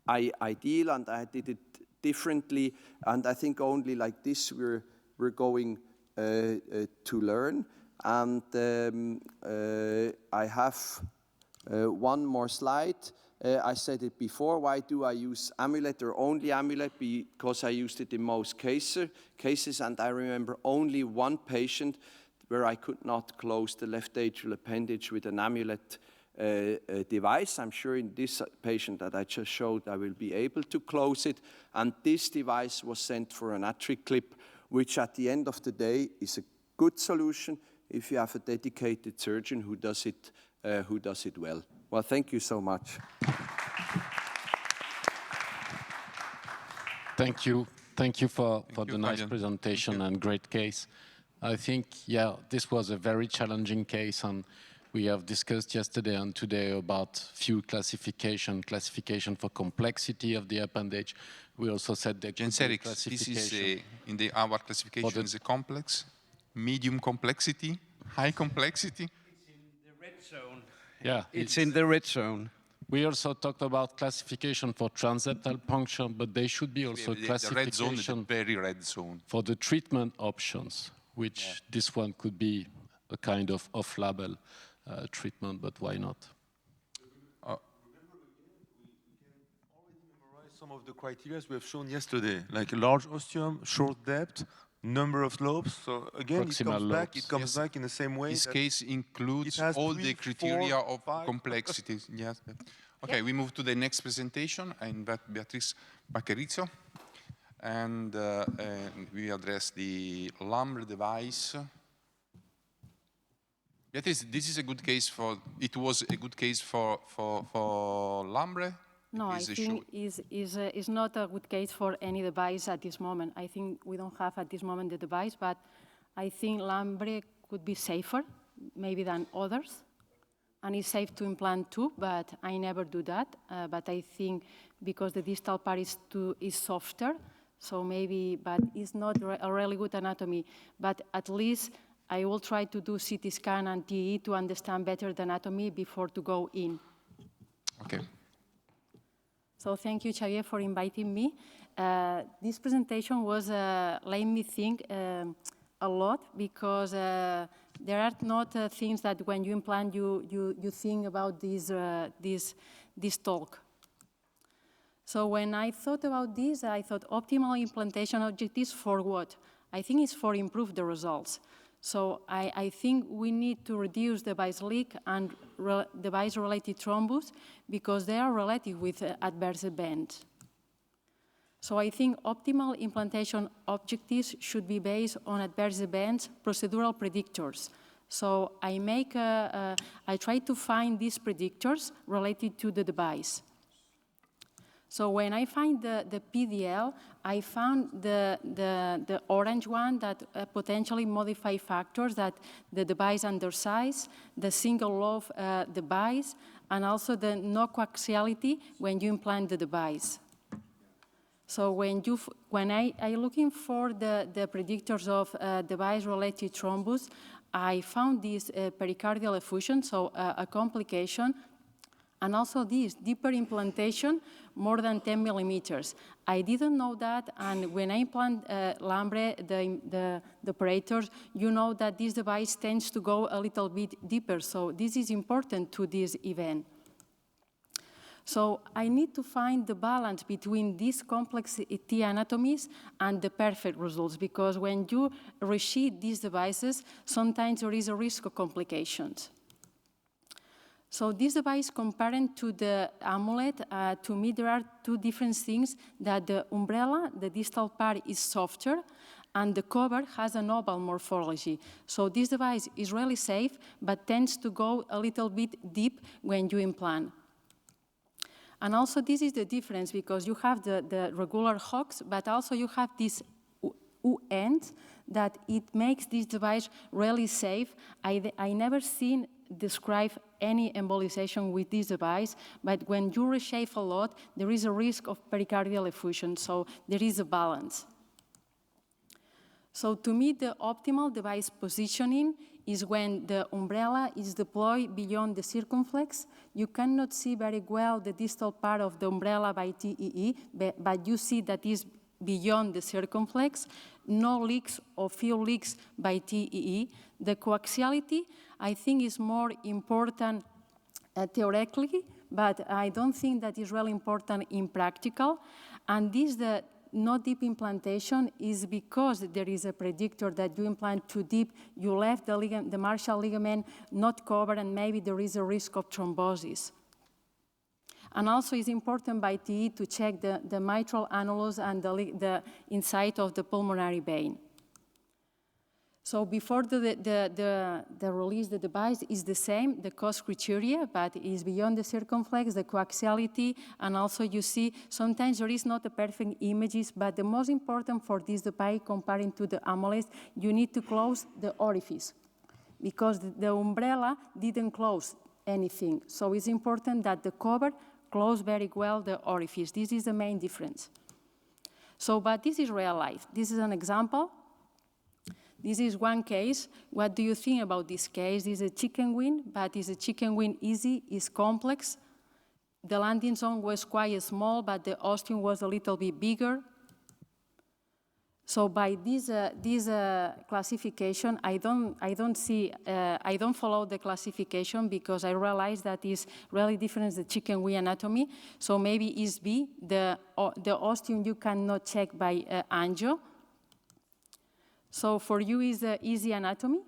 ideal, and I did it differently, and I think only like this we're going to learn. And I have... one more slide. I said it before, why do I use Amulet or only Amulet? Because I used it in most cases, and I remember only one patient where I could not close the left atrial appendage with an Amulet device. I'm sure in this patient that I just showed, I will be able to close it. And this device was sent for an Atrial clip, which at the end of the day is a good solution if you have a dedicated surgeon who does it well. Well, thank you so much. Thank you. Thank you for the nice presentation and great case. I think, yeah, this was a very challenging case, and we have discussed yesterday and today about few classification for complexity of the appendage. We also said the Erik, this is in our classification is a complex, medium complexity, high complexity. Zone. Yeah, it's in the red zone. We also talked about classification for transeptal puncture, but there should be also classification the red zone is a very red zone for the treatment options, which this one could be a kind of off-label treatment, but why not? Some of the criteria we have shown yesterday, like large ostium, short depth, number of lobes. So again, it comes back in the same way. This case includes all the criteria of complexity. Yes. Okay, we move to the next presentation. I invite Beatriz Vaquerizo, and we address the Lambre device. Beatriz, this is a good case for. It was a good case for Lambre. No, I think is not a good case for any device at this moment. I think we don't have at this moment the device, but I think Lambre could be safer, maybe than others. And it's safe to implant too, but I never do that. But I think because the distal part is softer, so maybe, but it's not a really good anatomy. But at least I will try to do CT scan and TE to understand better the anatomy before to go in. Okay. So thank you, Xavier, for inviting me. This presentation was letting me think a lot, because there are not things that when you implant you think about this talk. So when I thought about this, I thought optimal implantation objectives for what? I think it's for improve the results. So I think we need to reduce device leak and device-related thrombus, because they are related with adverse events. So I think optimal implantation objectives should be based on adverse events, procedural predictors. So I try to find these predictors related to the device. So when I find the PDL, I found the orange one that potentially modify factors, that the device undersize, the single lobe device, and also the no coaxiality when you implant the device. So when I looking for the predictors of device-related thrombus, I found this pericardial effusion, so a complication, and also this deeper implantation, more than 10 millimeters. I didn't know that, and when I implant Lambre, the operators, you know that this device tends to go a little bit deeper, so this is important to this event. So I need to find the balance between these complex T anatomies and the perfect results, because when you resheath these devices, sometimes there is a risk of complications. So this device, comparing to the Amulet, to me there are two different things, that the umbrella, the distal part, is softer, and the cover has an oval morphology. So this device is really safe, but tends to go a little bit deep when you implant. And also this is the difference, because you have the regular hooks, but also you have this U-end that it makes this device really safe. I never seen describe any embolization with this device, but when you reshape a lot, there is a risk of pericardial effusion, so there is a balance. So to me, the optimal device positioning is when the umbrella is deployed beyond the circumflex. You cannot see very well the distal part of the umbrella by TEE, but you see that is beyond the circumflex, no leaks or few leaks by TEE. The coaxiality, I think, is more important theoretically, but I don't think that is really important in practical. And this, the no deep implantation, is because there is a predictor that you implant too deep, you left the Marshall ligament not covered, and maybe there is a risk of thrombosis. And also it's important by TE to check the mitral annulus and the inside of the pulmonary vein. So before the release, the device is the same, the cost criteria, but is beyond the circumflex, the coaxiality, and also you see sometimes there is not a perfect images, but the most important for this device comparing to the Amulet, you need to close the orifice, because the umbrella didn't close anything. So it's important that the cover close very well the orifice. This is the main difference. So, but this is real life. This is an example. This is one case. What do you think about this case? This is a chicken wing, but it's a chicken wing easy, it's complex. The landing zone was quite small, but the ostium was a little bit bigger. So by this classification, I don't follow the classification, because I realize that is really different the chicken wing anatomy. So maybe is B, the ostium you cannot check by angio. So for you is the easy anatomy?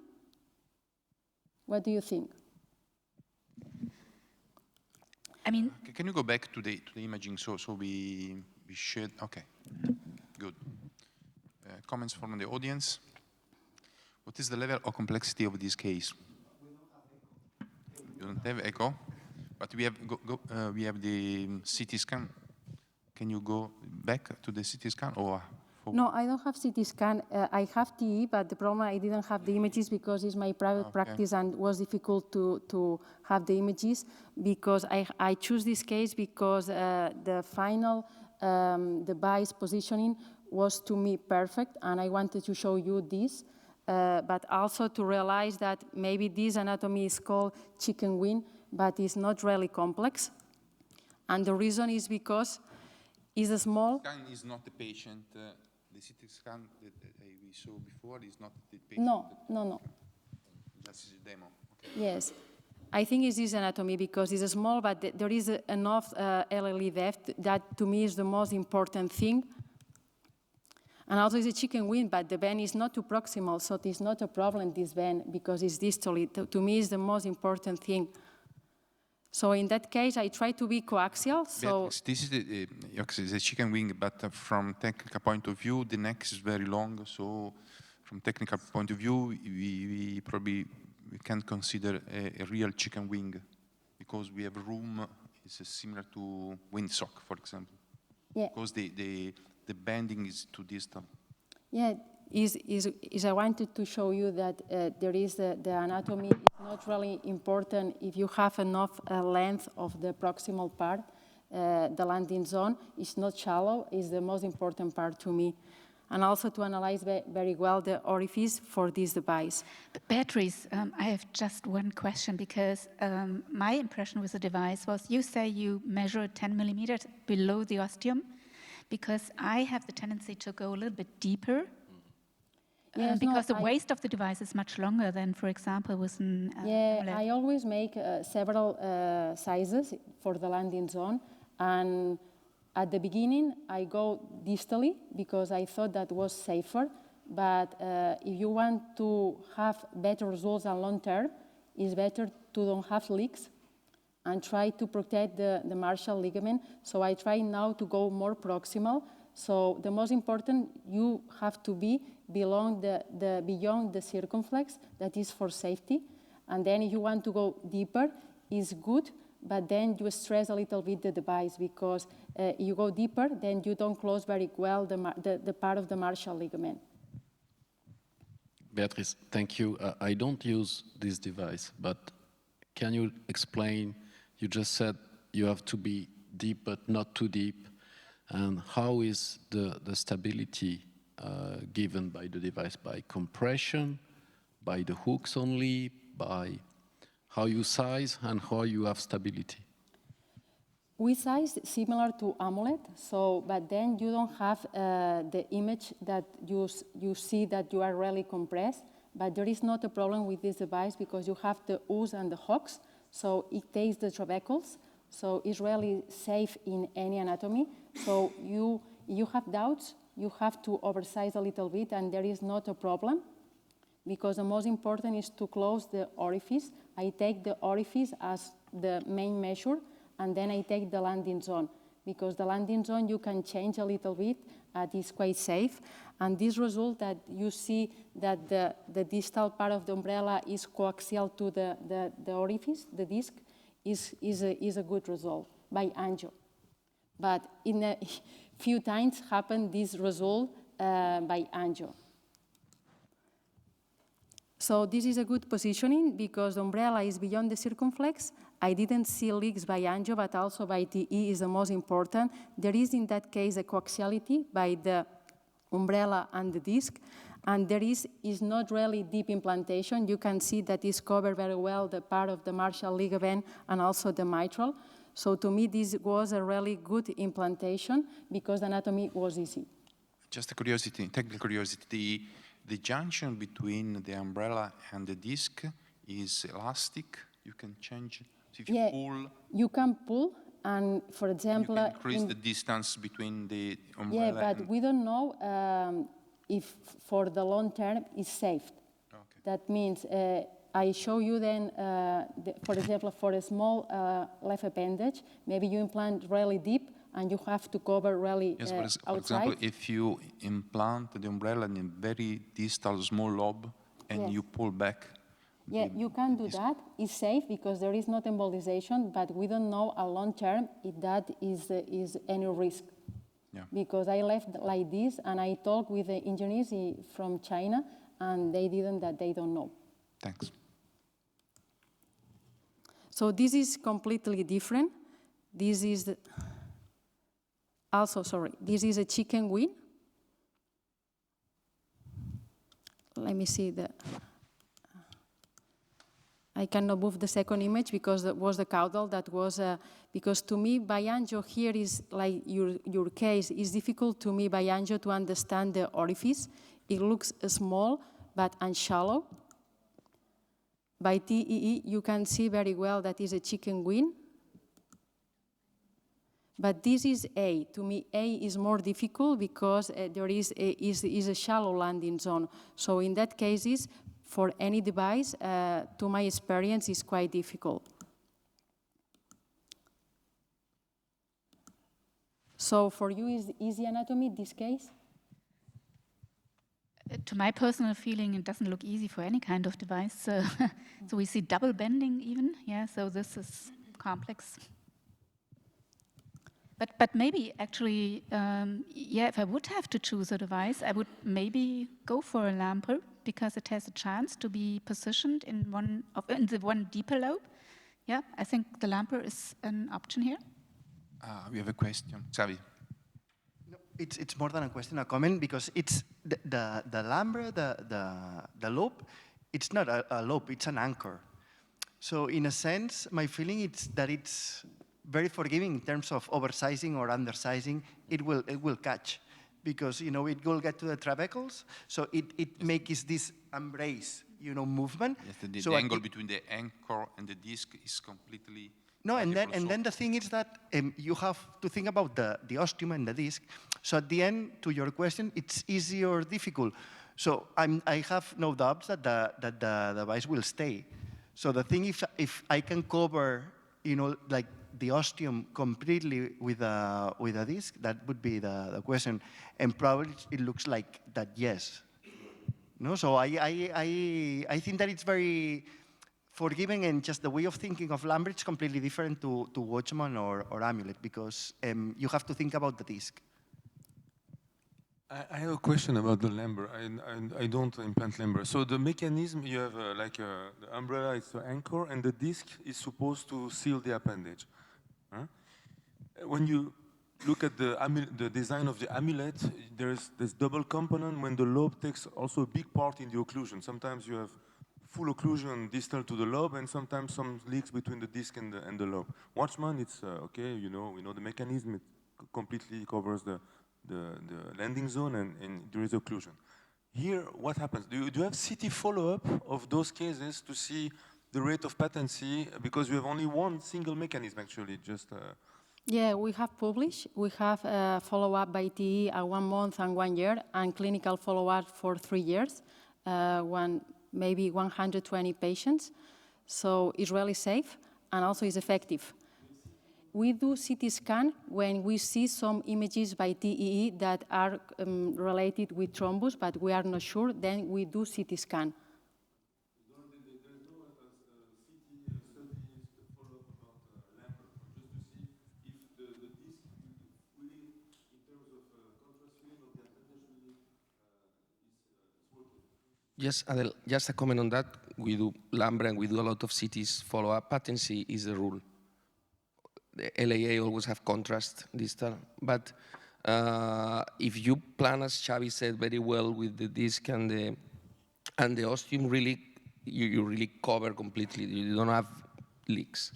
What do you think? I mean, can you go back to the imaging so we should, okay, good. Comments from the audience. What is the level of complexity of this case? You don't have echo, but we have the CT scan. Can you go back to the CT scan, or? No, I don't have CT scan. I have TE, but the problem I didn't have the images because it's my private practice and was difficult to have the images, because I choose this case because the final device positioning was to me perfect, and I wanted to show you this, but also to realize that maybe this anatomy is called chicken wing, but it's not really complex. And the reason is because it's a small... The scan is not the patient. The CT scan that we saw before is not the patient. No. That's a demo. Okay. Yes. I think it's this anatomy because it's small, but there is enough LLE depth that to me is the most important thing. And also it's a chicken wing, but the vein is not too proximal, so it's not a problem, this vein, because it's distally. To me, it's the most important thing. So in that case, I try to be coaxial. So this is the chicken wing, but from technical point of view, the neck is very long. So from technical point of view, we probably can't consider a real chicken wing because we have room. It's similar to windsock, for example. Yeah. Because the bending is too distal. Yeah, is I wanted to show you that there is the anatomy is not really important if you have enough length of the proximal part. The landing zone is not shallow, is the most important part to me. And also to analyze very well the orifice for this device. Beatriz, I have just one question because my impression with the device was you say you measure 10 millimeters below the ostium because I have the tendency to go a little bit deeper Yes, because the waist of the device is much longer than, for example, with an Amulet. I always make several sizes for the landing zone. And at the beginning, I go distally because I thought that was safer. But if you want to have better results on long term, it's better to don't have leaks and try to protect the Marshall ligament. So I try now to go more proximal. So the most important, you have to be beyond the circumflex, that is for safety. And then if you want to go deeper, it's good, but then you stress a little bit the device because you go deeper, then you don't close very well the part of the Marshall ligament. Beatriz, thank you. I don't use this device, but can you explain, you just said you have to be deep but not too deep, and how is the stability given by the device? By compression, by the hooks only, by how you size and how you have stability? We size similar to Amulet, but then you don't have the image that you see that you are really compressed. But there is not a problem with this device because you have the U's and the hooks, so it takes the trabecles, so it's really safe in any anatomy. So you have doubts, you have to oversize a little bit, and there is not a problem because the most important is to close the orifice. I take the orifice as the main measure, and then I take the landing zone because the landing zone you can change a little bit. It is quite safe. And this result that you see that the distal part of the umbrella is coaxial to the orifice, the disc, is a good result by angio. But in a few times happened this result by angio. So this is a good positioning because the umbrella is beyond the circumflex. I didn't see leaks by angio, but also by TE is the most important. There is in that case a coaxiality by the umbrella and the disc, and there is not really deep implantation. You can see that is covered very well the part of the Marshall ligament and also the mitral. So to me, this was a really good implantation because the anatomy was easy. Just a curiosity, technical curiosity. The junction between the umbrella and the disc is elastic. You can change it. So if you pull, you can pull, and for example, you can increase the distance between the umbrella. Yeah, but we don't know if for the long term it's safe. Okay. That means I show you then, for example, for a small left appendage, maybe you implant really deep and you have to cover really outside. For example, if you implant the umbrella in a very distal small lobe and you pull back. Yeah, you can do that. It's safe because there is not embolization, but we don't know a long term if that is any risk. Yeah. Because I left like this and I talked with the engineers from China and they don't know. Thanks. So this is completely different. This is this is a chicken wing. Let me see I cannot move the second image because that was the caudal. That was because to me by angio here is like your case. It's difficult to me by angio to understand the orifice. It looks small but unshallow. By TEE you can see very well that is a chicken wing. But this is A. To me, A is more difficult because there is a shallow landing zone. So in that case, for any device, to my experience, is quite difficult. So for you, is easy anatomy this case? To my personal feeling, it doesn't look easy for any kind of device. So we see double bending even. Yeah, so this is complex. But maybe actually, yeah, if I would have to choose a device, I would maybe go for a Lambre because it has a chance to be positioned in the one deeper lobe. Yeah, I think the Lambre is an option here. We have a question. Xavi. No, it's more than a question, a comment, because it's the Lambre, the lobe, it's not a lobe, it's an anchor. So in a sense, my feeling is that it's very forgiving in terms of oversizing or undersizing. It will catch, because it will get to the trabecles, so it makes this embrace, movement. Yes, so the angle between the anchor and the disc is completely. No, and then the thing is that you have to think about the ostium and the disc. So at the end, to your question, it's easy or difficult. So I have no doubts that the device will stay. So the thing, if I can cover, like the ostium completely with a disc, that would be the question. And probably it looks like that, yes. No, so I think that it's very forgiving, and just the way of thinking of Lambre is completely different to WATCHMAN or Amulet, because you have to think about the disc. I have a question about the Lambre. I don't implant Lambre. So the mechanism, you have the umbrella is the anchor, and the disc is supposed to seal the appendage. Huh? When you look at the design of the Amulet, there's this double component when the lobe takes also a big part in the occlusion. Sometimes you have full occlusion distal to the lobe, and sometimes some leaks between the disc and the lobe. WATCHMAN, it's okay, we know the mechanism, it completely covers the landing zone, and there is occlusion. Here, what happens? Do you have CT follow-up of those cases to see the rate of patency? Because you have only one single mechanism, actually, just... Yeah, we have published. We have follow-up by TE at 1 month and 1 year, and clinical follow-up for 3 years, maybe 120 patients. So it's really safe, and also is effective. We do CT scan when we see some images by TEE that are related with thrombus, but we are not sure, then we do CT scan. Yes, Adel, just a comment on that. We do Lambre and we do a lot of CTs follow-up. Patency is the rule. The LAA always have contrast distal, but if you plan, as Xavi said very well, with the disc and the ostium, really, you really cover completely. You don't have leaks,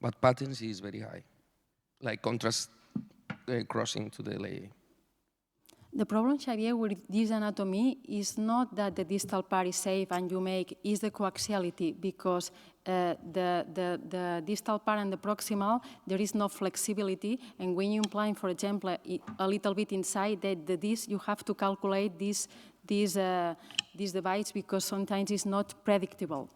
but patency is very high, like contrast crossing to the LAA. The problem, Xavier, with this anatomy is not that the distal part is safe and you is the coaxiality, because the distal part and the proximal, there is no flexibility, and when you implant, for example, a little bit inside the disc, you have to calculate this device, because sometimes it's not predictable.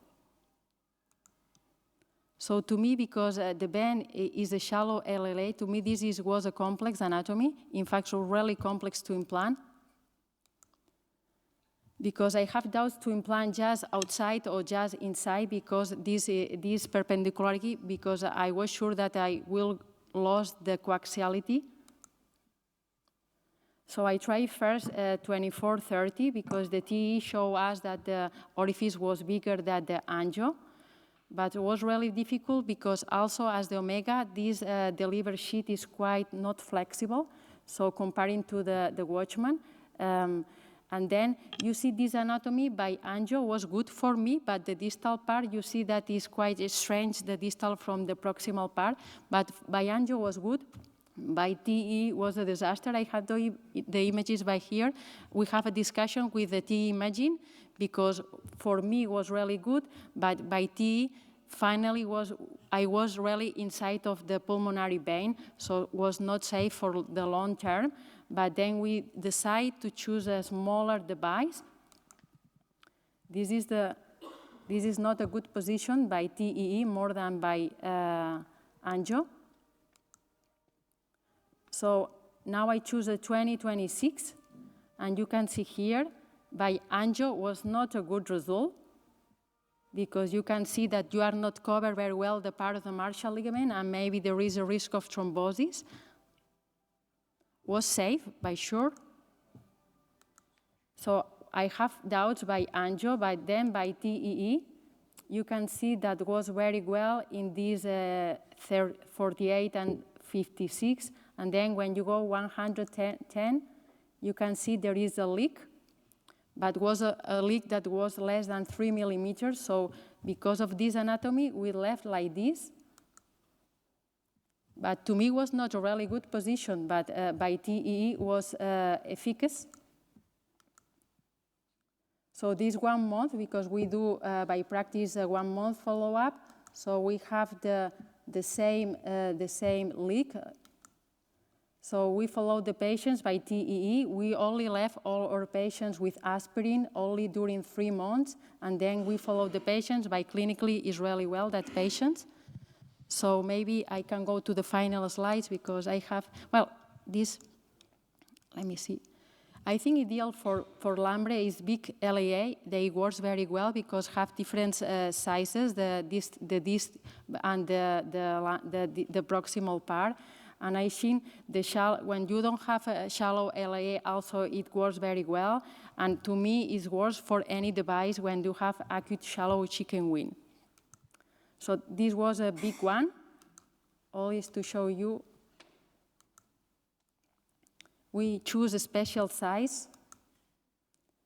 So to me, because the band is a shallow LLA, to me this was a complex anatomy, in fact, so really complex to implant. Because I have doubts to implant just outside or just inside, because this perpendicularity, because I was sure that I will lose the coaxiality. So I tried first 24-30, because the TE showed us that the orifice was bigger than the angio. But it was really difficult, because also as the omega, this delivery sheet is quite not flexible. So comparing to the WATCHMAN, and then you see this anatomy by angio was good for me, but the distal part, you see that is quite strange, the distal from the proximal part. But by angio was good. By TE was a disaster. I had the images by here. We have a discussion with the TE imaging, because for me it was really good, but by TE, finally I was really inside of the pulmonary vein, so it was not safe for the long term. But then we decided to choose a smaller device. This is not a good position by TEE, more than by angio. So now I choose a 20-26, and you can see here, by angio was not a good result, because you can see that you are not covered very well the part of the Marshall ligament, and maybe there is a risk of thrombosis. was safe, by sure. So I have doubts by angio, but then by TEE, you can see that was very well in these 48 and 56. And then when you go 110, you can see there is a leak, but was a leak that was less than 3 millimeters. So because of this anatomy, we left like this. But to me, it was not a really good position, but by TEE was efficacious. So this 1 month, because we do by practice 1 month follow-up, so we have the same leak. So we follow the patients by TEE. We only left all our patients with aspirin only during 3 months, and then we follow the patients by clinically is really well, that patients. So maybe I can go to the final slides because I have, well, this, let me see. I think ideal for Lambre is big LAA. They work very well because have different sizes, the disc and the proximal part. And I think when you don't have a shallow LAA, also it works very well. And to me, it works for any device when you have acute shallow chicken wing. So this was a big one, always to show you. We choose a special size.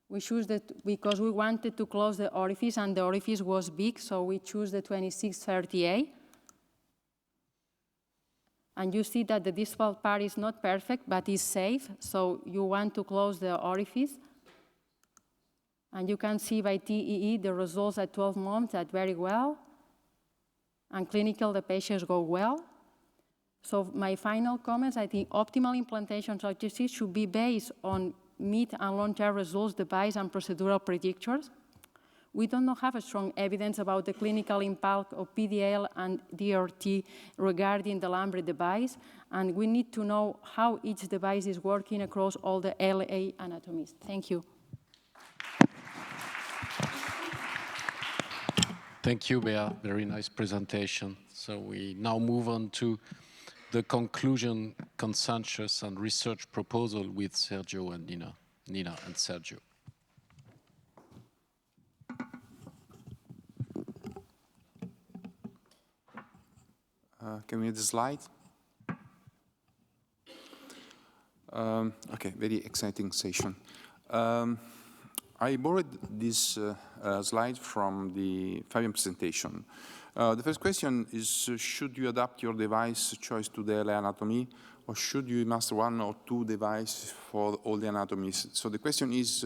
We choose that because we wanted to close the orifice, and the orifice was big, so we choose the 2638. And you see that the distal part is not perfect, but is safe, so you want to close the orifice. And you can see by TEE the results at 12 months that very well. And clinical, the patients go well. So my final comments, I think optimal implantation strategies should be based on mid and long-term results, device and procedural predictors. We don't have a strong evidence about the clinical impact of PDL and DRT regarding the Lambre device, and we need to know how each device is working across all the LAA anatomies. Thank you. Thank you, Bea. Very nice presentation. So we now move on to the conclusion, consensus, and research proposal with Sergio and Nina. Nina and Sergio. Can we have the slide? Okay, very exciting session. I borrowed this slide from the Fabian presentation. The first question is, should you adapt your device choice to the LAA anatomy, or should you master 1 or 2 devices for all the anatomies? So the question is,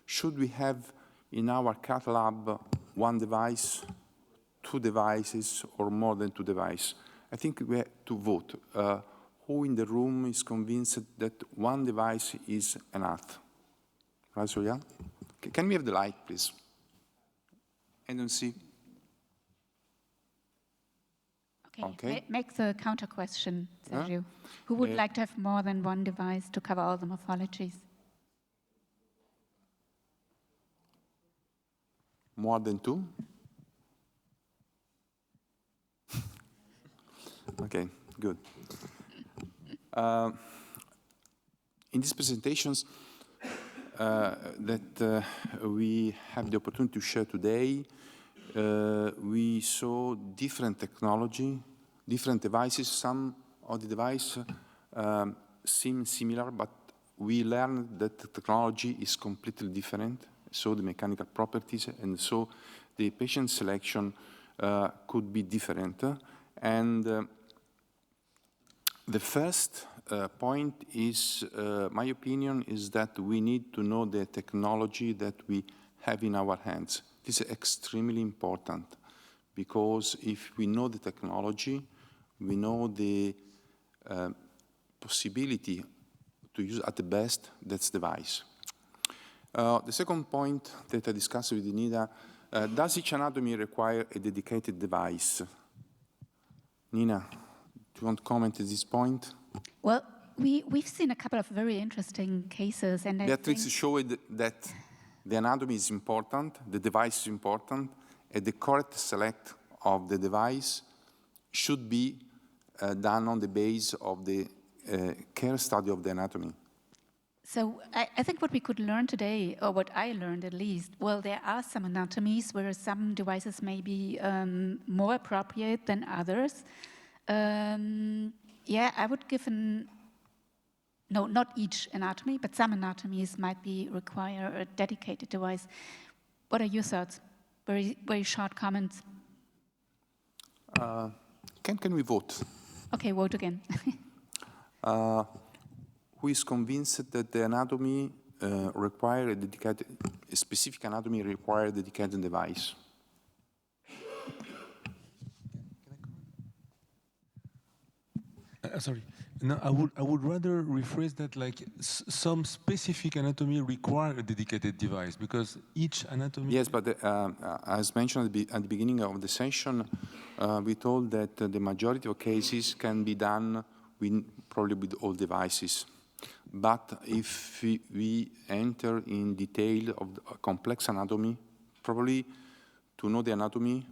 should we have in our cath lab 1 device, 2 devices, or more than 2 devices? I think we have to vote. Who in the room is convinced that 1 device is enough? Right, so yeah? Can we have the light, please? I don't see. Okay. Make the counter question, Sergio. Who would like to have more than 1 device to cover all the morphologies? More than 2? Okay, good. In these presentations that we have the opportunity to share today, we saw different technology, different devices. Some of the devices seem similar, but we learned that the technology is completely different, so the mechanical properties, and so the patient selection could be different. And the first point is, my opinion, is that we need to know the technology that we have in our hands. This is extremely important, because if we know the technology, we know the possibility to use at the best that device. The second point that I discussed with Nina, does each anatomy require a dedicated device? Nina, do you want to comment at this point? Well, we've seen a couple of very interesting cases. And Beatriz showed that the anatomy is important, the device is important, and the correct select of the device should be done on the base of the care study of the anatomy. So I think what we could learn today, or what I learned at least, well, there are some anatomies where some devices may be more appropriate than others. Yeah, I would give no, not each anatomy, but some anatomies might require a dedicated device. What are your thoughts? Very, very short comments. Can we vote? Okay, vote again. Who is convinced that the anatomy require a specific anatomy require a dedicated device? Sorry. No, I would rather rephrase that like some specific anatomy require a dedicated device because each anatomy... Yes, but as mentioned at the beginning of the session, we told that the majority of cases can be done probably with all devices. But if we enter in detail of the complex anatomy, probably to know the anatomy,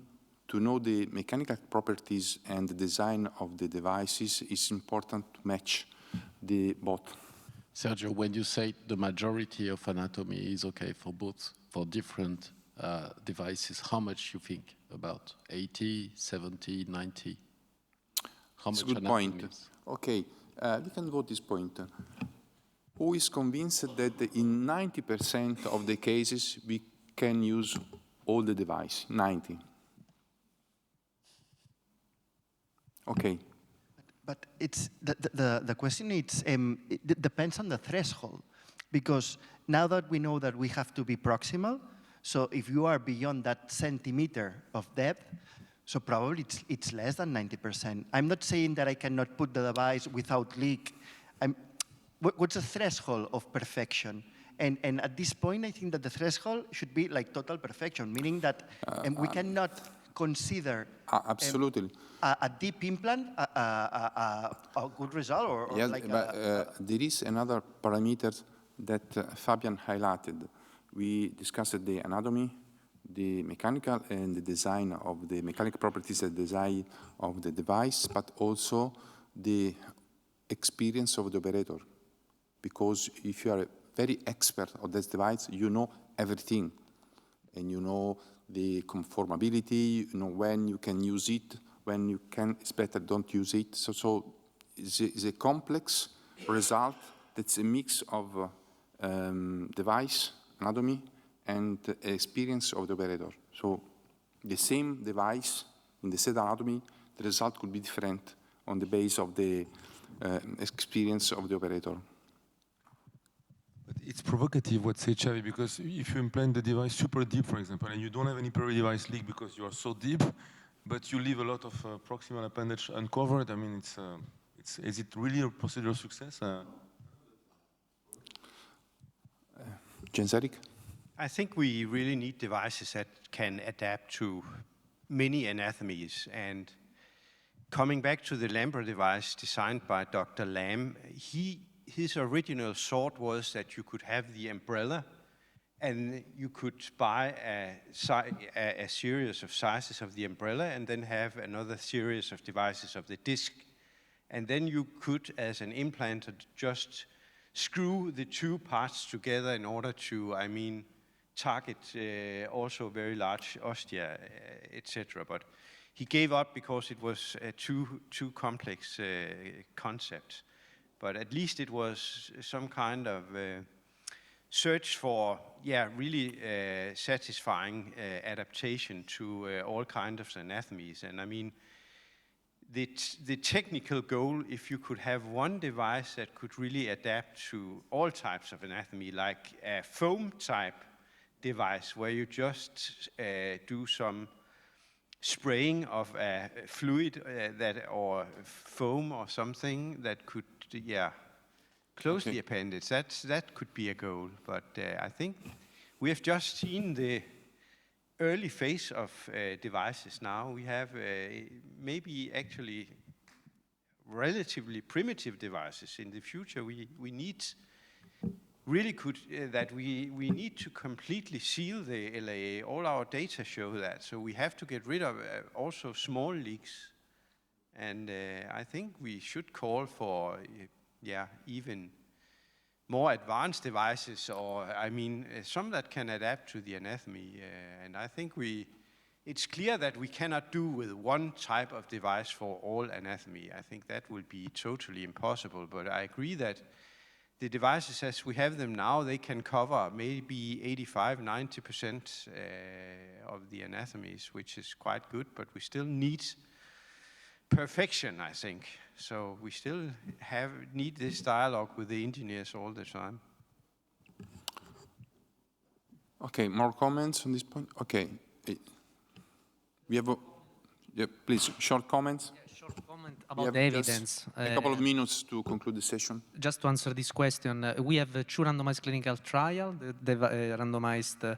to know the mechanical properties and the design of the devices, it's important to match the both. Sergio, when you say the majority of anatomy is okay for both, for different devices, how much you think about? 80, 70, 90? How much? It's a good point. Okay, we can vote this point. Who is convinced that in 90% of the cases we can use all the device? 90. Okay. But it's the question is, it depends on the threshold, because now that we know that we have to be proximal, so if you are beyond that centimeter of depth, so probably it's less than 90%. I'm not saying that I cannot put the device without leak. What's the threshold of perfection? And at this point, I think that the threshold should be like total perfection, meaning that we cannot consider absolutely a deep implant a good result, or yes, like there is another parameter that Fabian highlighted. We discussed the anatomy, the mechanical and the design of the mechanical properties and design of the device, but also the experience of the operator. Because if you are a very expert of this device, you know everything. And you know the conformability, you know when you can use it, when you can, it's better don't use it. So it's a complex result that's a mix of device, anatomy, and experience of the operator. So the same device in the same anatomy, the result could be different on the base of the experience of the operator. But it's provocative what said Xavi, because if you implant the device super deep, for example, and you don't have any peri-device leak because you are so deep, but you leave a lot of proximal appendage uncovered, I mean, is it really a procedural success? Erik? I think we really need devices that can adapt to many anatomies. And coming back to the Lambre device designed by Dr. Lam, his original thought was that you could have the umbrella and you could buy a series of sizes of the umbrella and then have another series of devices of the disc. And then you could, as an implanter, just screw the two parts together in order to, target also very large ostia, etc. But he gave up because it was too complex concept. But at least it was some kind of search for, really satisfying adaptation to all kinds of anatomies. And I mean, the technical goal, if you could have one device that could really adapt to all types of anatomy, like a foam type device where you just do some spraying of a fluid or foam or something that could, close the appendage. That could be a goal. But I think we have just seen the early phase of devices now. We have maybe actually relatively primitive devices. In the future, we need really we need to completely seal the LAA. All our data show that. So we have to get rid of also small leaks. And I think we should call for even more advanced devices, or I mean, some that can adapt to the anatomy. And I think it's clear that we cannot do with one type of device for all anatomy. I think that would be totally impossible. But I agree that the devices as we have them now, they can cover maybe 85–90% of the anatomies, which is quite good, but we still need perfection, I think. So we still need this dialogue with the engineers all the time. Okay, more comments on this point? Okay. We have please, short comments. Yeah, short comment about the evidence. A couple of minutes to conclude the session. Just to answer this question, we have two randomized clinical trials, the randomized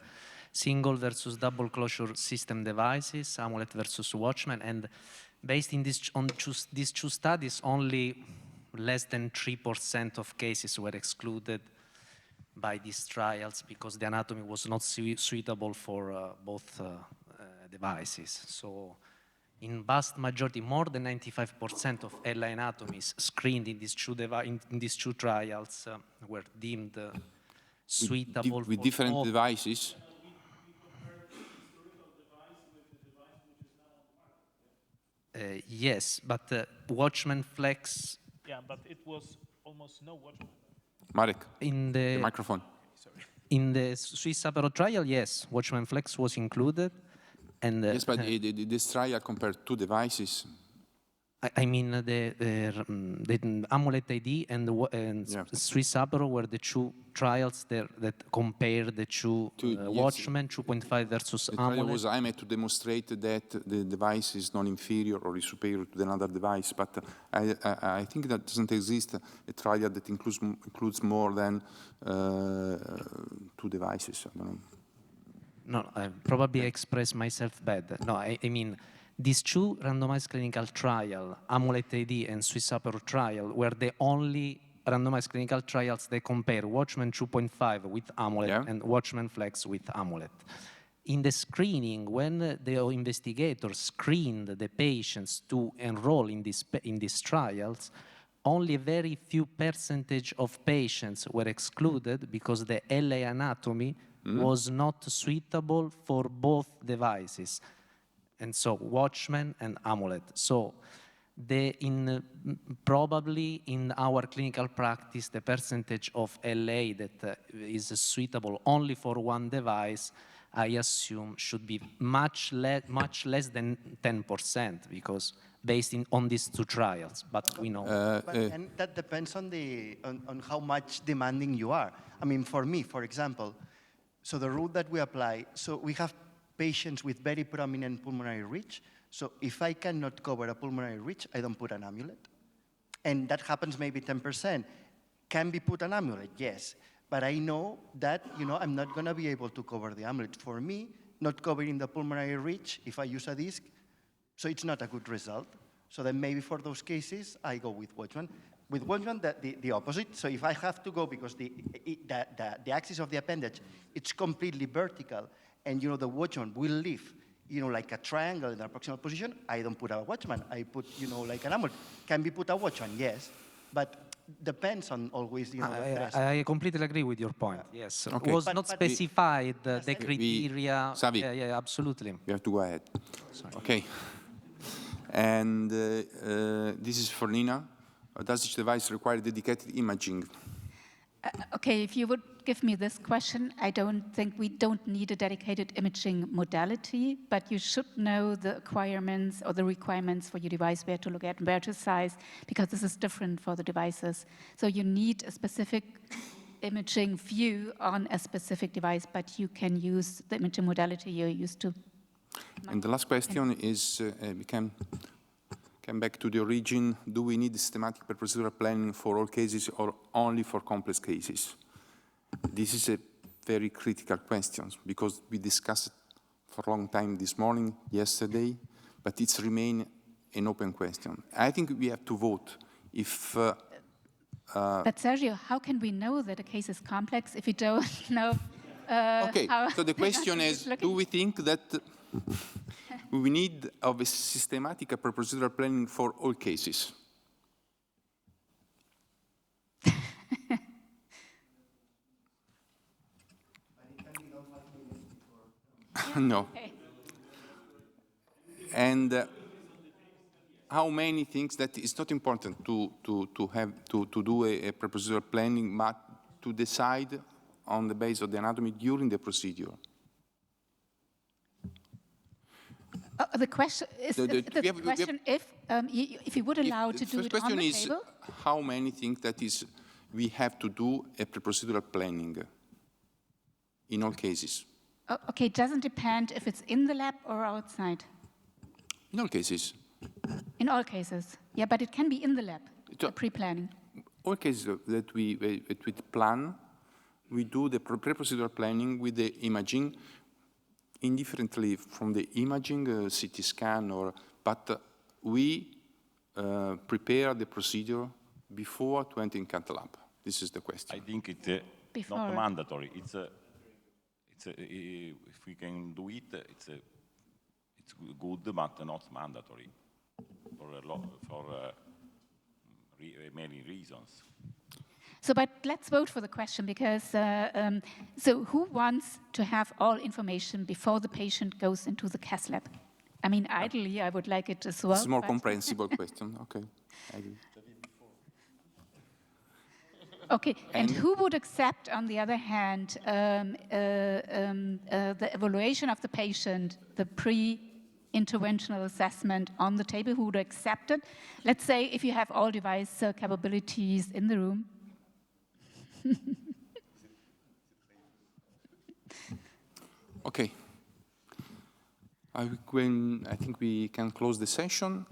single versus double closure system devices, Amulet versus WATCHMAN, and based in these two studies, only less than 3% of cases were excluded by these trials because the anatomy was not suitable for both devices. So in vast majority, more than 95% of LAA anatomies screened in these two trials were deemed suitable with different devices. Yes, but WATCHMAN Flex. Yeah, but it was almost no WATCHMAN. Marek, in the microphone. In the Swiss Apero trial, yes, WATCHMAN Flex was included. And, yes, but this trial compared two devices. I mean, the Amulet ID and Swiss Apero were the two trials that compared the two WATCHMAN 2.5 versus Amulet. The trial was aimed to demonstrate that the device is non-inferior or is superior to another device, but I think that doesn't exist a trial that includes more than two devices. I don't know. No, I probably expressed myself bad. No, I mean, these two randomized clinical trials, Amulet AD and Swiss Apero trial, were the only randomized clinical trials that compare WATCHMAN 2.5 with Amulet and WATCHMAN Flex with Amulet. In the screening, when the investigators screened the patients to enroll in these trials, only a very few percentage of patients were excluded because the LAA anatomy was not suitable for both devices. And so WATCHMAN and Amulet. So probably in our clinical practice, the percentage of LA that is suitable only for one device, I assume should be much less than 10%, because based on these two trials. But we know. And that depends on how much demanding you are. I mean, for me, for example, so the rule that we apply, so we have patients with very prominent pulmonary ridge. So if I cannot cover a pulmonary ridge, I don't put an amulet. And that happens maybe 10%. Can be put an amulet? Yes. But I know that, I'm not going to be able to cover the amulet. For me, not covering the pulmonary ridge, if I use a disc, so it's not a good result. So then maybe for those cases, I go with WATCHMAN. With WATCHMAN, the opposite. So if I have to go, because the axis of the appendage, it's completely vertical, and the WATCHMAN will live, like a triangle in the proximal position, I don't put a WATCHMAN. I put, like an amulet. Can be put a WATCHMAN, yes, but depends on always, I completely agree with your point. Yes, okay. It was not specified the criteria. Savi, yeah, absolutely. You have to go ahead. Sorry. Okay. And this is for Nina. Does each device require dedicated imaging? Okay, if you would give me this question, I don't think we don't need a dedicated imaging modality, but you should know the requirements for your device, where to look at, where to size, because this is different for the devices. So you need a specific imaging view on a specific device, but you can use the imaging modality you're used to. And the last question is, we can come back to the origin. Do we need systematic procedural planning for all cases or only for complex cases? This is a very critical question, because we discussed it for a long time this morning, yesterday, but it's remained an open question. I think we have to vote if... but Sergio, how can we know that a case is complex if we don't know okay, so the question is, do we think that we need of a systematic procedural planning for all cases? No. Okay. And how many things that it's not important to do a procedural planning, but to decide on the basis of the anatomy during the procedure. The question is if you would allow to do it on the table. The first question is how many things that is we have to do a procedural planning in all cases. Okay, it doesn't depend if it's in the lab or outside. In all cases. In all cases, yeah, but it can be in the lab, pre-planning. All cases that we plan, we do the pre-procedural planning with the imaging, indifferently from the imaging, CT scan, but we prepare the procedure before to enter in cath lab. This is the question. I think it's not mandatory. If we can do it, it's good, but not mandatory for many reasons. So, but let's vote for the question because, so who wants to have all information before the patient goes into the cath lab? I mean, ideally, I would like it as well. It's a more comprehensible question, okay. Okay, and who would accept, on the other hand, the evaluation of the patient, the pre-interventional assessment on the table? Who would accept it? Let's say if you have all device capabilities in the room. Okay. I think we can close the session.